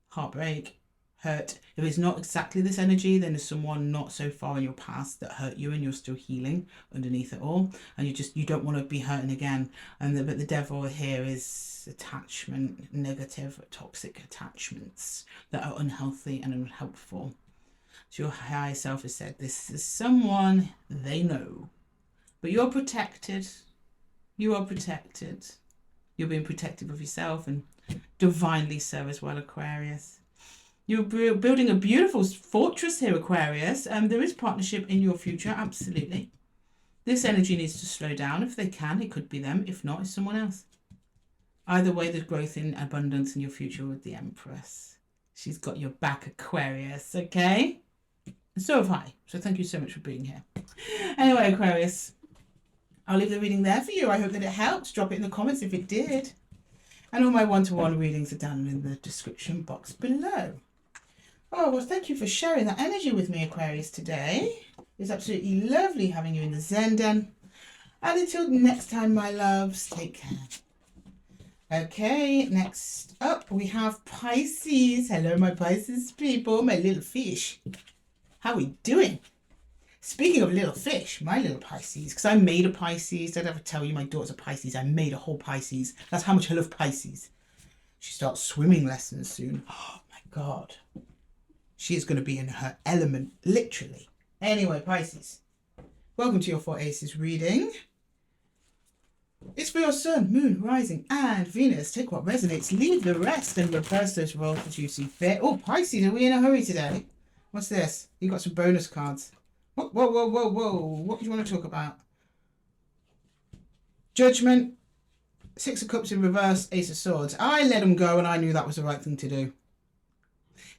Heartbreak. Hurt. If it's not exactly this energy, then there's someone not so far in your past that hurt you and you're still healing underneath it all. And you don't want to be hurting again. But the devil here is attachment, negative, toxic attachments that are unhealthy and unhelpful. So your higher self has said, this is someone they know. But you're protected. You are protected. You're being protective of yourself, and divinely so as well, Aquarius. You're building a beautiful fortress here, Aquarius. There is partnership in your future, absolutely. This energy needs to slow down. If they can, it could be them. If not, it's someone else. Either way, there's growth in abundance in your future with the Empress. She's got your back, Aquarius, okay? And so have I. So thank you so much for being here. Anyway, Aquarius, I'll leave the reading there for you. I hope that it helped. Drop it in the comments if it did. And all my one-to-one readings are down in the description box below. Oh, well, thank you for sharing that energy with me, Aquarius, today. It's absolutely lovely having you in the Zen Den. And until next time, my loves, take care. Okay, next up we have Pisces. Hello, my Pisces people, my little fish. How are we doing? Speaking of little fish, my little Pisces, because I made a Pisces. Did I ever tell you my daughter's a Pisces? I made a whole Pisces. That's how much I love Pisces. She starts swimming lessons soon. Oh, my God. She is going to be in her element, literally. Anyway, Pisces, welcome to your 4 Aces reading. It's for your sun, moon, rising, and Venus. Take what resonates, leave the rest, and reverse those roles as you see fit. Oh, Pisces, are we in a hurry today? What's this? You got some bonus cards. Whoa, whoa, whoa, whoa, whoa. What do you want to talk about? Judgment, 6 of Cups in reverse, Ace of Swords. I let them go and I knew that was the right thing to do.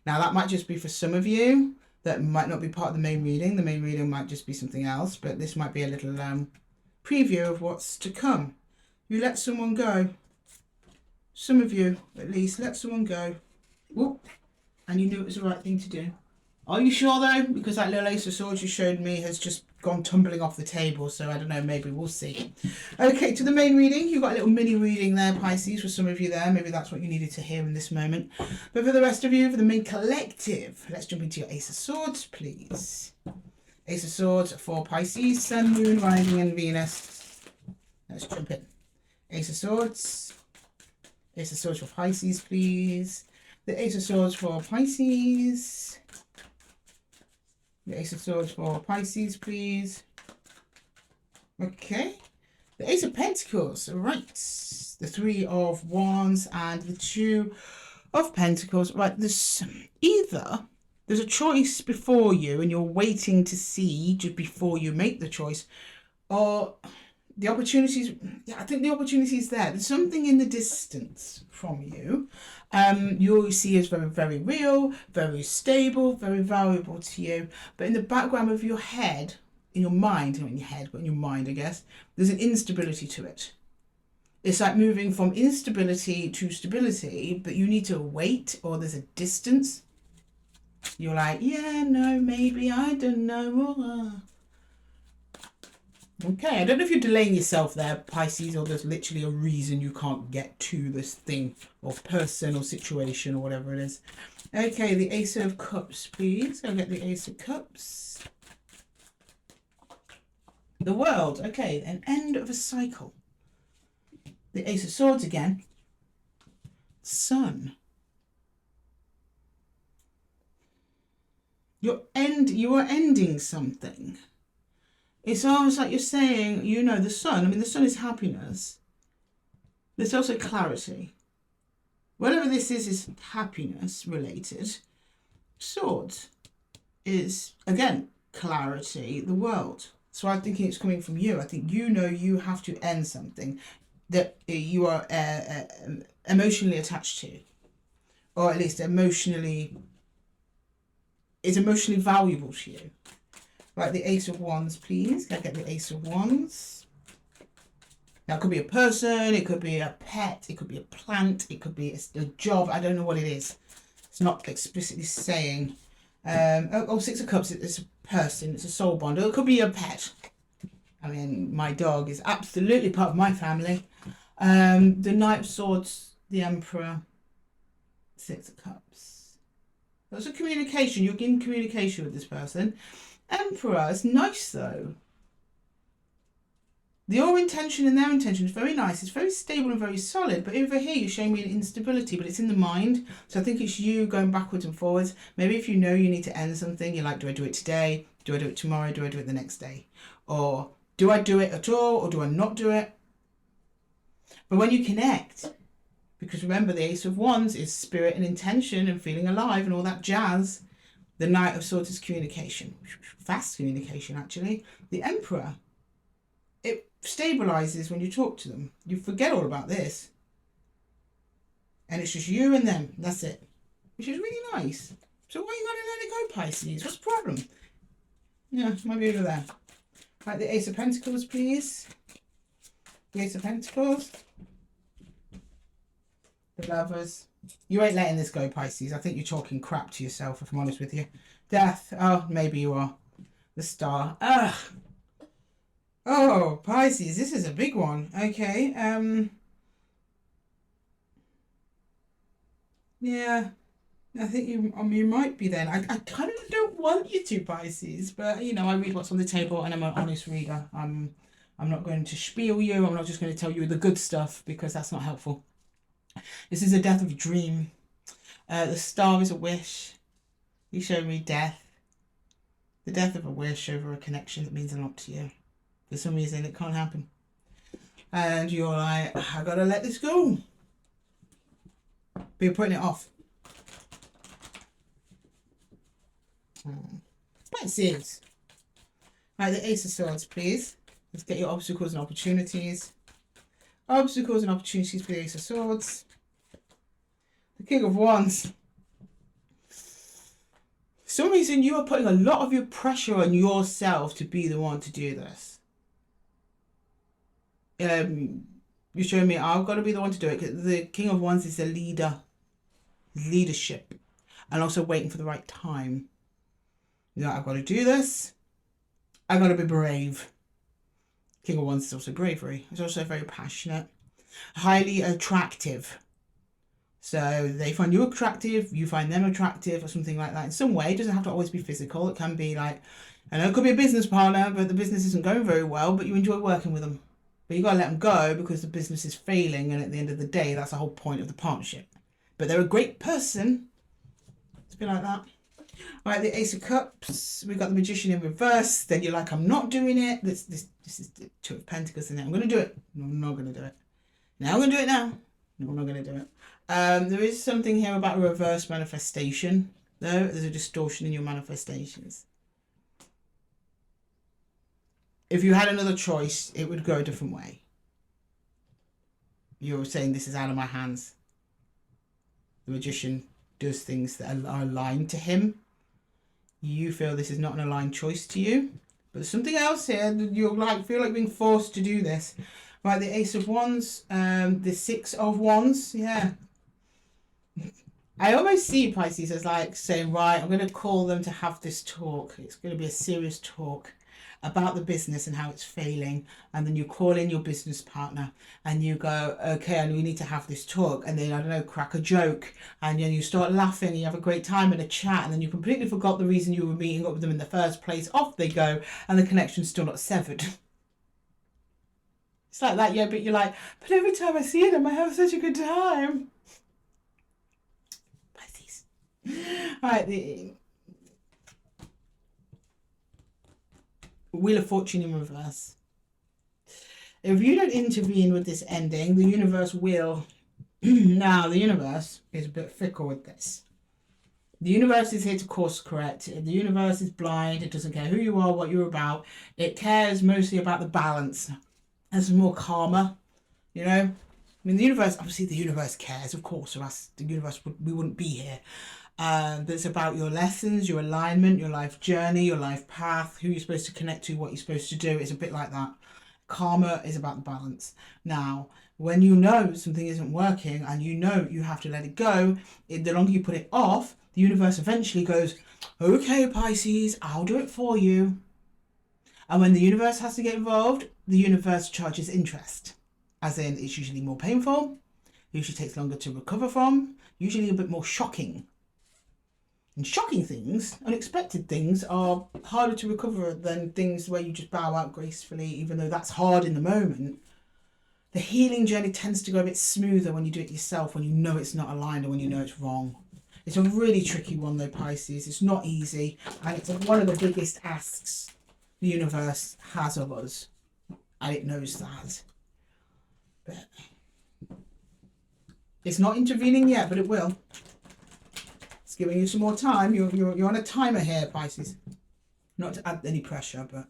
Now, that might just be for some of you. That might not be part of the main reading. The main reading might just be something else. But this might be a little preview of what's to come. You let someone go. Some of you, at least, let someone go. Whoop. And you knew it was the right thing to do. Are you sure, though? Because that little Ace of Swords you showed me has just gone tumbling off the table. So I don't know, maybe we'll see. Okay, to the main reading. You've got a little mini reading there, Pisces, for some of you there. Maybe that's what you needed to hear in this moment. But for the rest of you, for the main collective, let's jump into your Ace of Swords, please. Ace of Swords for Pisces, Sun, Moon, Rising, and Venus. Let's jump in. Ace of Swords. Ace of Swords for Pisces, please. The Ace of Swords for Pisces. The Ace of Swords for Pisces, please. Okay. The Ace of Pentacles. Right. The 3 of Wands and the 2 of Pentacles. Right. There's a choice before you and you're waiting to see just before you make the choice. Or the opportunities. Yeah, I think the opportunity is there. There's something in the distance from you. You see as very, very real, very stable, very valuable to you. But in the background of your head, in your mind, not in your head, but in your mind, I guess, there's an instability to it. It's like moving from instability to stability, but you need to wait, or there's a distance. You're like, yeah, no, maybe, I don't know. Okay, I don't know if you're delaying yourself there, Pisces, or there's literally a reason you can't get to this thing or person or situation or whatever it is. Okay, the Ace of Cups, please. I'll get the Ace of Cups. The World. Okay, an end of a cycle. The Ace of Swords again. Sun. You are ending something. It's almost like you're saying, you know, the sun. I mean, the sun is happiness. There's also clarity. Whatever this is happiness related. Swords is, again, clarity, the world. So I'm thinking it's coming from you. I think you know you have to end something that you are emotionally attached to. Or at least emotionally, is emotionally valuable to you. Right, the Ace of Wands, please. Can I get the Ace of Wands? Now, it could be a person, it could be a pet, it could be a plant, it could be a job. I don't know what it is. It's not explicitly saying. Six of Cups, it's a person, it's a soul bond. Or it could be a pet. I mean, my dog is absolutely part of my family. The Knight of Swords, the Emperor, Six of Cups. That's a communication. You're in communication with this person. Emperor, it's nice though. Your intention and their intention is very nice. It's very stable and very solid. But over here, you're showing me an instability, but it's in the mind. So I think it's you going backwards and forwards. Maybe if you know you need to end something, you're like, do I do it today? Do I do it tomorrow? Do I do it the next day? Or do I do it at all? Or do I not do it? But when you connect, because remember the Ace of Wands is spirit and intention and feeling alive and all that jazz. The Knight of Swords is communication. Fast communication, actually. The Emperor, it stabilizes when you talk to them. You forget all about this. And it's just you and them. That's it. Which is really nice. So why are you going to let it go, Pisces? What's the problem? Yeah, might be over there. Right, the Ace of Pentacles, please. The Ace of Pentacles. The Lovers. You ain't letting this go, Pisces. I think you're talking crap to yourself, if I'm honest with you. Death. Oh, maybe you are. The Star. Ugh. Oh, Pisces, this is a big one. Okay. Yeah. I think you might be then. I kind of don't want you to, Pisces, but you know, I read what's on the table and I'm an honest reader. I'm not going to spiel you. I'm not just going to tell you the good stuff because that's not helpful. This is a death of a dream. The Star is a wish. You show me death. The death of a wish over a connection that means a lot to you. For some reason, it can't happen. And you're like, I gotta let this go. But you're putting it off. Pisces. Right, the Ace of Swords, please. Let's get your obstacles and opportunities. Obstacles and opportunities for the Ace of Swords. The King of Wands. For some reason, you are putting a lot of your pressure on yourself to be the one to do this. You're showing me I've got to be the one to do it. The King of Wands is a leader. Leadership. And also waiting for the right time. You know, I've got to do this. I've got to be brave. King of Wands is also bravery. It's also very passionate. Highly attractive. So they find you attractive, you find them attractive or something like that. In some way, it doesn't have to always be physical. It can be like, I know it could be a business partner, but the business isn't going very well, but you enjoy working with them. But you got to let them go because the business is failing. And at the end of the day, that's the whole point of the partnership. But they're a great person. It's a bit like that. All right, the Ace of Cups. We've got the Magician in reverse. Then you're like, I'm not doing it. This is the Two of Pentacles in it. I'm going to do it. No, I'm not going to do it. Now I'm going to do it now. No, I'm not going to do it. There is something here about a reverse manifestation. Though there's a distortion in your manifestations. If you had another choice, it would go a different way. You're saying this is out of my hands. The Magician does things that are aligned to him. You feel this is not an aligned choice to you. But there's something else here. You're like feel like being forced to do this. Right, the Ace of Wands, the Six of Wands, yeah. I almost see Pisces as like saying, right, I'm going to call them to have this talk. It's going to be a serious talk. about the business and how it's failing, and then you call in your business partner and you go, okay, and we need to have this talk, and then, I don't know, crack a joke, and then you start laughing and you have a great time in a chat, and then you completely forgot the reason you were meeting up with them in the first place. Off they go, and the connection's still not severed. It's like that, yeah, but you're like, but every time I see them I have such a good time. Pisces. Alright, the Wheel of Fortune in reverse. If you don't intervene with this ending, the universe will. Now, the universe is a bit fickle with this. The universe is here to course correct. The universe is blind. It doesn't care who you are, what you're about. It cares mostly about the balance. There's more karma, you know. I mean, the universe, obviously the universe cares, of course, or else the universe, we wouldn't be here. But it's about your lessons, your alignment, your life journey, your life path, who you're supposed to connect to, what you're supposed to do. It's a bit like that. Karma is about the balance. Now, when you know something isn't working and you know you have to let it go, the longer you put it off, the universe eventually goes, okay, Pisces, I'll do it for you. And when the universe has to get involved, the universe charges interest. As in, it's usually more painful, usually takes longer to recover from, usually a bit more shocking. And shocking things, unexpected things, are harder to recover than things where you just bow out gracefully, even though that's hard in the moment. The healing journey tends to go a bit smoother when you do it yourself, when you know it's not aligned or when you know it's wrong. It's a really tricky one though, Pisces. It's not easy, and it's one of the biggest asks the universe has of us, and it knows that. But it's not intervening yet, but it will. It's giving you some more time. You're on a timer here, Pisces. Not to add any pressure, but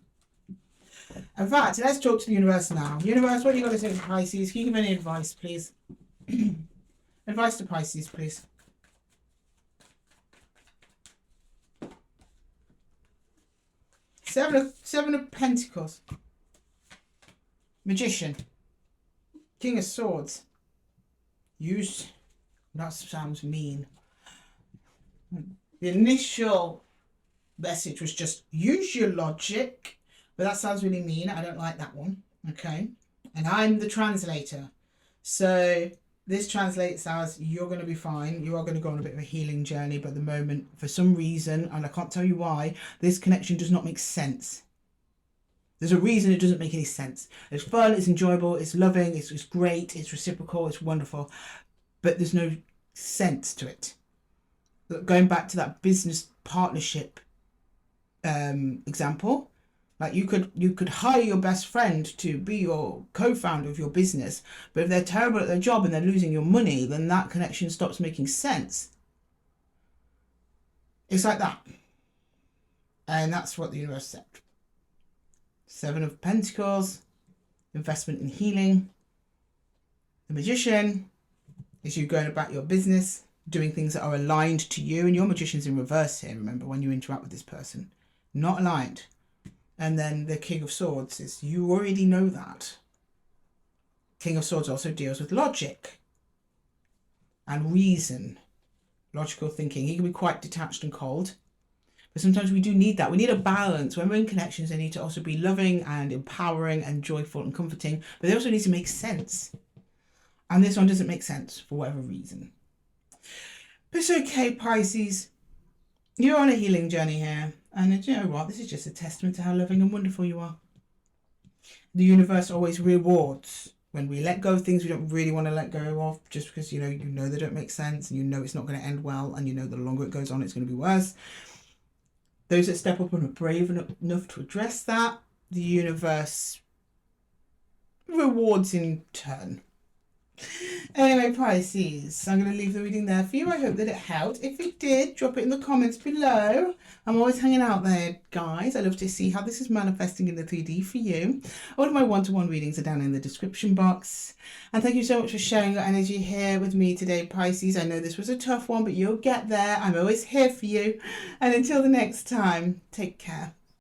in fact, let's talk to the universe now. Universe, what are you going to say to Pisces? Can you give any advice, please? Advice to Pisces, please. Seven of Pentacles. Magician. King of Swords. Use. That sounds mean. The initial message was just use your logic, but that sounds really mean. I don't like that one. Okay. And I'm the translator. So this translates as you're going to be fine. You are going to go on a bit of a healing journey, but at the moment, for some reason, and I can't tell you why, this connection does not make sense. There's a reason it doesn't make any sense. It's fun, it's enjoyable, it's loving, it's great, it's reciprocal, it's wonderful, but there's no sense to it. Going back to that business partnership example, like you could hire your best friend to be your co-founder of your business, but if they're terrible at their job and they're losing your money, then that connection stops making sense. It's like that. And that's what the universe said. Seven of Pentacles, investment in healing. The Magician is you going about your business, doing things that are aligned to you, and your Magician's in reverse here, remember, when you interact with this person. Not aligned. And then the King of Swords is you already know that. King of Swords also deals with logic and reason, logical thinking. He can be quite detached and cold, but sometimes we do need that. We need a balance. When we're in connections, they need to also be loving and empowering and joyful and comforting, but they also need to make sense. And this one doesn't make sense for whatever reason. But it's okay, Pisces. You're on a healing journey here. And you know what? This is just a testament to how loving and wonderful you are. The universe always rewards when we let go of things we don't really want to let go of, just because you know they don't make sense, and you know it's not going to end well, and you know the longer it goes on, it's going to be worse. Those that step up and are brave enough to address that, the universe rewards in turn. Anyway, Pisces, I'm going to leave the reading there for you. I hope that it helped. If it did, drop it in the comments below. I'm always hanging out there, guys. I love to see how this is manifesting in the 3D for you. All of my one-to-one readings are down in the description box. And thank you so much for sharing your energy here with me today, Pisces. I know this was a tough one, but you'll get there. I'm always here for you. And until the next time, take care.